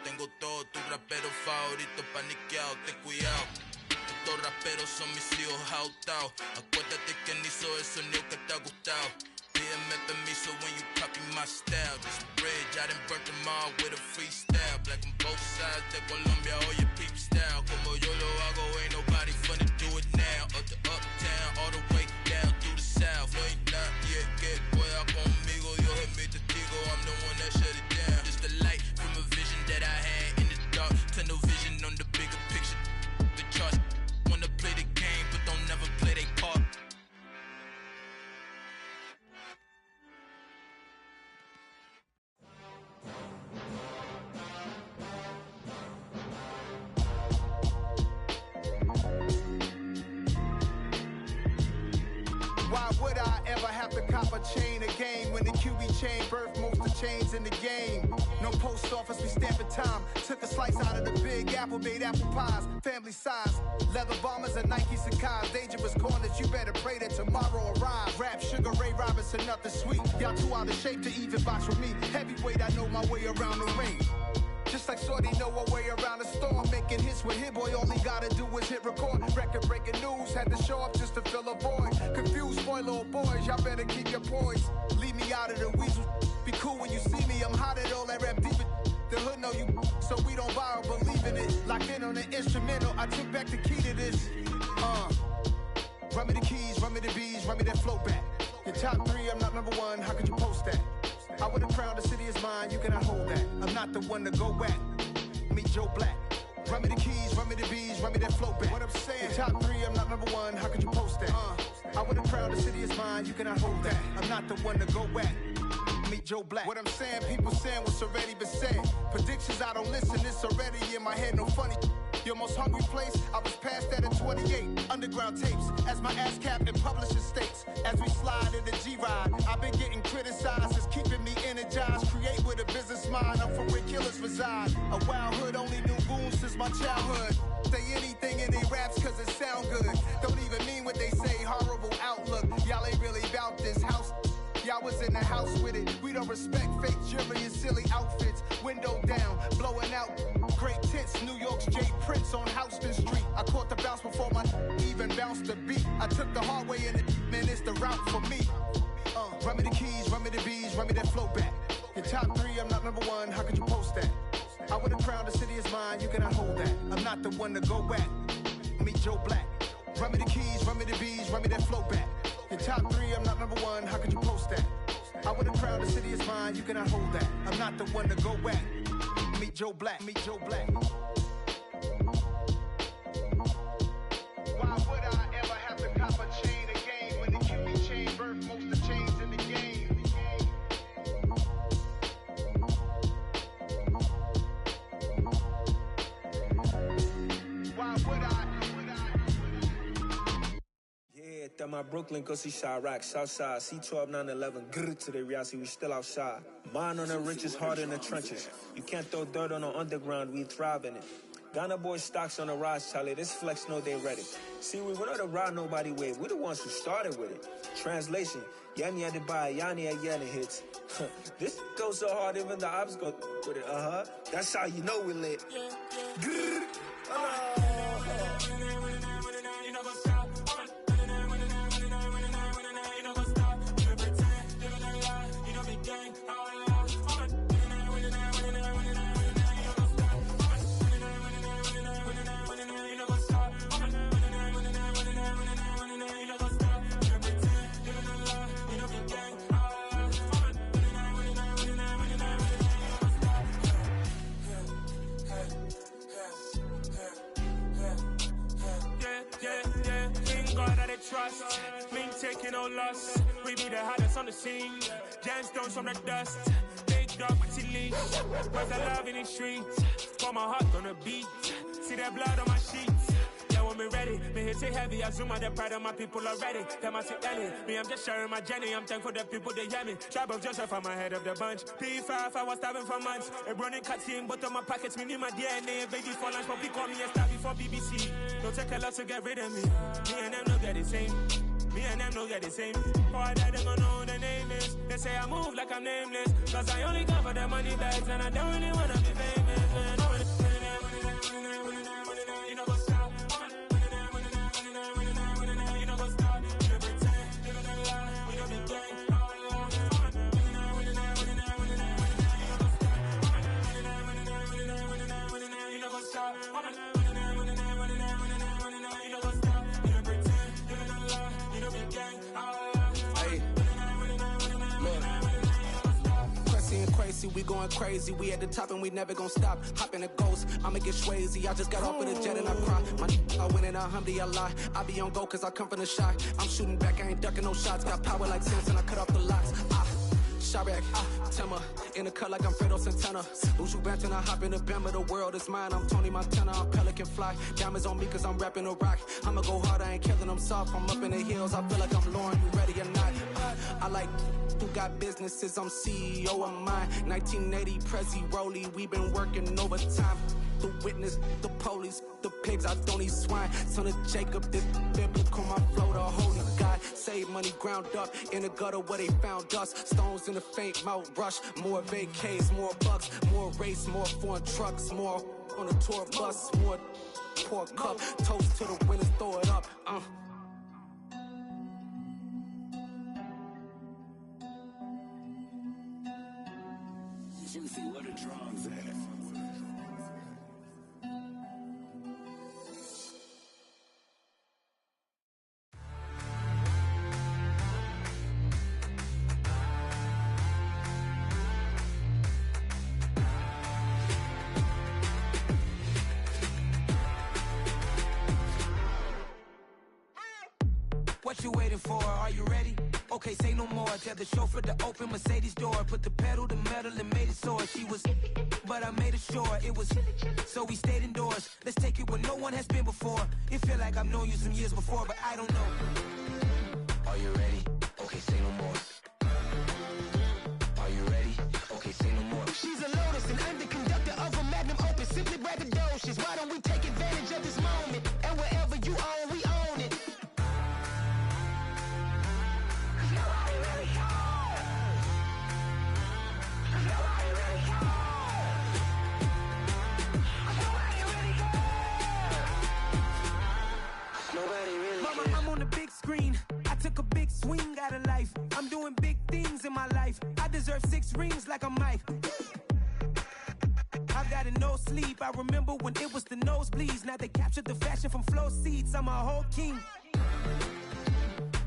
tengo todo, tus raperos favoritos paniqueados, ten cuidado. Estos raperos son mis hijos jautados. Acuérdate que ni hizo el sonido que te ha gustado. Pídeme permiso when you copy my style. This bridge, I done burnt them all with a freestyle. Black on both sides de Colombia, oye peep style. Como yo lo hago, ain't nobody funny do it now. Up to uptown, all the way down through the south. No hay nadie que pueda conmigo, Dios es mi testigo. I'm the one that shut it down. Just a light from a vision that I had in the dark. Tunnel vision on the bigger picture. The charts wanna play the game, but don't never play their part. Why would I ever have to cop a chain again when the QB chain birthed most of the chains in the game? No post office, we stamping time. Took a slice out of the big apple, made apple pies, family size. Leather bombers and Nike Sacai's. Dangerous corners, you better pray that tomorrow arrives. Rap, Sugar Ray Robinson, nothing sweet. Y'all too out of shape to even box with me. Heavyweight, I know my way around the ring. Just like Shorty know her way around the storm. Making hits with Hit Boy, all he gotta do is hit record. Record breaking news, had to show up just to fill a void. Confused boy, little boys, y'all better keep your poise. Leave me out of the weasel. Be cool when you see me, I'm hot at all that rap deep. The hood know you, so we don't borrow, believe in it. Locked in on the instrumental, I took back the key to this. Run me the keys, run me the bees, run me that flow back. Your top three, I'm not number one, how could you post that? I would've crowned the city is mine, you cannot hold that. I'm not the one to go back. Meet Joe Black. Run me the keys, run me the bees, run me that flow back. What I'm saying, your top three, I'm not number one, how could you post that? I would've crowned the city is mine, you cannot hold that. I'm not the one to go back. Meet Joe Black. What I'm saying, people saying what's already been said. Predictions, I don't listen, it's already in my head, no funny. Your most hungry place, I was past that at 28. Underground tapes, as my ass cap in publishing states. As we slide in the G-Ride, I've been getting criticized, it's keeping me energized. Create with a business mind, I'm from where killers reside. A wild hood, only knew goons since my childhood. Say anything in they raps cause it sound good. Don't even mean what they say, horrible outlook. Y'all ain't really about this house. Y'all was in the house with it. We don't respect fake jewelry and silly outfits. Window down, blowing out. Great tits, New York's J. Prince on Houston Street. I caught the bounce before my even bounced the beat. I took the hard way in it, man, it's the route for me. Run me the keys, run me the bees, run me that flow back. Your top three, I'm not number one, how could you post that? I would've crowned the city is mine, you cannot hold that. I'm not the one to go back. Meet Joe Black. Run me the keys, run me the bees, run me that flow back. Your top three, I'm not number one, how could you post that? I would've crowned the city is mine, you cannot hold that. I'm not the one to go back. Meet Joe Black, meet Joe Black. Why would I ever have to cop a chain again when the QB chain birthed most of the chains in the game? Why would I? Yeah, that my Brooklyn, go see Chirac, Southside, C12, 911, grrr to the reality, we still outside. Mine on the riches, hard in the trenches. You can't throw dirt on the underground, we thrive in it. Ghana boys stocks on the rise, Charlie, this flex know they ready. See, we not to ride nobody wave, we the ones who started with it. Translation, Yanni had to buy, Yanni had Yanni hits. This goes so hard, even the ops go with it, That's how you know we lit. Grrr, trust, me taking no loss. We be the hottest on the scene. Gemstones from the dust. Big dog with your leash. Where's the love in the streets? Got my heart on the beat. See that blood on my sheets. Yeah, want me ready. Me hit it heavy, I zoom out the pride of my people already. Them I see Ellie, me I'm just sharing my journey. I'm thankful that people they hear me. Tribe of Joseph, I'm ahead of the bunch. P5, I was starving for months. A running cutscene, but on my pockets, me need my DNA. Baby for lunch, but pick on me and start before BBC. Don't take a lot to get rid of me. Me and them no get the same. Me and them no get the same. Boy, that they gonna know the name is. They say I move like I'm nameless. Cause I only come for the money bags and I don't really wanna be famous, man. You know go stop. You know go stop. You know pretend. You know the lie. We don't be gang. You know go stop. We going crazy, we at the top and we never gonna stop. Hop in a ghost, I'ma get swayzy. I just got off of the jet and I cry. I win in a Humvee, I lie. I be on go cause I come from the shot. I'm shooting back, I ain't ducking no shots. Got power like Samson, I cut off the locks. Shirek, Timmer, in the cut like I'm Fredo Santana. Lose you bench and I hop in the Bama, the world is mine. I'm Tony Montana, I'm Pelican Fly. Diamonds on me cause I'm rapping a rock. I'ma go hard, I ain't killing them soft. I'm up in the hills, I feel like I'm Lauren, you ready or not? I like who got businesses, I'm CEO of mine. 1980 Prezi Rolly, we been working overtime. The witness, the police, the pigs, I don't eat swine. Son of Jacob, this biblical, my flow, the holy God. Save money ground up in the gutter where they found us. Stones in the faint mouth rush. More vacays, more bucks, more race, more foreign trucks, more on a tour bus, more pour cup. Toast to the winners, throw it up. Juicy, what a drums at. What you waiting for? Are you ready? Okay, say no more. Tell the chauffeur to open Mercedes door. Put the pedal to metal and made it soar. She was, but I made it sure it was. So we stayed indoors. Let's take it where no one has been before. It feel like I've known you some years before, but I don't know. Are you ready? Okay, say no more. Are you ready? Okay, say no more. She's a Lotus and I'm the conductor of a Magnum Opus. Simply braggadocious. Why don't we take advantage of this moment? And wherever you own, we own it. Mama, I'm on the big screen. I took a big swing out of life. I'm doing big things in my life. I deserve 6 rings like I'm Mike. I've got no sleep. I remember when it was the nosebleeds. Now they captured the fashion from flow seats. I'm a whole king.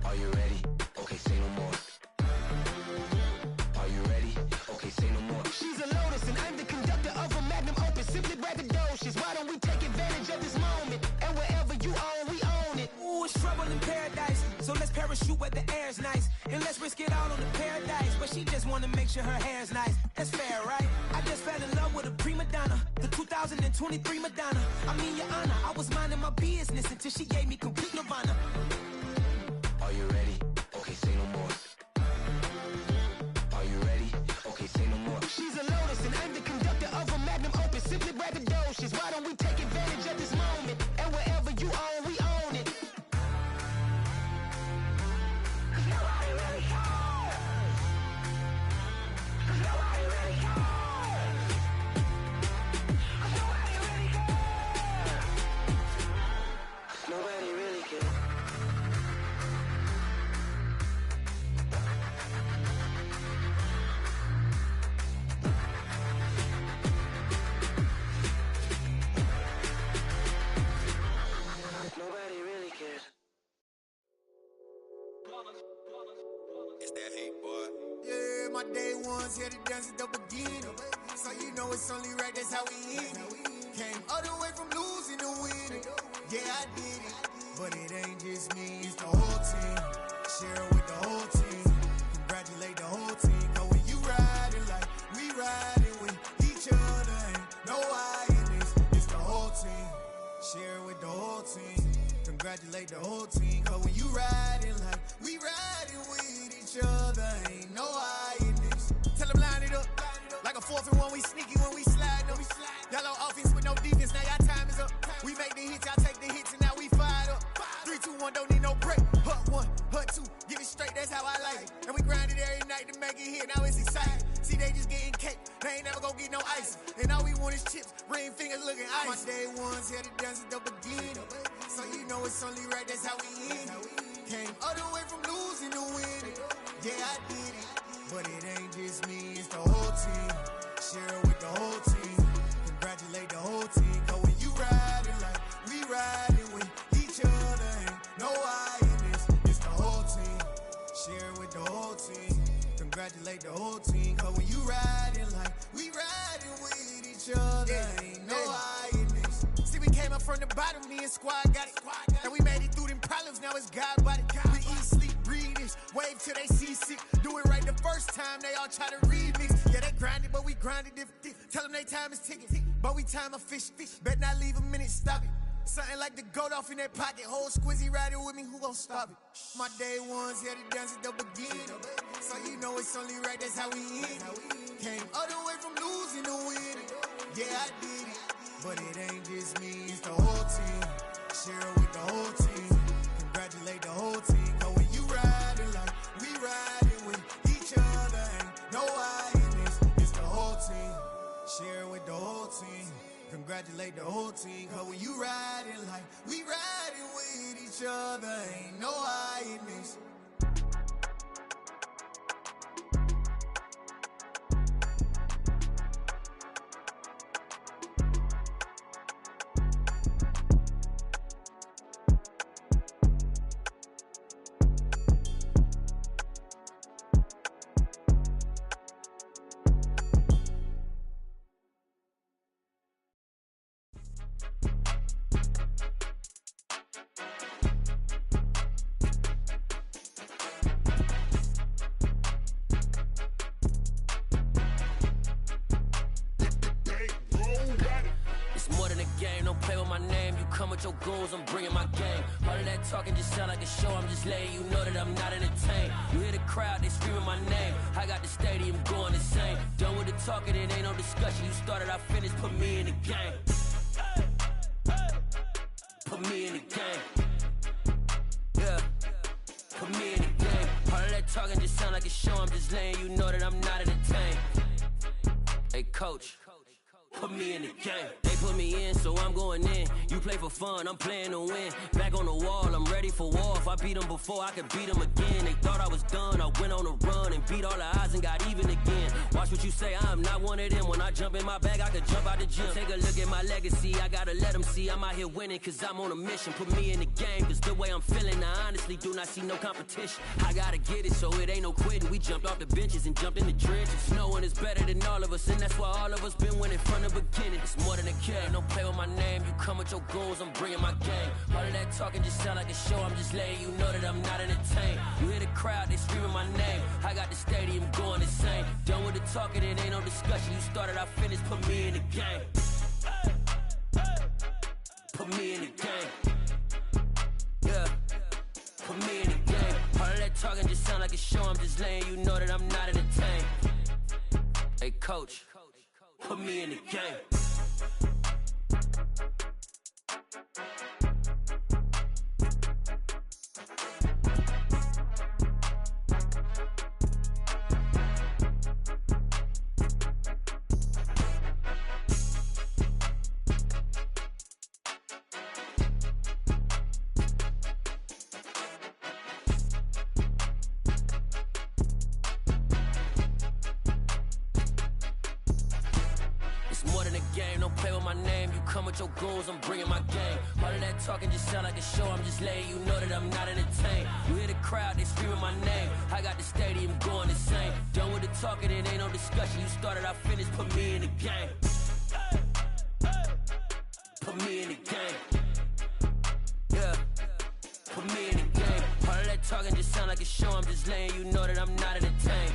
Are you ready? Okay, say no more. Are you ready? Okay, say no more. She's a Lotus and I'm the conductor of a Magnum Opus. Simply braggadocious. Why don't we take advantage of this moment? And wherever you own, we own it. Ooh, it's trouble in paradise. So let's parachute where the air's nice. And let's risk it all on the paradise. But she just wanna make sure her hair's nice. That's fair, right? I just fell in love with a prima donna. The 2023 Madonna. I mean, your honor, I was minding my business until she gave me complete nirvana. Are you ready? Okay, say no more. Are you ready? Okay, say no more. She's a Lotus and I'm the conductor of a Magnum Opus. Simply braggadocious. Why don't we take advantage of this moment? And wherever you own, we own it. Nobody really cares. Nobody really cares. Nobody really cares. Nobody really cares. Nobody really cares. It's that hate, boy. Yeah, my day ones here to dance at the beginning. So you know it's only right, that's how we end it. Came all the way from losing to winning. Yeah, I did it. But it ain't just me, it's the whole team. Share it with the whole team. Congratulate the whole team. Cause when you riding like we riding with each other, ain't no I in this. It's the whole team. Share it with the whole team. Congratulate the whole team, cause when you riding like we riding with each other, ain't no hiding this. Tell them line it up, like a 4th and 1, we sneaky when we slide them. Y'all on offense with no defense, now y'all time is up. We make the hits, y'all take the hits, and now we fired up. 3, 2, 1, don't need no break. Hut 1, hut 2, get it straight, that's how I like it. And we grind it every night to make it hit, now it's exciting. See, they just getting cake, they ain't never gonna get no ice. And all we want is chips, ring fingers looking ice. My day ones had to dance at the beginning, so you know it's only right, that's how we end it. Came all the way from losing to winning. Yeah, I did it, but it ain't just me, it's the whole team. Share it with the whole team. Congratulate the whole team, cause when you riding like we riding with each other, ain't no hiding this, it's the whole team. Share it with the whole team. Congratulate the whole team, cause when you riding like we riding with each other, ain't no hiding this. See, we came up from the bottom, me and squad got it. And we made it through them problems, now it's God body. We eat, sleep, breathe this, wave till they see sick. Do it right the first time, they all try to remix. Yeah, they grinded, but we grinded different. Tell them they time is ticking, but we time a fish. Bet not leave a minute, stop it. Something like the goat off in that pocket. Whole squizzy riding with me, who gon' stop it? My day ones had to dance at the beginning, so you know it's only right, that's how we end it. Came all the way from losing to winning. Yeah, I did it, but it ain't just me, it's the whole team. Share it with the whole team. Congratulate the whole team, cause when you riding like we riding with each other, ain't no hiding this, it's the whole team. Share it with the whole team. Congratulate the whole team, cause when you riding like we riding with each other, ain't no hiding this. Your goals, I'm bringing my game. All of that talking just sound like a show. I'm just letting you know that I'm not entertained. You hear the crowd, they screaming my name. I got the stadium going insane. Done with the talking, it ain't no discussion. You started, I finished, put me in the game. Put me in the game. Yeah, put me in the game. All of that talking just sound like a show. I'm just letting you know that I'm not entertained. Hey, coach, put me in the game. They put me in, so I'm going in. You play for fun, I'm playing to win. Back on the wall, I'm ready for war. If I beat them before, I could beat them again. They thought I was done, I went on a run and beat all the odds and got even again. Watch what you say, I'm not one of them. When I jump in my bag, I could jump out the gym. Take a look at my legacy, I gotta let them see I'm out here winning, cause I'm on a mission. Put me in the game, cause the way I'm feeling, I honestly do not see no competition. I gotta get it, so it ain't no quitting. We jumped off the benches and jumped in the trenches. No one is better than all of us, and that's why all of us been winning from the beginning. It's more than a game, don't play with my name. You come with your goals, I'm bringing my game. All of that talking just sound like a show. I'm just letting you know that I'm not entertained. You hear the crowd, they screaming my name. I got the stadium going insane. Done with the talking, it ain't no discussion. You started, I finished, put me in the game. Put me in the game. Yeah, put me in the game. All of that talking just sound like a show. I'm just letting you know that I'm not entertained. Hey, coach, put me in the game. Your goals, I'm bringing my game. All of that talking just sound like a show. I'm just letting you know that I'm not entertained. You hear the crowd, they screaming my name. I got the stadium going insane. Done with the talking, it ain't no discussion. You started, I finished, put me in the game. Put me in the game. Yeah, put me in the game. All of that talking just sound like a show. I'm just letting you know that I'm not entertained.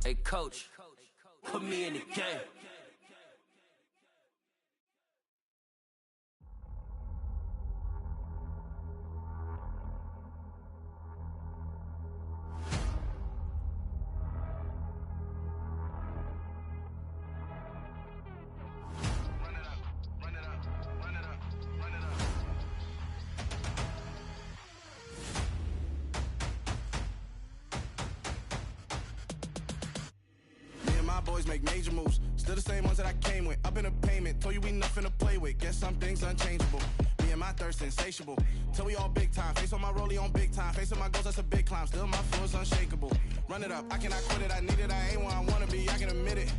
Hey, coach, put me in the game. boys make major moves. Still the same ones that I came with. Up in the payment, told you we nothing to play with. Guess some things unchangeable. Me and my thirst insatiable. Till we all big time. Face on my rollie on big time. Facing my goals, that's a big climb. Still my flow is unshakable. Run it up, I cannot quit it. I need it, I ain't where I wanna be, I can admit it.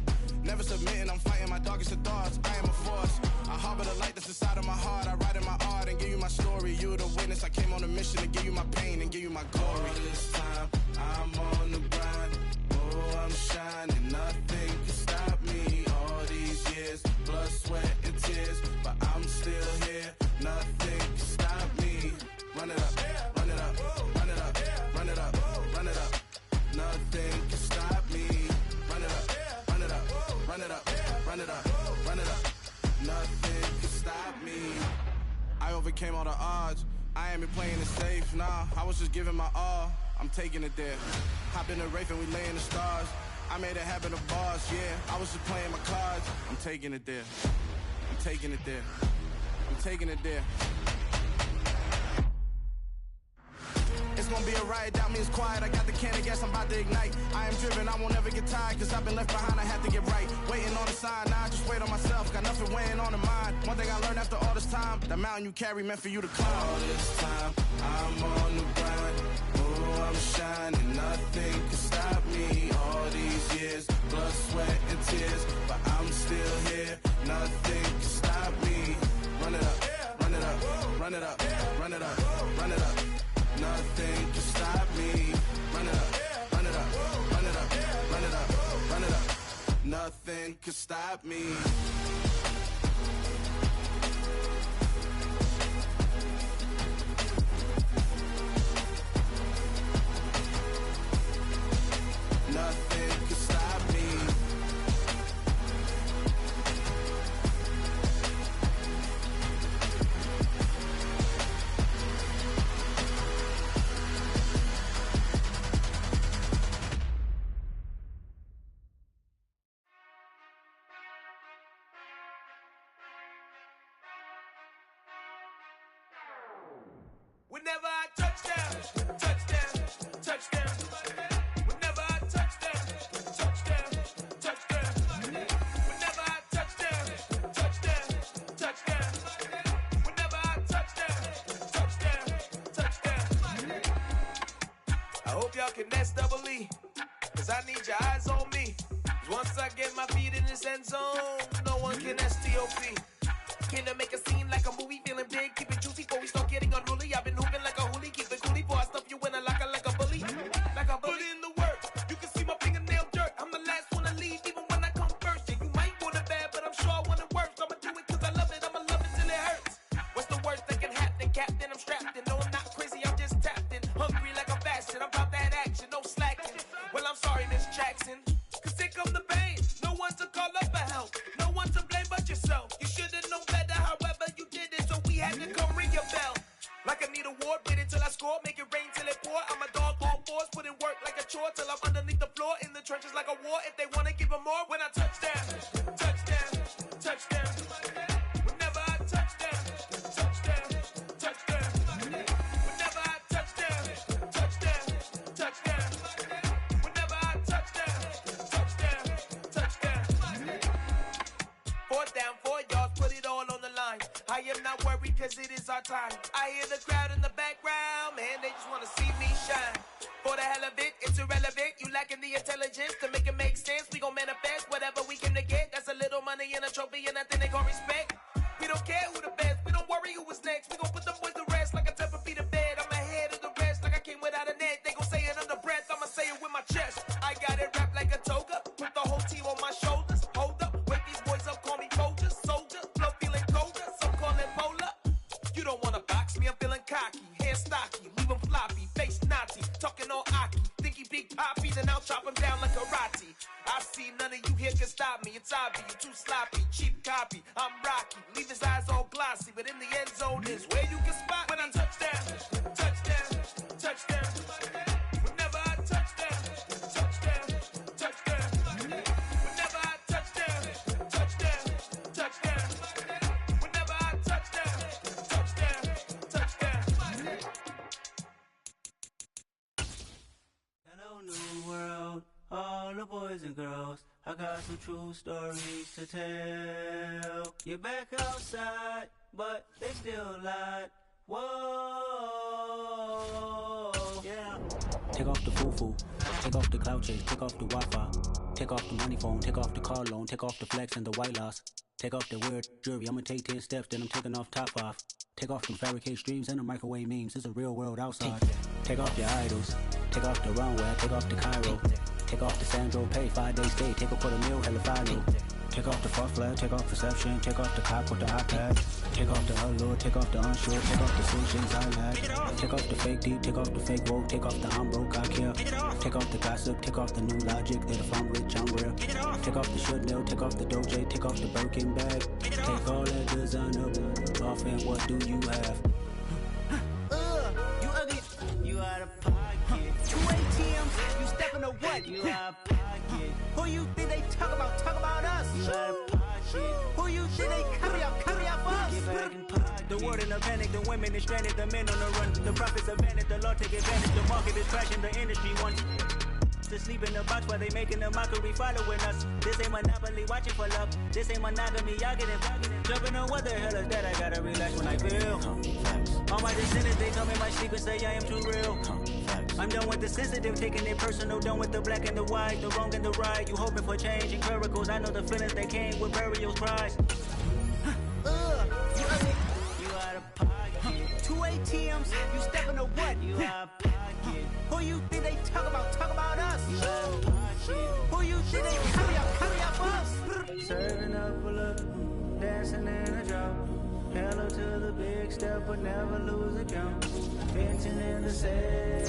Never submitting, I'm fighting my darkest of thoughts. I am a force. I harbor the light that's inside of my heart. I write in my art and give you my story. You the witness. I came on a mission to give you my pain and give you my glory. All this time, I'm on the grind. Oh, I'm shining. Nothing can stop me. All these years, blood, sweat, and tears. But I'm still here. Nothing can stop me. Run it up, run it up, run it up, run it up, run it up. Nothing can stop me. Run it up, run it up, run it up, run it up, run it up. Nothing can stop me. I overcame all the odds. I ain't been playing it safe, nah. I was just giving my all. I'm taking it there. Hop in the Wraith and we lay in the stars. I made it happen to bars, yeah. I was just playing my cards. I'm taking it there. I'm taking it there. I'm taking it there. It's gonna be a riot, doubt me it's quiet. I got the can of gas, I'm about to ignite. I am driven, I won't ever get tired, cause I've been left behind, I have to get right. Waiting on the sign, now I just wait on myself. Got nothing weighing on the mind. One thing I learned after all this time, the mountain you carry meant for you to climb. All this time, I'm on the grind. Oh, I'm shining, nothing can stop me. All these years, blood, sweat, and tears. But I'm still here, nothing can stop me. Run it up, run it up, run it up, run it up, run it up. Nothing can stop me. Run it up, run it up, run it up, run it up, run it up. Nothing can stop me. Nothing can stop me. Whenever I touchdown, touchdown, touchdown. Whenever I touchdown, touchdown, touchdown. Whenever I touchdown, touchdown, touchdown. Whenever I touchdown, touchdown. I hope y'all can SWE, cause I need your eyes on me. Once I get my feet in this end zone, no one can STOP. Came to make a scene like a movie, feeling big, keep it juicy before we start getting unruly. I've been hooping like a hoolie, keep it coolie before I stuff you in a locker like a bully. Like a bully. Put in the work, you can see my fingernail dirt. I'm the last one to leave, even when I come first. Yeah, you might want it bad, but I'm sure I want it worse. I'ma do it cause I love it, I'ma love it till it hurts. What's the worst that can happen, Captain? I'm strapped in, no I'm not crazy, I'm just tapped in. Hungry like a bastard, I'm about that action, no slacking. Well, I'm sorry, Miss Jackson, cause here come the pain. No one to call up for help, no one to blame but yourself. You should've known better, however you did it, so we had to come ring your bell. Like I need a award, wait until I score, make it rain till it pour. I'm a dog on fours, put in work like a chore till I'm underneath the floor, in the trenches like a war. If they wanna give them more, when I touchdown, touchdown, touchdown. Whenever I touchdown, touchdown, touchdown. Whenever I touchdown, touchdown, touchdown. Whenever I touchdown, touchdown, touchdown. 4th down, 4 yards, put it all on the line. I am not worried cause it is our time. I hear the crowd in the background, man, they just wanna see me shine. For the hell of it, it's irrelevant. You lacking the intelligence to make it make sense. We gon' manifest whatever we came to get. That's a little money and a trophy and nothing they gon' respect. We don't care who the best, we don't worry who was next. We gon' put them boys to rest like a temper feet of bed. I'm ahead of the rest like I came without a net. They gon' say it under breath, I'ma say it with my chest. I got it wrapped like a toga, put the whole team on my shoulders. Hold up, wake these boys up, call me Folger, soldier. Flow feeling colder, some call it polar. You don't wanna box me, I'm feeling cocky. Hair stocky, leave him floppy, face naughty. Talking all aki, think he big poppy, then I'll chop him down like karate. I see none of you here can stop me. It's obvious, you too sloppy, cheap copy. I'm rocky, leave his eyes all glossy, but in the end zone is where you can spot when I touchdown, touchdown, touchdown. Whenever I touchdown, touchdown, touchdown. Whenever I touchdown, touchdown, touchdown. Whenever I touchdown, touchdown, touchdown. Hello, new world. All the boys boys and girls, I got some true stories to tell. You're back outside, but they still lied. Whoa, yeah. Take off the foo-foo, take off the cloud chase, take off the Wi-Fi, take off the money phone, take off the car loan, take off the flex and the white loss, take off the weird jewelry. I'ma take 10 steps, then I'm taking off top 5. Take off them fabricate streams and the microwave memes. It's a real world outside. Take off your idols, take off the runway, take off the Cairo, take off the Sandro Pay, 5-day stay, take a $250,000 hella final. Take off the fuck flag, take off perception, take off the cop with the iPad, take off the allure, take off the unsure, take off the solutions I lack, take off the fake deep, take off the fake woke, take off the I'm broke, I care, take off the gossip, take off the new logic, that if I'm rich, I'm real, take off the should know, take off the Doja, take off the Birkin bag, take all that designer off and what do you have? You ugly, you out of pocket. 2 ATMs, you stepping to what? You out of pocket. Who you think they talk about us? You out of pocket. Who you think they carry up us? Get back in pocket. The world in a panic, the women is stranded, the men on the run, the profits abandoned, the law take advantage, the market is crashing, the industry wants to sleep in the box while they making a mockery following us. This ain't Monopoly, watching for love. This ain't monogamy, y'all getting jumping on what the hell is that? I gotta relax when I feel. All my descendants, they come in my sleep and say I am too real. I'm done with the sensitive, taking it personal, done with the black and the white, the wrong and the right. You hoping for change and miracles, I know the feelings that came with burial cries. You out of pocket. 2 ATMs, you stepping to what? You out of pocket. Who you think they talk about us? You out of pocket. Who you think they carry up us? Serving up a look, dancing in a drop. Hello to the big step, but never lose a count. Venting in the safe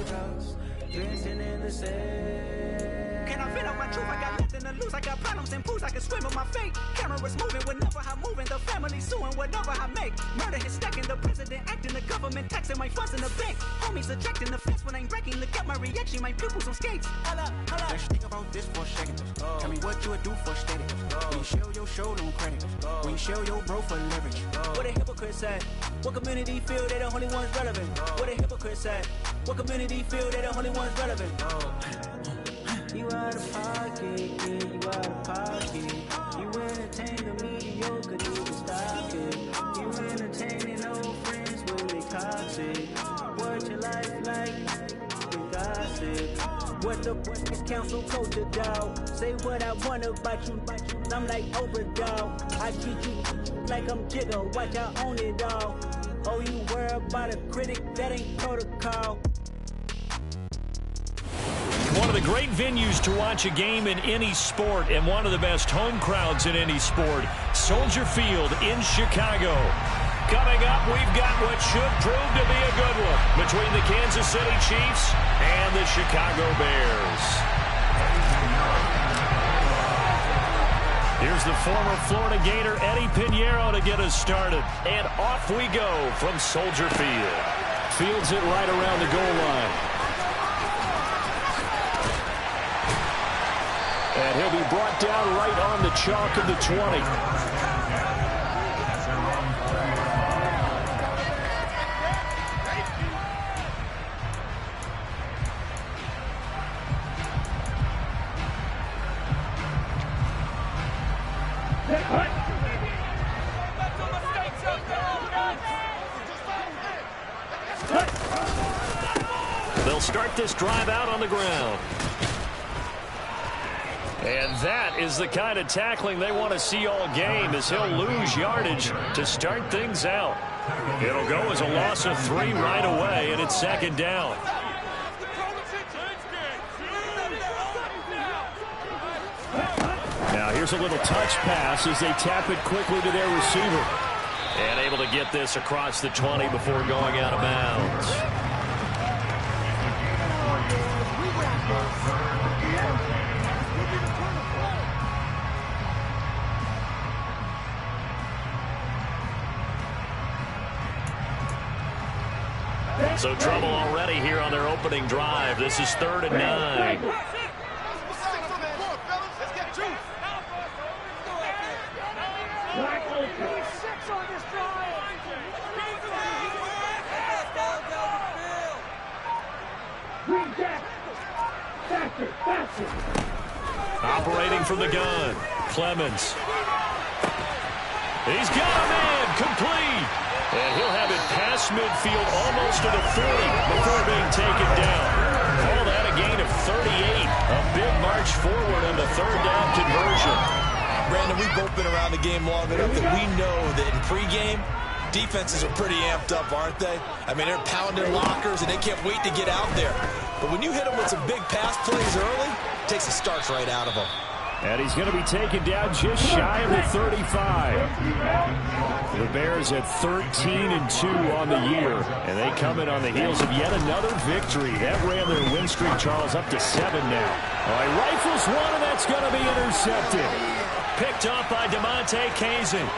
house, venting in the safe. Can I fit out my truth? I got nothing to lose. I got problems and pools. I can swim with my fate. Cameras moving whenever I'm moving. The family suing whatever I make. Murder is stacking. The president acting. The government taxing my funds in the bank. Homies subtracting the fence when I'm breaking. Look at my reaction. My pupils on skates. Holla. Let's think about this for a second. Tell me what you would do for steady. When you show your show, no credit. When you show your bro for leverage. What a hypocrite said. What community feel they the only ones relevant? What a hypocrite said. What community feel they the only ones relevant? You out of pocket, yeah, you out of pocket. You entertain the mediocre, need to stop it. You entertaining old friends when they toxic. What your life like? The gossip. What the council told you, dawg? Say what I want about you. I'm like Oprah, dawg. I treat you like I'm Jigga. Watch I own it all. Oh, you worry about a critic? That ain't protocol. One of the great venues to watch a game in any sport and one of the best home crowds in any sport, Soldier Field in Chicago. Coming up, we've got what should prove to be a good one between the Kansas City Chiefs and the Chicago Bears. Here's the former Florida Gator Eddie Pinheiro to get us started. And off we go from Soldier Field. Fields it right around the goal line. And he'll be brought down right on the chalk of the 20. They'll start this drive out on the ground. And that is the kind of tackling they want to see all game, as he'll lose yardage to start things out. It'll go as a loss of 3 right away, and it's second down. Now here's a little touch pass as they tap it quickly to their receiver. And able to get this across the 20 before going out of bounds. So trouble already here on their opening drive. This is 3rd and 9. Operating from the gun, Clemens. He's got a man, complete. And he'll have it past midfield, almost to the 40 before being taken down. Call that a gain of 38. A big march forward on the third down conversion. Brandon, we've both been around the game long enough that we know that in pregame, defenses are pretty amped up, aren't they? I mean, they're pounding lockers, and they can't wait to get out there. But when you hit them with some big pass plays early, it takes the starch right out of them. And he's going to be taken down just shy of the 35. The Bears at 13-2 on the year. And they come in on the heels of yet another victory. That ran their win streak, Charles, up to 7 now. All right, rifles one, and that's going to be intercepted. Picked up by DeMonte Kazin.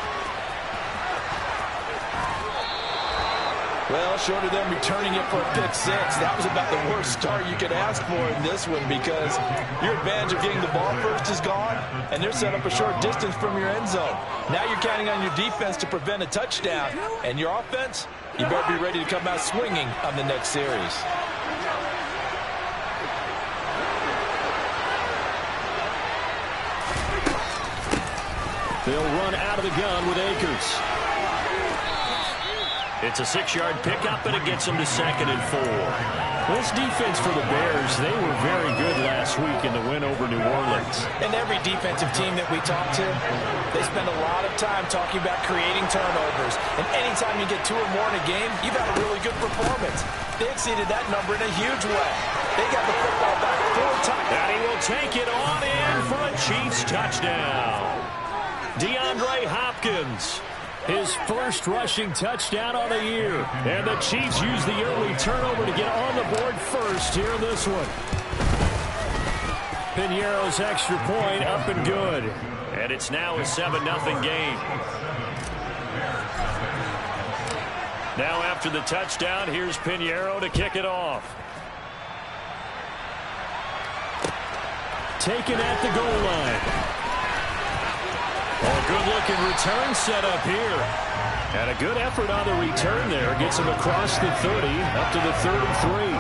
Well, short of them returning it for a pick six, that was about the worst start you could ask for in this one because your advantage of getting the ball first is gone, and they're set up a short distance from your end zone. Now you're counting on your defense to prevent a touchdown, and your offense, you better be ready to come out swinging on the next series. They'll run out of the gun with Akers. It's a 6-yard pickup, and it gets them to 2nd and 4. This defense for the Bears, they were very good last week in the win over New Orleans. And every defensive team that we talk to, they spend a lot of time talking about creating turnovers. And anytime you get 2 or more in a game, you've had a really good performance. They exceeded that number in a huge way. They got the football back 4 times. And he will take it on in for a Chiefs touchdown. DeAndre Hopkins. His first rushing touchdown on the year. And the Chiefs use the early turnover to get on the board first here in this one. Piñeiro's extra point up and good. And it's now a 7-0 game. Now after the touchdown, here's Piñeiro to kick it off. Taken at the goal line. Oh, good-looking return set up here. And a good effort on the return there. Gets him across the 30, up to the 33.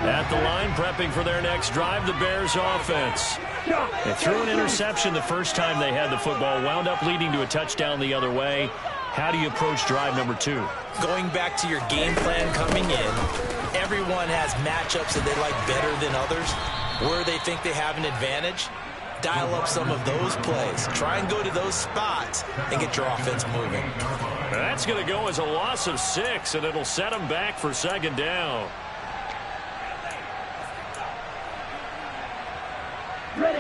At the line, prepping for their next drive, the Bears offense. They threw an interception the first time they had the football, wound up leading to a touchdown the other way. How do you approach drive number 2? Going back to your game plan coming in, everyone has matchups that they like better than others. Where they think they have an advantage, dial up some of those plays. Try and go to those spots and get your offense moving. That's going to go as a loss of 6, and it'll set them back for 2nd down. Ready.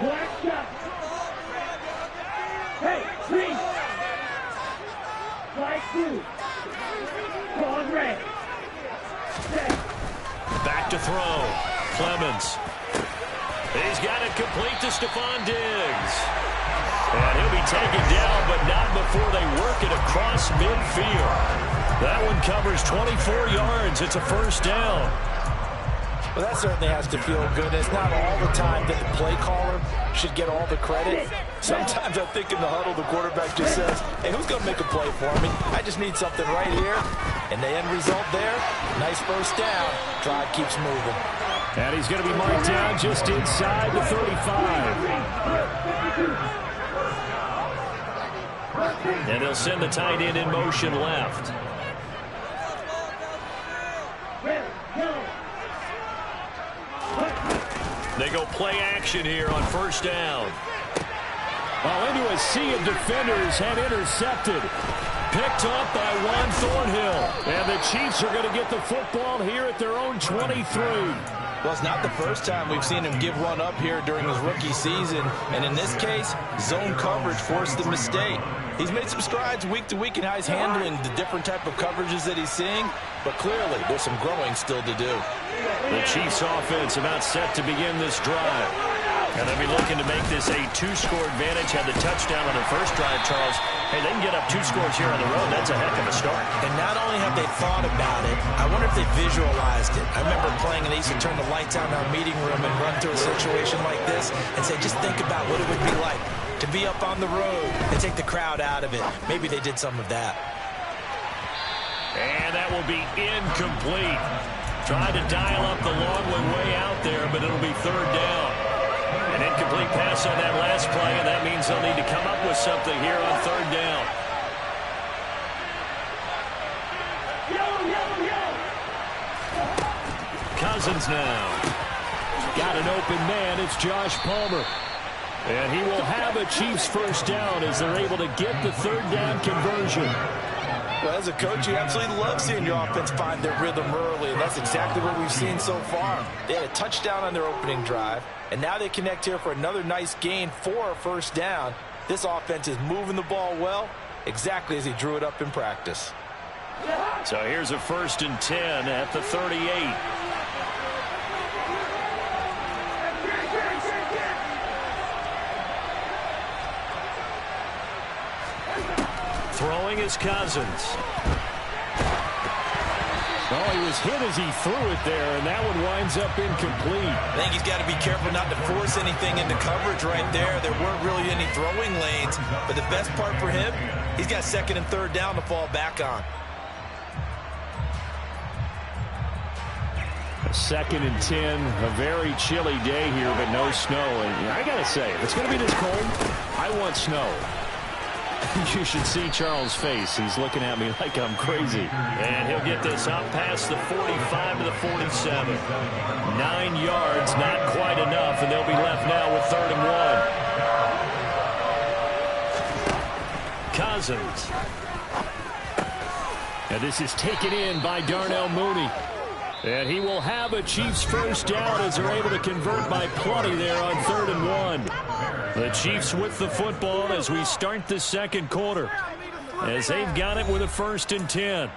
Black shot. Hey, 3. Flag 2. Ball red. Back to throw. Clemens. He's got it complete to Stephon Diggs. And he'll be taken down, but not before they work it across midfield. That one covers 24 yards. It's a 1st down. Well, that certainly has to feel good. It's not all the time that the play caller should get all the credit. Sometimes I think in the huddle, the quarterback just says, hey, who's going to make a play for me? I just need something right here. And the end result there, nice 1st down. Drive keeps moving. And he's going to be marked down just inside the 35. And they'll send the tight end in motion left. They go play action here on 1st down. Well, into a sea of defenders and intercepted. Picked up by Juan Thornhill. And the Chiefs are going to get the football here at their own 23. Well, it's not the first time we've seen him give one up here during his rookie season. And in this case, zone coverage forced the mistake. He's made some strides week to week in how he's handling the different type of coverages that he's seeing. But clearly, there's some growing still to do. The Chiefs offense about set to begin this drive. And they'll be looking to make this a 2-score advantage. Had the touchdown on their first drive, Charles. Hey, they can get up 2 scores here on the road. That's a heck of a start. And not only have they thought about it, I wonder if they visualized it. I remember playing, and they used to turn the lights out in our meeting room and run through a situation like this and say, just think about what it would be like. to be up on the road and take the crowd out of it. Maybe they did some of that. And that will be incomplete. Tried to dial up the long way out there, but it'll be third down. An incomplete pass on that last play, and that means they'll need to come up with something here on third down. Cousins now. Got an open man. It's Josh Palmer. And he will have a Chiefs first down as they're able to get the third down conversion. Well, as a coach, you absolutely love seeing your offense find their rhythm early, and that's exactly what we've seen so far. They had a touchdown on their opening drive, and now they connect here for another nice gain for a first down. This offense is moving the ball well, exactly as he drew it up in practice. So here's a 1st and 10 at the 38. Throwing is Cousins. Oh, he was hit as he threw it there, and that one winds up incomplete. I think he's got to be careful not to force anything into coverage right there. There weren't really any throwing lanes, but the best part for him, he's got 2nd and 3rd down to fall back on. A 2nd and 10, a very chilly day here, but no snow. And I got to say, if it's going to be this cold, I want snow. You should see Charles' face. He's looking at me like I'm crazy. And he'll get this up past the 45 to the 47. 9 yards, not quite enough, and they'll be left now with 3rd and 1. Cousins. And this is taken in by Darnell Mooney. And he will have a Chiefs first down as they're able to convert by plenty there on 3rd and 1. The Chiefs with the football as we start the second quarter, as they've got it with a 1st and 10.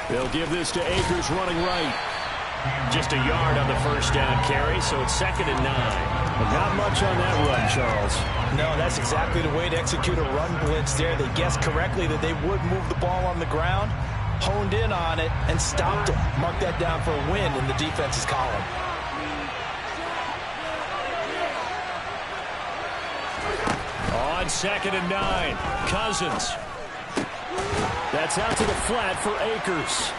They'll give this to Akers running right. Just a yard on the first down carry, so it's 2nd and 9. But not much on that run, Charles. No, that's exactly the way to execute a run blitz there. They guessed correctly that they would move the ball on the ground, honed in on it, and stopped it. Mark that down for a win in the defense's column. On 2nd and 9, Cousins. That's out to the flat for Akers.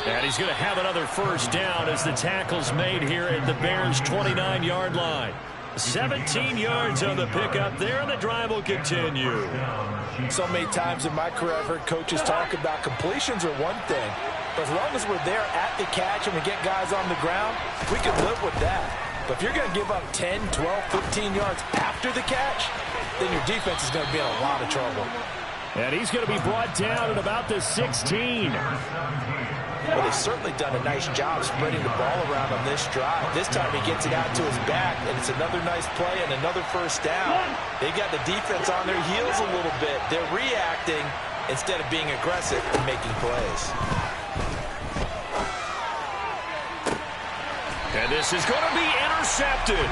And he's going to have another first down as the tackle's made here at the Bears' 29-yard line. 17 yards on the pickup there, and the drive will continue. So many times in my career I've heard coaches talk about completions are one thing, but as long as we're there at the catch and we get guys on the ground, we can live with that. But if you're going to give up 10, 12, 15 yards after the catch, then your defense is going to be in a lot of trouble. And he's going to be brought down at about the 16. Well, they've certainly done a nice job spreading the ball around on this drive. This time he gets it out to his back, and it's another nice play and another first down. They got the defense on their heels a little bit. They're reacting instead of being aggressive and making plays. And this is going to be intercepted.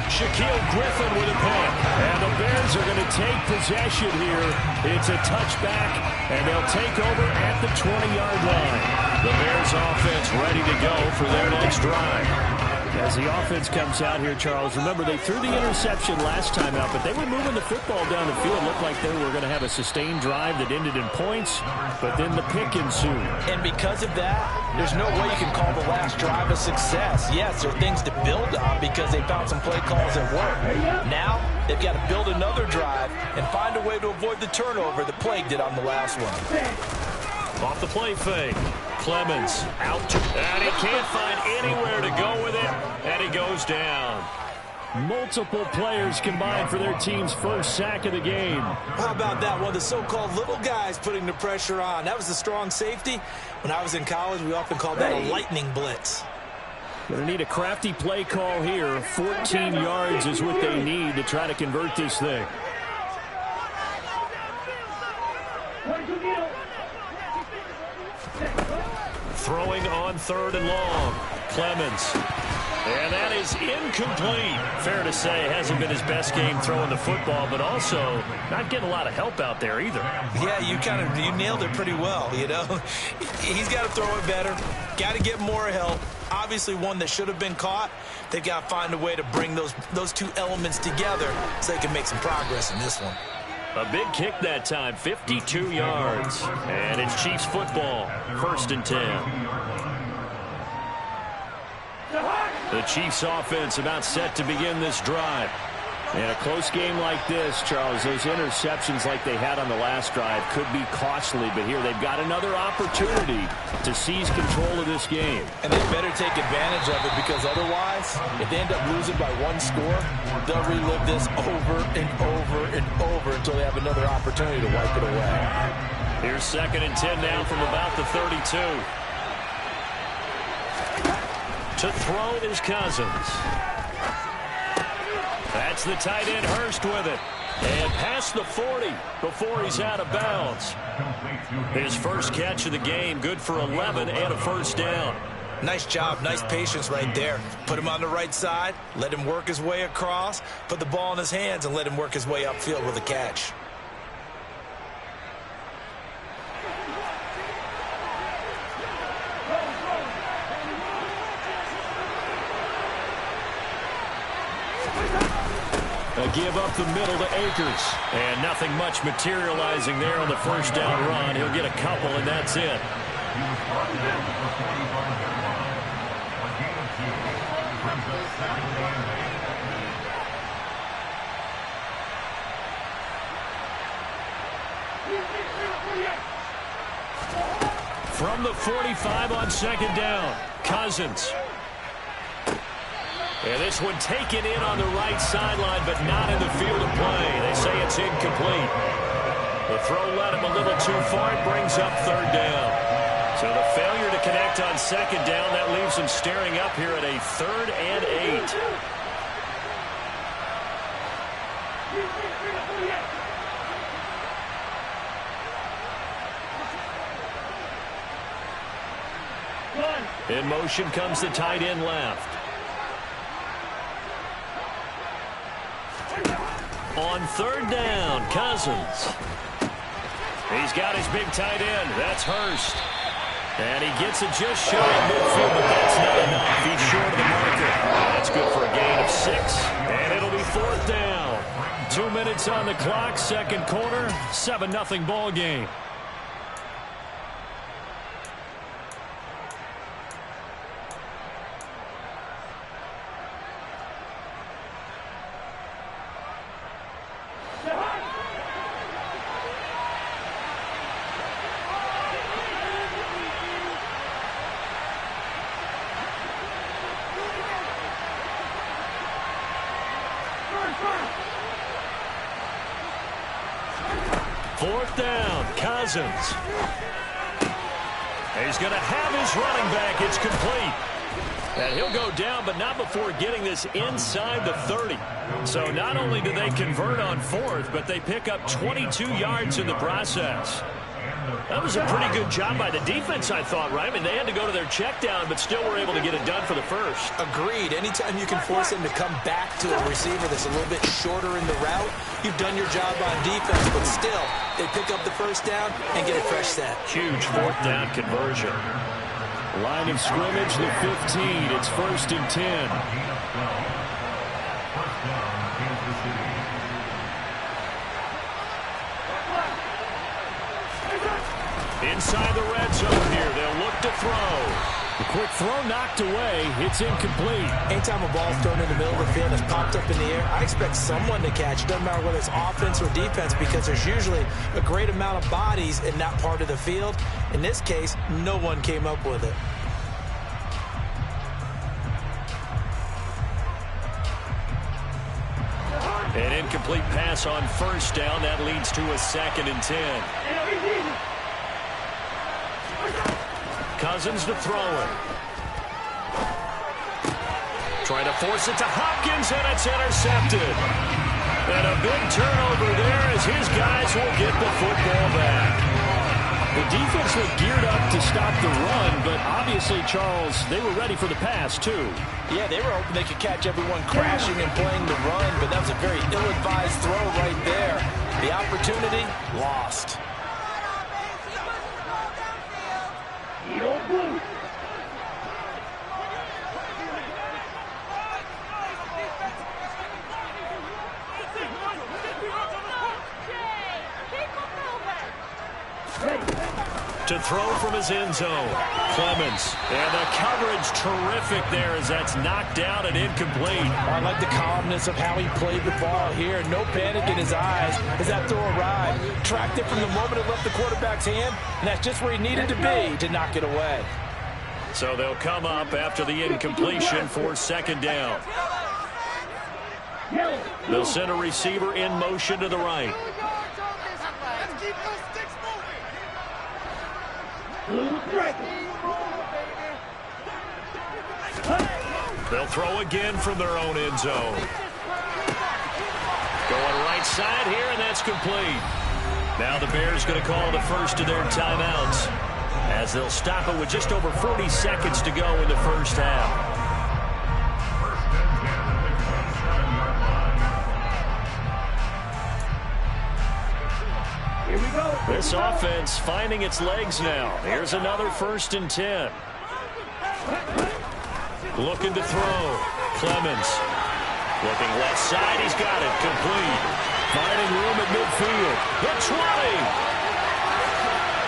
Shaquille Griffin with a pick. And the Bears are going to take possession here. It's a touchback, and they'll take over at the 20-yard line. The Bears offense ready to go for their next drive. As the offense comes out here, Charles, remember they threw the interception last time out, but they were moving the football down the field. Looked like they were going to have a sustained drive that ended in points, but then the pick ensued. And because of that, there's no way you can call the last drive a success. Yes, there are things to build on because they found some play calls that work. Now, they've got to build another drive and find a way to avoid the turnover that plagued it on the last one. Off the play fake. Clemens out, and he can't find anywhere to go with it, and he goes down. Multiple players combined for their team's first sack of the game. How about that one? The so-called little guys putting the pressure on. That was the strong safety. When I was in college, we often called that a lightning blitz. Going to need a crafty play call here. 14 yards is what they need to try to convert this thing. on 3rd and long. Clemens. And that is incomplete. Fair to say, hasn't been his best game throwing the football, but also not getting a lot of help out there either. Yeah, you nailed it pretty well, you know. He's got to throw it better. Got to get more help. Obviously one that should have been caught. They've got to find a way to bring those two elements together so they can make some progress in this one. A big kick that time, 52 yards. And it's Chiefs football, 1st and 10. The Chiefs offense about set to begin this drive. In a close game like this, Charles, those interceptions like they had on the last drive could be costly, but here they've got another opportunity to seize control of this game. And they better take advantage of it, because otherwise, if they end up losing by 1 score, they'll relive this over and over and over until they have another opportunity to wipe it away. Here's 2nd and 10 now from about the 32. To throw is Cousins. That's the tight end, Hurst, with it. And past the 40 before he's out of bounds. His first catch of the game, good for 11 and a 1st down. Nice job, nice patience right there. Put him on the right side, let him work his way across, put the ball in his hands, and let him work his way upfield with a catch. A give up the middle to Akers. And nothing much materializing there on the 1st down run. He'll get a couple, and that's it. From the 45 on 2nd down, Cousins. And this one taken in on the right sideline, but not in the field of play. They say it's incomplete. The throw led him a little too far. It brings up 3rd down. So the failure to connect on 2nd down, that leaves him staring up here at a 3rd and 8. In motion comes the tight end left. On 3rd down, Cousins. He's got his big tight end. That's Hurst. And he gets it just shy of midfield, but that's not enough. He's short of the marker. That's good for a gain of 6. And it'll be 4th down. 2 minutes on the clock, 2nd quarter, 7-0 ball game. Cousins. He's going to have his running back. It's complete. And he'll go down, but not before getting this inside the 30. So not only do they convert on 4th, but they pick up 22 yards in the process. That was a pretty good job by the defense, I thought, right? I mean, they had to go to their check down, but still were able to get it done for the 1st. Agreed. Anytime you can force him to come back to a receiver that's a little bit shorter in the route, you've done your job on defense, but still, they pick up the 1st down and get a fresh set. Huge 4th down conversion. Line of scrimmage, the 15. It's 1st and 10. Inside the red zone here, they'll look to throw. The quick throw knocked away. It's incomplete. Anytime a ball's thrown in the middle of the field and is popped up in the air, I expect someone to catch it. Doesn't matter whether it's offense or defense, because there's usually a great amount of bodies in that part of the field. In this case, no one came up with it. An incomplete pass on 1st down. That leads to a 2nd and 10. Cousins to throw it. Trying to force it to Hopkins, and it's intercepted. And a big turnover there as his guys will get the football back. The defense looked geared up to stop the run, but obviously, Charles, they were ready for the pass, too. Yeah, they were hoping they could catch everyone crashing and playing the run, but that was a very ill-advised throw right there. The opportunity, lost. To throw from his end zone, Clemens. And the coverage terrific there as that's knocked down and incomplete. I like the calmness of how he played the ball here. No panic in his eyes as that throw arrived. Tracked it from the moment it left the quarterback's hand, and that's just where he needed to be to knock it away. So they'll come up after the incompletion for second down. They'll send a receiver in motion to the right. They'll throw again from their own end zone. Going right side here, and that's complete. Now the Bears going to call the first of their timeouts as they'll stop it with just over 40 seconds to go in the first half. This offense finding its legs now. Here's another 1st and 10. Looking to throw. Clemens. Looking left side. He's got it. Complete. Finding room at midfield. The 20.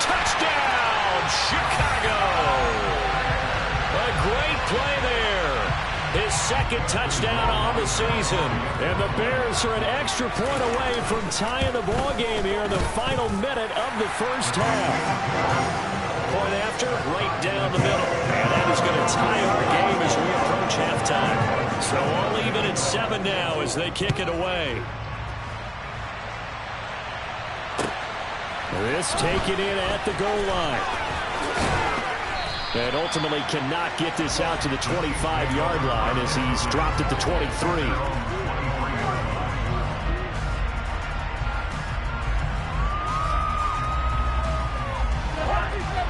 Touchdown, Chicago. A great play there. His second touchdown on the season. And the Bears are an extra point away from tying the ball game here in the final minute of the first half. Point after, right down the middle. And that is going to tie our game as we approach halftime. So all even at 7 now as they kick it away. This taken in at the goal line. And ultimately cannot get this out to the 25-yard line as he's dropped at the 23.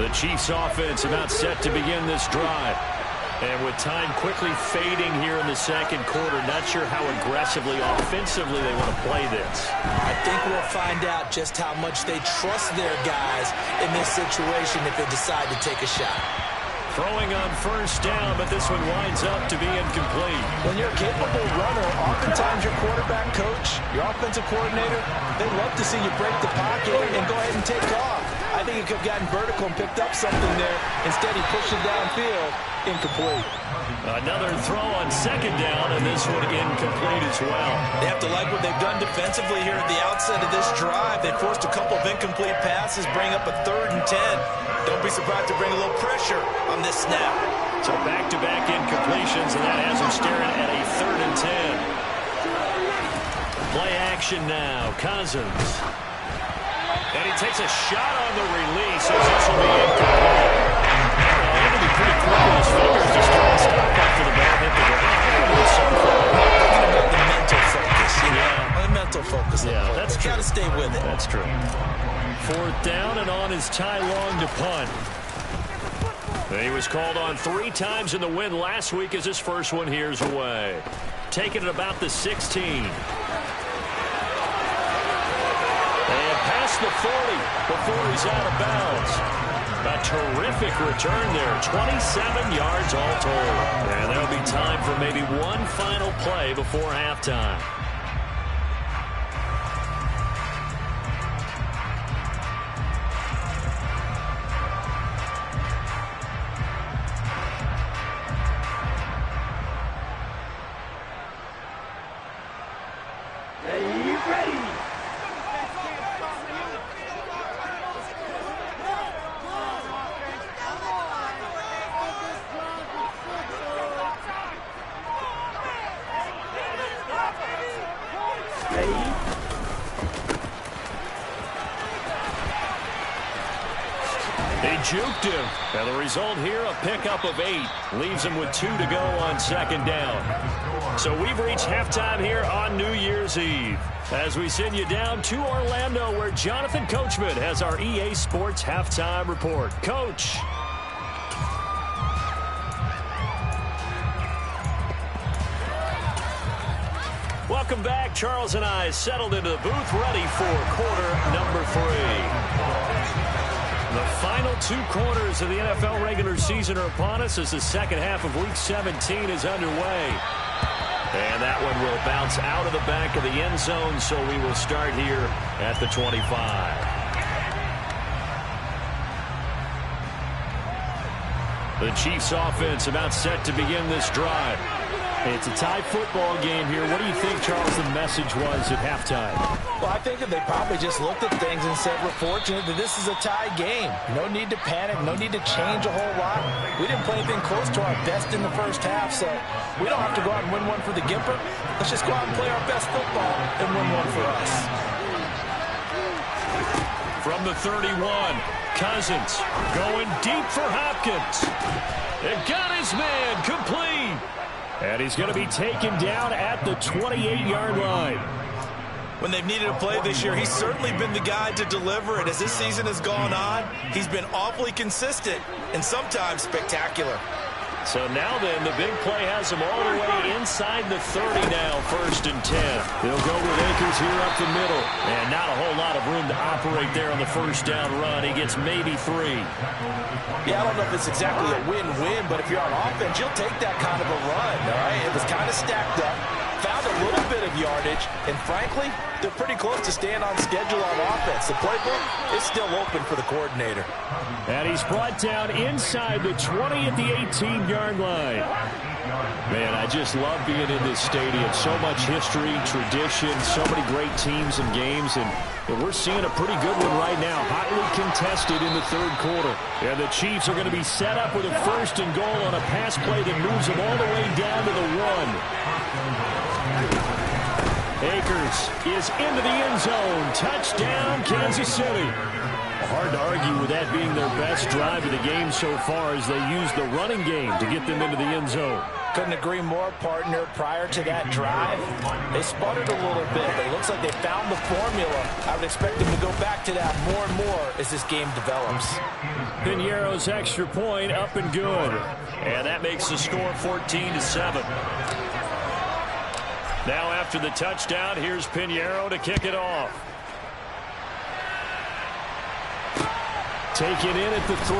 The Chiefs offense about set to begin this drive. And with time quickly fading here in the second quarter, not sure how aggressively, offensively they want to play this. I think we'll find out just how much they trust their guys in this situation if they decide to take a shot. Throwing on first down, but this one winds up to be incomplete. When you're a capable runner, oftentimes your quarterback coach, your offensive coordinator, they love to see you break the pocket and go ahead and take off. I think he could have gotten vertical and picked up something there. Instead, he pushed it downfield. Incomplete. Another throw on second down, and this one incomplete as well. They have to like what they've done defensively here at the outset of this drive. They forced a couple of incomplete passes, bring up a 3rd and 10. Don't be surprised to bring a little pressure on this snap. So back-to-back incompletions, and that has them staring at a 3rd and 10. Play action now. Cousins. And he takes a shot on the release as this will be incomplete. Going to be pretty quick with his fingers just trying to stop after the ball hit the ground. Talking about the mental focus, you know? The mental focus. Yeah, that's true. Got to stay with it. That's true. 4th down, and on is Ty Long to punt. He was called on 3 times in the win last week as his first one here's away. Taking it about the 16. Past the 40 before he's out of bounds. A terrific return there. 27 yards all told. And there'll be time for maybe one final play before halftime. juked him. And the result here, a pickup of 8. Leaves him with 2 to go on second down. So we've reached halftime here on New Year's Eve. As we send you down to Orlando, where Jonathan Coachman has our EA Sports Halftime Report. Coach. Welcome back. Charles and I settled into the booth, ready for quarter number 3. The final 2 quarters of the NFL regular season are upon us as the second half of Week 17 is underway. And that one will bounce out of the back of the end zone, so we will start here at the 25. The Chiefs offense about set to begin this drive. It's a tie football game here. What do you think, Charles, the message was at halftime? Well, I think that they probably just looked at things and said, we're fortunate that this is a tie game. No need to panic. No need to change a whole lot. We didn't play anything close to our best in the first half, so we don't have to go out and win one for the Gipper. Let's just go out and play our best football and win one for us. From the 31, Cousins going deep for Hopkins. It got his man complete. And he's going to be taken down at the 28-yard line. When they've needed a play this year, he's certainly been the guy to deliver it. As this season has gone on, he's been awfully consistent and sometimes spectacular. So now then, the big play has him all the way inside the 30 now, 1st and 10. They'll go with Akers here up the middle. And not a whole lot of room to operate there on the first down run. He gets maybe 3. Yeah, I don't know if it's exactly a win-win, but if you're on offense, you'll take that kind of a run, all right? It was kind of stacked up, found a little bit of yardage, and frankly, they're pretty close to staying on schedule on offense. The playbook is still open for the coordinator. And he's brought down inside the 20 at the 18-yard line. Man, I just love being in this stadium. So much history, tradition, so many great teams and games, and we're seeing a pretty good one right now. Hotly contested in the 3rd quarter. And the Chiefs are going to be set up with a 1st and goal on a pass play that moves them all the way down to the 1. Akers is into the end zone. Touchdown, Kansas City. Hard to argue with that being their best drive of the game so far as they use the running game to get them into the end zone. Couldn't agree more, partner. Prior to that drive, they sputtered a little bit, but it looks like they found the formula. I would expect them to go back to that more and more as this game develops. Piñeiro's extra point up and good. And that makes the score 14-7. Now after the touchdown, here's Piñeiro to kick it off. Taken in at the 3.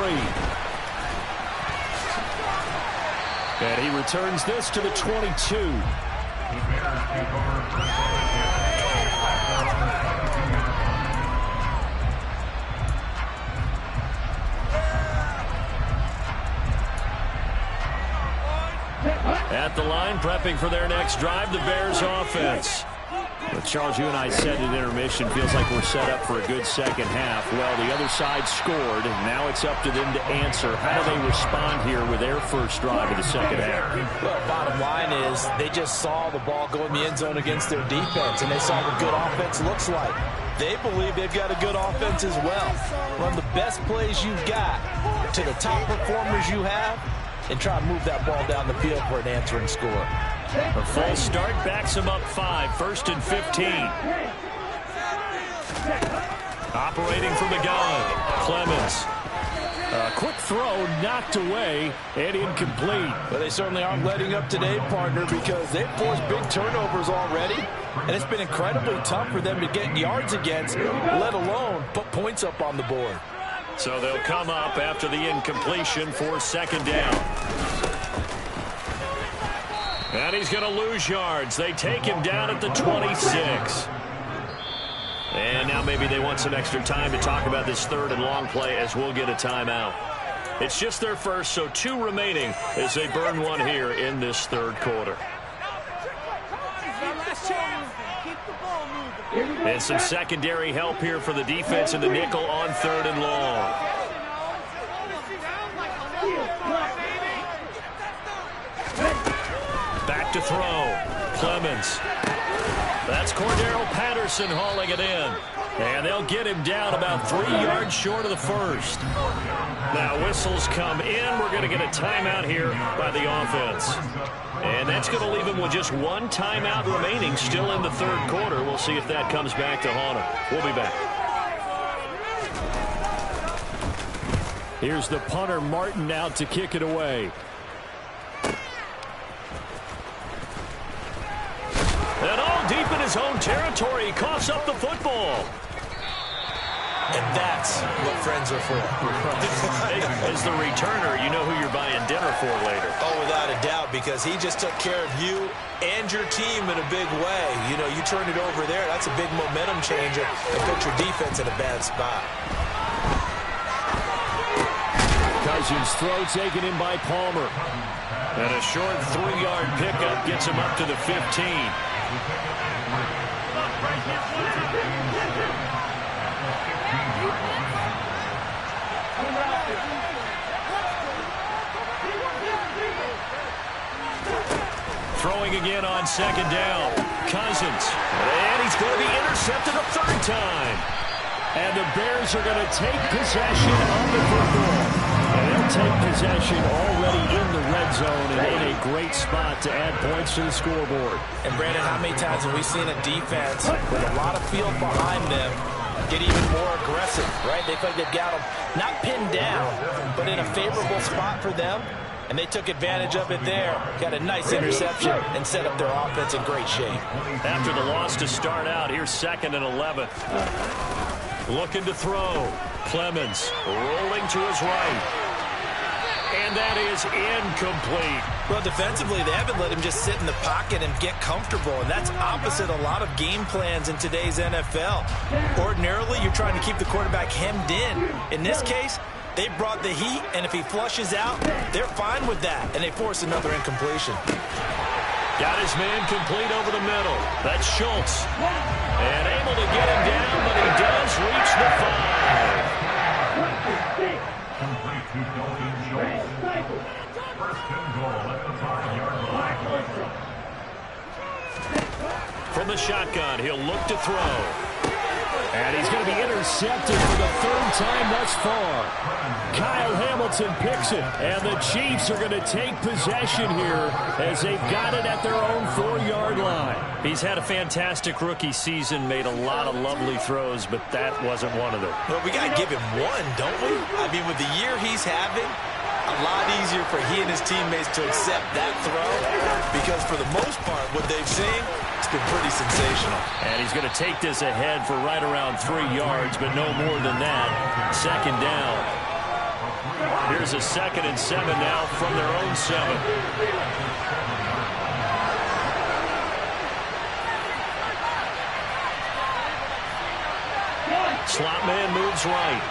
And he returns this to the 22. At the line, prepping for their next drive, the Bears offense. But Charles, you and I said at intermission, feels like we're set up for a good second half. Well, the other side scored, and now it's up to them to answer. How do they respond here with their first drive of the second half? Well, bottom line is they just saw the ball go in the end zone against their defense, and they saw what good offense looks like. They believe they've got a good offense as well. Run the best plays you've got to the top performers you have, and try to move that ball down the field for an answering score. A false start backs him up 5, 1st and 15. Operating from the gun, Clemens. A quick throw knocked away and incomplete. But they certainly aren't letting up today, partner, because they've forced big turnovers already, and it's been incredibly tough for them to get yards against, let alone put points up on the board. So they'll come up after the incompletion for second down. And he's going to lose yards. They take him down at the 26. And now maybe they want some extra time to talk about this 3rd and long play as we'll get a timeout. It's just their first, so 2 remaining as they burn one here in this 3rd quarter. And some secondary help here for the defense in the nickel on 3rd and long. Back to throw. Clemens. That's Cordero Patterson hauling it in. And they'll get him down about 3 yards short of the first. Now whistles come in. We're going to get a timeout here by the offense. And that's going to leave him with just one timeout remaining still in the third quarter. We'll see if that comes back to haunt him. We'll be back. Here's the punter, Martin, out to kick it away. And all deep in his own territory, he coughs up the football. And that's what friends are for. As the returner, you know who you're buying dinner for later. Oh, without a doubt, because he just took care of you and your team in a big way. You know, you turn it over there, that's a big momentum changer and put your defense in a bad spot. Cousins throw taken in by Palmer. And a short 3-yard pickup gets him up to the 15. Throwing again on second down. Cousins. And he's going to be intercepted a third time. And the Bears are going to take possession of the football. And they'll take possession already in the red zone and in a great spot to add points to the scoreboard. And Brandon, how many times have we seen a defense with a lot of field behind them get even more aggressive, right? They feel like they've got them not pinned down, but in a favorable spot for them. And they took advantage of it there. Got a nice interception and set up their offense in great shape. After the loss to start out, here's 2nd and 11. Looking to throw. Clemens rolling to his right. And that is incomplete. Well, defensively, they haven't let him just sit in the pocket and get comfortable, and that's opposite a lot of game plans in today's NFL. Ordinarily, you're trying to keep the quarterback hemmed in. In this case, they brought the heat, and if he flushes out, they're fine with that, and they force another incompletion. Got his man complete over the middle. That's Schultz. And able to get him down, but he does reach the 5. From the shotgun, he'll look to throw. And he's going to be intercepted for the 3rd time thus far. Kyle Hamilton picks it, and the Chiefs are going to take possession here as they've got it at their own 4-yard line. He's had a fantastic rookie season, made a lot of lovely throws, but that wasn't one of them. Well, we got to give him one, don't we? I mean, with the year he's having, a lot easier for he and his teammates to accept that throw because for the most part, what they've seen, it's been pretty sensational. And he's going to take this ahead for right around 3 yards, but no more than that. 2nd down. Here's a 2nd and 7 now from their own 7. Slot man moves right.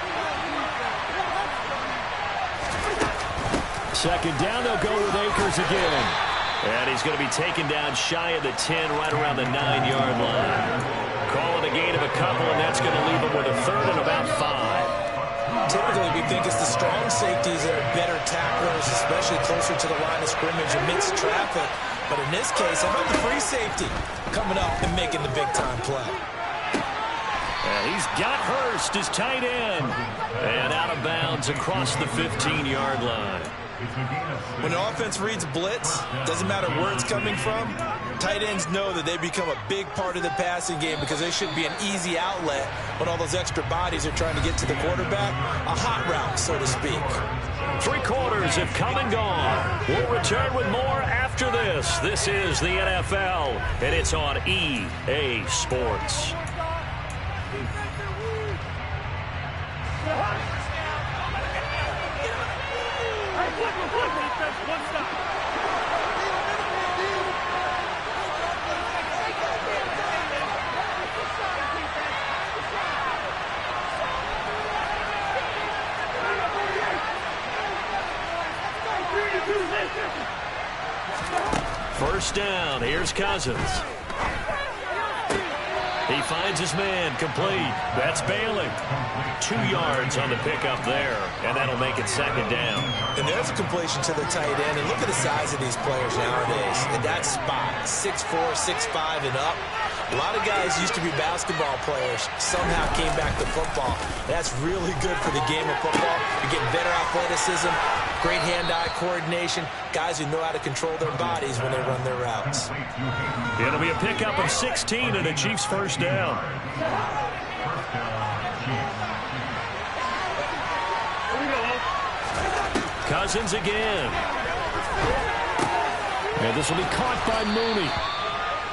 2nd down, they'll go with Akers again. And he's going to be taken down shy of the 10, right around the 9-yard line. Call it a gain of a couple, and that's going to leave him with a 3rd and about 5. Typically, we think it's the strong safeties that are better tacklers, especially closer to the line of scrimmage amidst traffic. But in this case, how about the free safety coming up and making the big-time play? And he's got Hurst as tight end. And out of bounds across the 15-yard line. When the offense reads blitz, doesn't matter where it's coming from, tight ends know that they become a big part of the passing game because they should be an easy outlet when all those extra bodies are trying to get to the quarterback. A hot route, so to speak. 3 quarters have come and gone. We'll return with more after this. This is the NFL, and it's on EA Sports. First down, here's Cousins. He finds his man, complete. That's Bailey. 2 yards on the pickup there, and that'll make it second down. And there's a completion to the tight end, and look at the size of these players nowadays. In that spot, 6'4", 6'5", and up. A lot of guys used to be basketball players, somehow came back to football. That's really good for the game of football. You're getting better athleticism, great hand-eye coordination, guys who know how to control their bodies when they run their routes. It'll be a pickup of 16 and a Chiefs first down. Cousins again. And this will be caught by Mooney.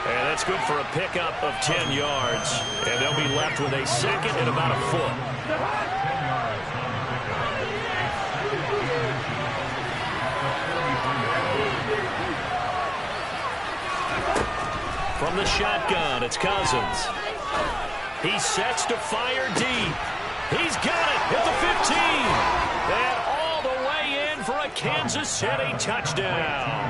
And that's good for a pickup of 10 yards. And they'll be left with a second and about a foot. From the shotgun, it's Cousins. He sets to fire deep. He's got it at the 15. And all the way in for a Kansas City touchdown.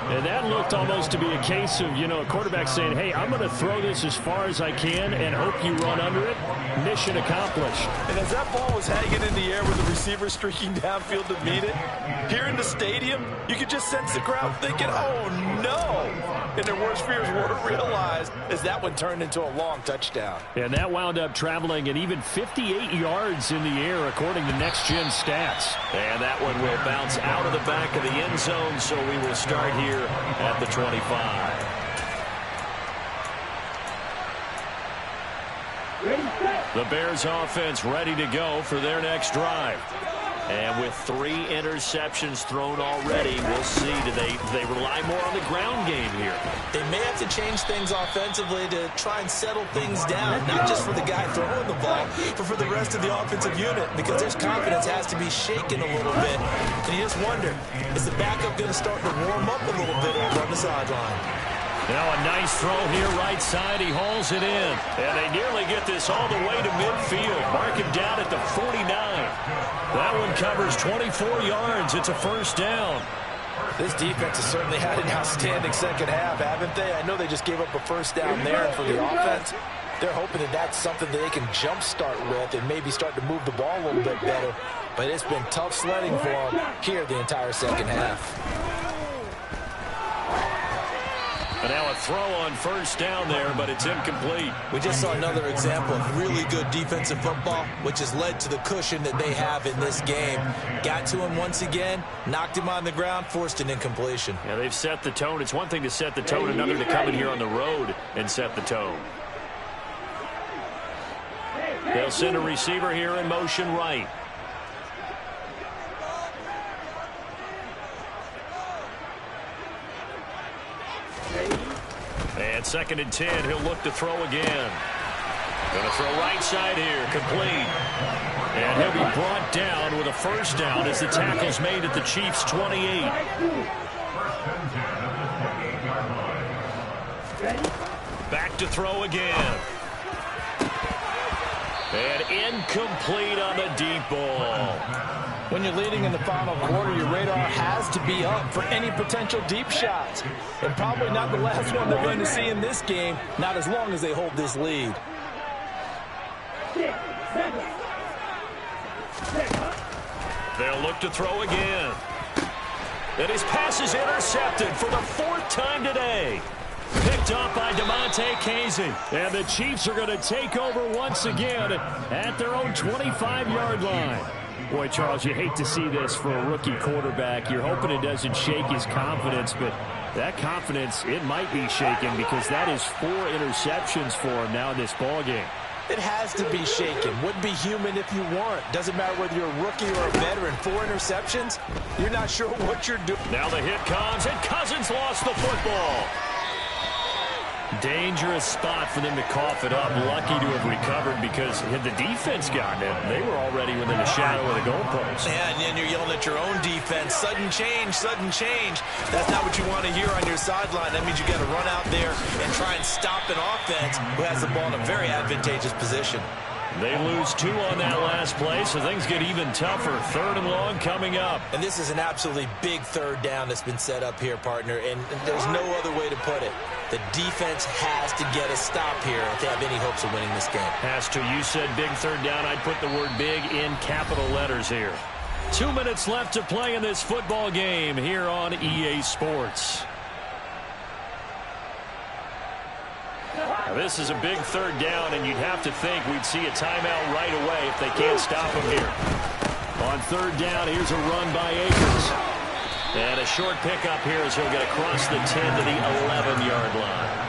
And that looked almost to be a case of, a quarterback saying, hey, I'm going to throw this as far as I can and hope you run under it. Mission accomplished. And as that ball was hanging in the air with the receiver streaking downfield to meet it, here in the stadium, you could just sense the crowd thinking, oh, no. And their worst fears were realized as that one turned into a long touchdown. And that wound up traveling an even 58 yards in the air, according to Next Gen Stats. And that one will bounce out of the back of the end zone, so we will start here at the 25. The Bears offense ready to go for their next drive. And with 3 interceptions thrown already, we'll see. Do they rely more on the ground game here? They may have to change things offensively to try and settle things down, not just for the guy throwing the ball, but for the rest of the offensive unit, because their confidence has to be shaken a little bit. And you just wonder, is the backup going to start to warm up a little bit over on the sideline? Now a nice throw here right side. He hauls it in. And they nearly get this all the way to midfield. Mark him down at the 49. That one covers 24 yards. It's a first down. This defense has certainly had an outstanding second half, haven't they? I know they just gave up a first down there for the offense. They're hoping that that's something that they can jumpstart with and maybe start to move the ball a little bit better. But it's been tough sledding for them here the entire second half. And now a throw on first down there, but it's incomplete. We just saw another example of really good defensive football, which has led to the cushion that they have in this game. Got to him once again, knocked him on the ground, forced an incompletion. Yeah, they've set the tone. It's one thing to set the tone, another to come in here on the road and set the tone. They'll send a receiver here in motion right. And 2nd and 10, he'll look to throw again. Going to throw right side here, complete. And he'll be brought down with a first down as the tackle's made at the Chiefs' 28. Back to throw again. And incomplete on the deep ball. When you're leading in the final quarter, your radar has to be up for any potential deep shots. And probably not the last one they're going to see in this game, not as long as they hold this lead. They'll look to throw again. And his pass is intercepted for the 4th time today. Picked up by DeMonte Casey. And the Chiefs are going to take over once again at their own 25-yard line. Boy, Charles, you hate to see this for a rookie quarterback. You're hoping it doesn't shake his confidence, but that confidence, it might be shaken because that is 4 interceptions for him now in this ballgame. It has to be shaken. Wouldn't be human if you weren't. Doesn't matter whether you're a rookie or a veteran. 4 interceptions, you're not sure what you're doing. Now the hit comes, and Cousins lost the football. Dangerous spot for them to cough it up. Lucky to have recovered because had the defense gotten it, they were already within the shadow of the goalpost. Yeah, and then you're yelling at your own defense. Sudden change, sudden change. That's not what you want to hear on your sideline. That means you got to run out there and try and stop an offense who has the ball in a very advantageous position. They lose 2 on that last play, so things get even tougher. 3rd and long coming up. And this is an absolutely big 3rd down that's been set up here, partner, and there's no other way to put it. The defense has to get a stop here if they have any hopes of winning this game. Has to. You said big third down. I'd put the word big in capital letters here. 2 minutes left to play in this football game here on EA Sports. Now, this is a big third down, and you'd have to think we'd see a timeout right away if they can't stop him here. On third down, here's a run by Akers. And a short pickup here as he'll get across the 10 to the 11-yard line.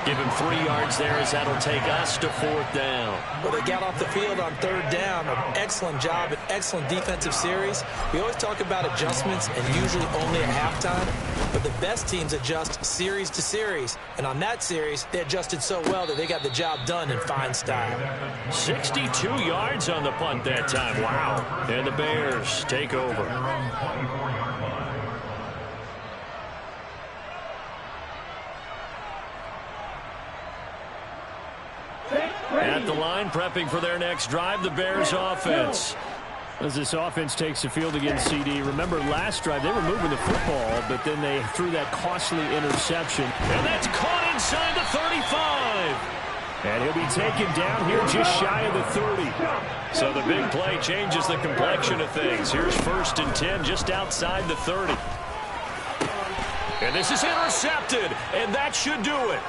Give him 3 yards there as that'll take us to fourth down. Well, they got off the field on third down. An excellent job, an excellent defensive series. We always talk about adjustments and usually only at halftime. But the best teams adjust series to series. And on that series, they adjusted so well that they got the job done in fine style. 62 yards on the punt that time. Wow. And the Bears take over. At the line, prepping for their next drive, the Bears offense. As this offense takes the field against CD, remember last drive, they were moving the football, but then they threw that costly interception. And that's caught inside the 35. And he'll be taken down here just shy of the 30. So the big play changes the complexion of things. Here's 1st and 10 just outside the 30. And this is intercepted, and that should do it.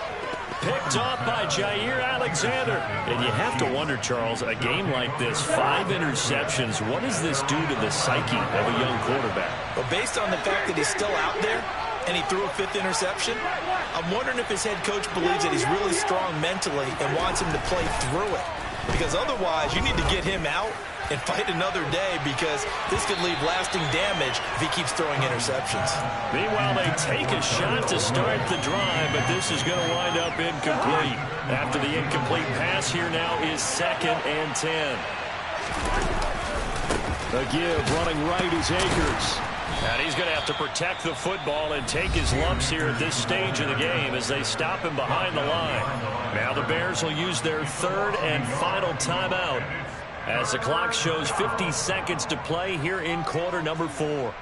Picked off by Jair Alexander. And you have to wonder, Charles, a game like this, 5 interceptions, what does this do to the psyche of a young quarterback? Well, based on the fact that he's still out there and he threw a 5th interception, I'm wondering if his head coach believes that he's really strong mentally and wants him to play through it. Because otherwise, you need to get him out and fight another day, because this could leave lasting damage if he keeps throwing interceptions. Meanwhile, they take a shot to start the drive, but this is going to wind up incomplete. After the incomplete pass, here now is 2nd and 10. A give, running right is Akers. And he's going to have to protect the football and take his lumps here at this stage of the game as they stop him behind the line. Now the Bears will use their 3rd and final timeout as the clock shows 50 seconds to play here in quarter number 4.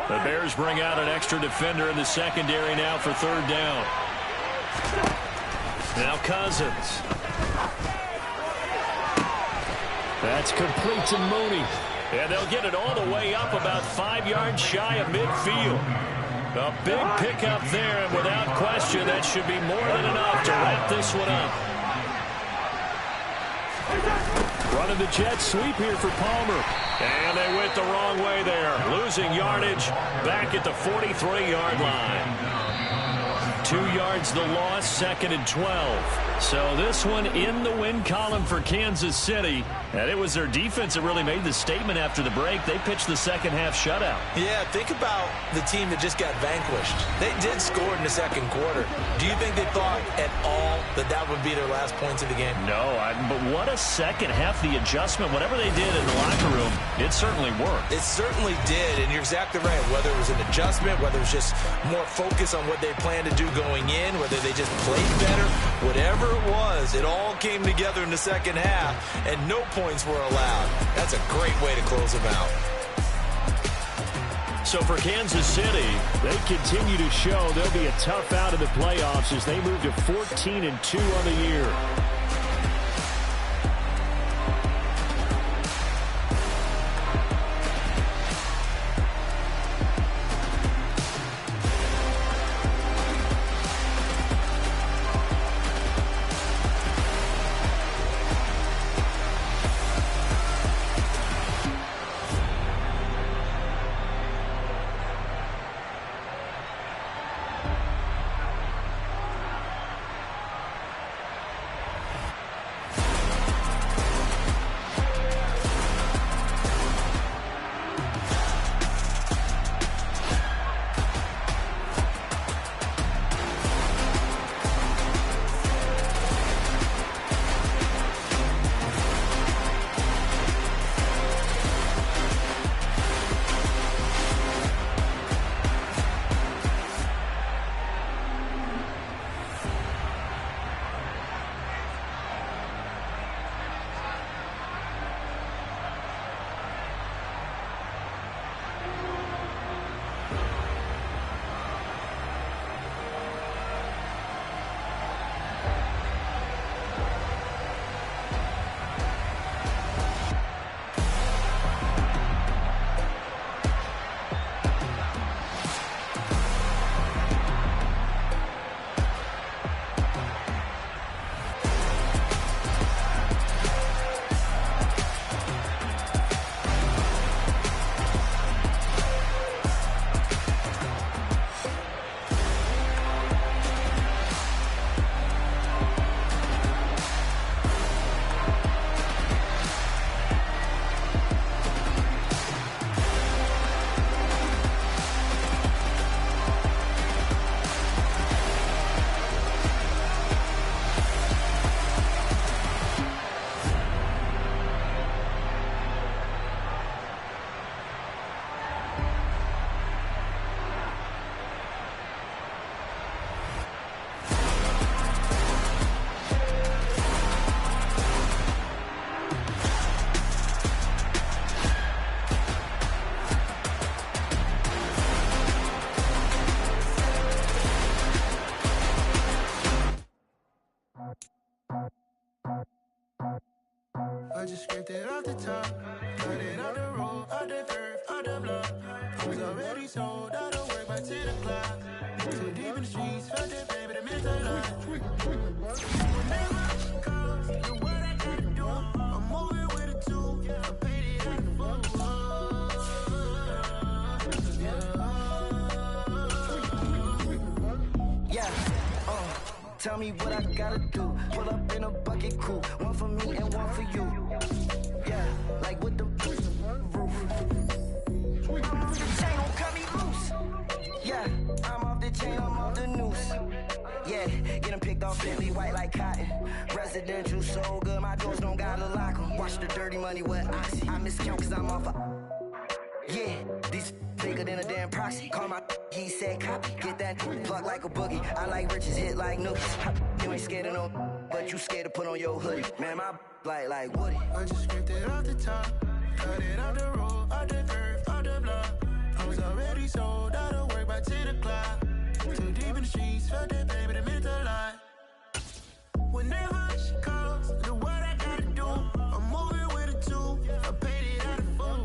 The Bears bring out an extra defender in the secondary now for 3rd down. Now Cousins. That's complete to Mooney. And they'll get it all the way up about 5 yards shy of midfield. A big pickup there, and without question, that should be more than enough to wrap this one up. Running the jet sweep here for Palmer. And they went the wrong way there. Losing yardage back at the 43-yard line. 2 yards the loss, 2nd and 12. So this one in the win column for Kansas City. And it was their defense that really made the statement after the break. They pitched the second half shutout. Yeah, think about the team that just got vanquished. They did score in the second quarter. Do you think they thought at all that that would be their last points of the game? No, but what a second half. The adjustment, whatever they did in the locker room, it certainly worked. It certainly did, and you're exactly right. Whether it was an adjustment, whether it was just more focus on what they planned to do going in, whether they just played better, whatever it was, it all came together in the second half, and no points were allowed. That's a great way to close them out. So for Kansas City, they continue to show they'll be a tough out in the playoffs as they move to 14-2 on the year. I just scraped it off the top, cut it out the road, out the curve, out the block. I was already sold, I don't work by 10 o'clock. Too deep in the streets, felt that baby, the mental line. Whenever she calls, do what I gotta do. I'm moving with a two, I paid it out the full. Yeah, tell me what I gotta do. Pull up in a bucket crew, one for me and one for you. Yeah, like with the roof. I'm off the chain, don't cut me loose. Yeah, I'm off the chain, I'm off the noose. Yeah, get them picked off Bentley white like cotton. Residential so good, my doors don't gotta lock them. Watch the dirty money with oxy. I miscount cause I'm off a... Yeah, these bigger than a damn proxy. Call my he said copy. Get that plug like a boogie. I like riches, hit like nookies. You ain't scared of no, but you scared to put on your hoodie. Man, my like Woody. I just scraped it off the top, cut it out the road, out the curve, out the block. I was already sold, out of work by 10 o'clock. Too deep in the streets, felt that baby, the mental line. Whenever she calls, do what I gotta do. I'm moving with a two, I paid it out of full.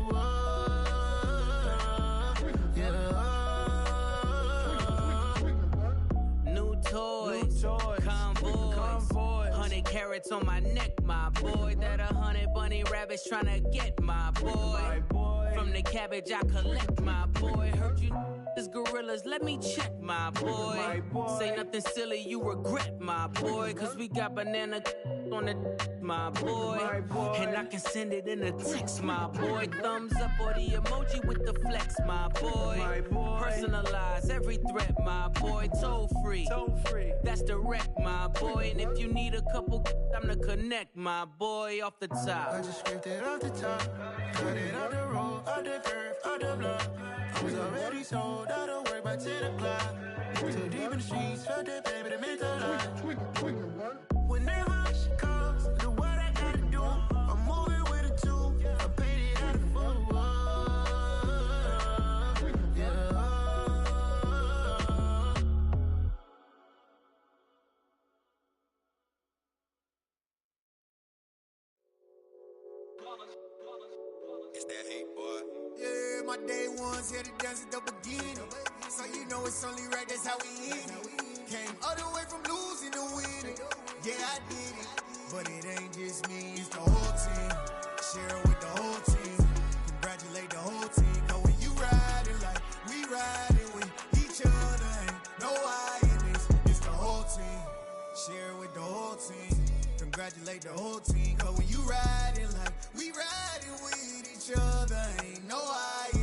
New toys, convoys, 100 carats on my neck, my boy. That 100 bunny rabbits tryna get my boy. From the cabbage I collect, my boy. Heard you is gorillas, let me check, my boy. Say nothing silly, you regret, my boy. Cause we got banana on the my boy. And I can send it in a text, my boy. Thumbs up or the emoji with the flex, my boy. Personalize every threat, my boy. Toll free, that's direct, my boy. And if you need a couple, I'm to connect, my boy. Off the top, I just scraped it off the top, cut it out the road, out the curve, out the block. I was already sold, out of work by 10 o'clock. Too deep in the streets, felt that baby, the mental line. Whenever she calls, do what I gotta do. I'm moving with a two, I paid it out of full. It's that hate, boy. Yeah, my day ones here to dance at the beginning. So you know it's only right, that's how we end it. Came all the way from losing to winning. Yeah, I did it. But it ain't just me, it's the whole team. Share it with the whole team. Congratulate the whole team. Cause when you riding like we riding with each other, ain't no I in this. It's the whole team. Share it with the whole team. Congratulate the whole team. Cause when you riding like we riding with each other, ain't no I in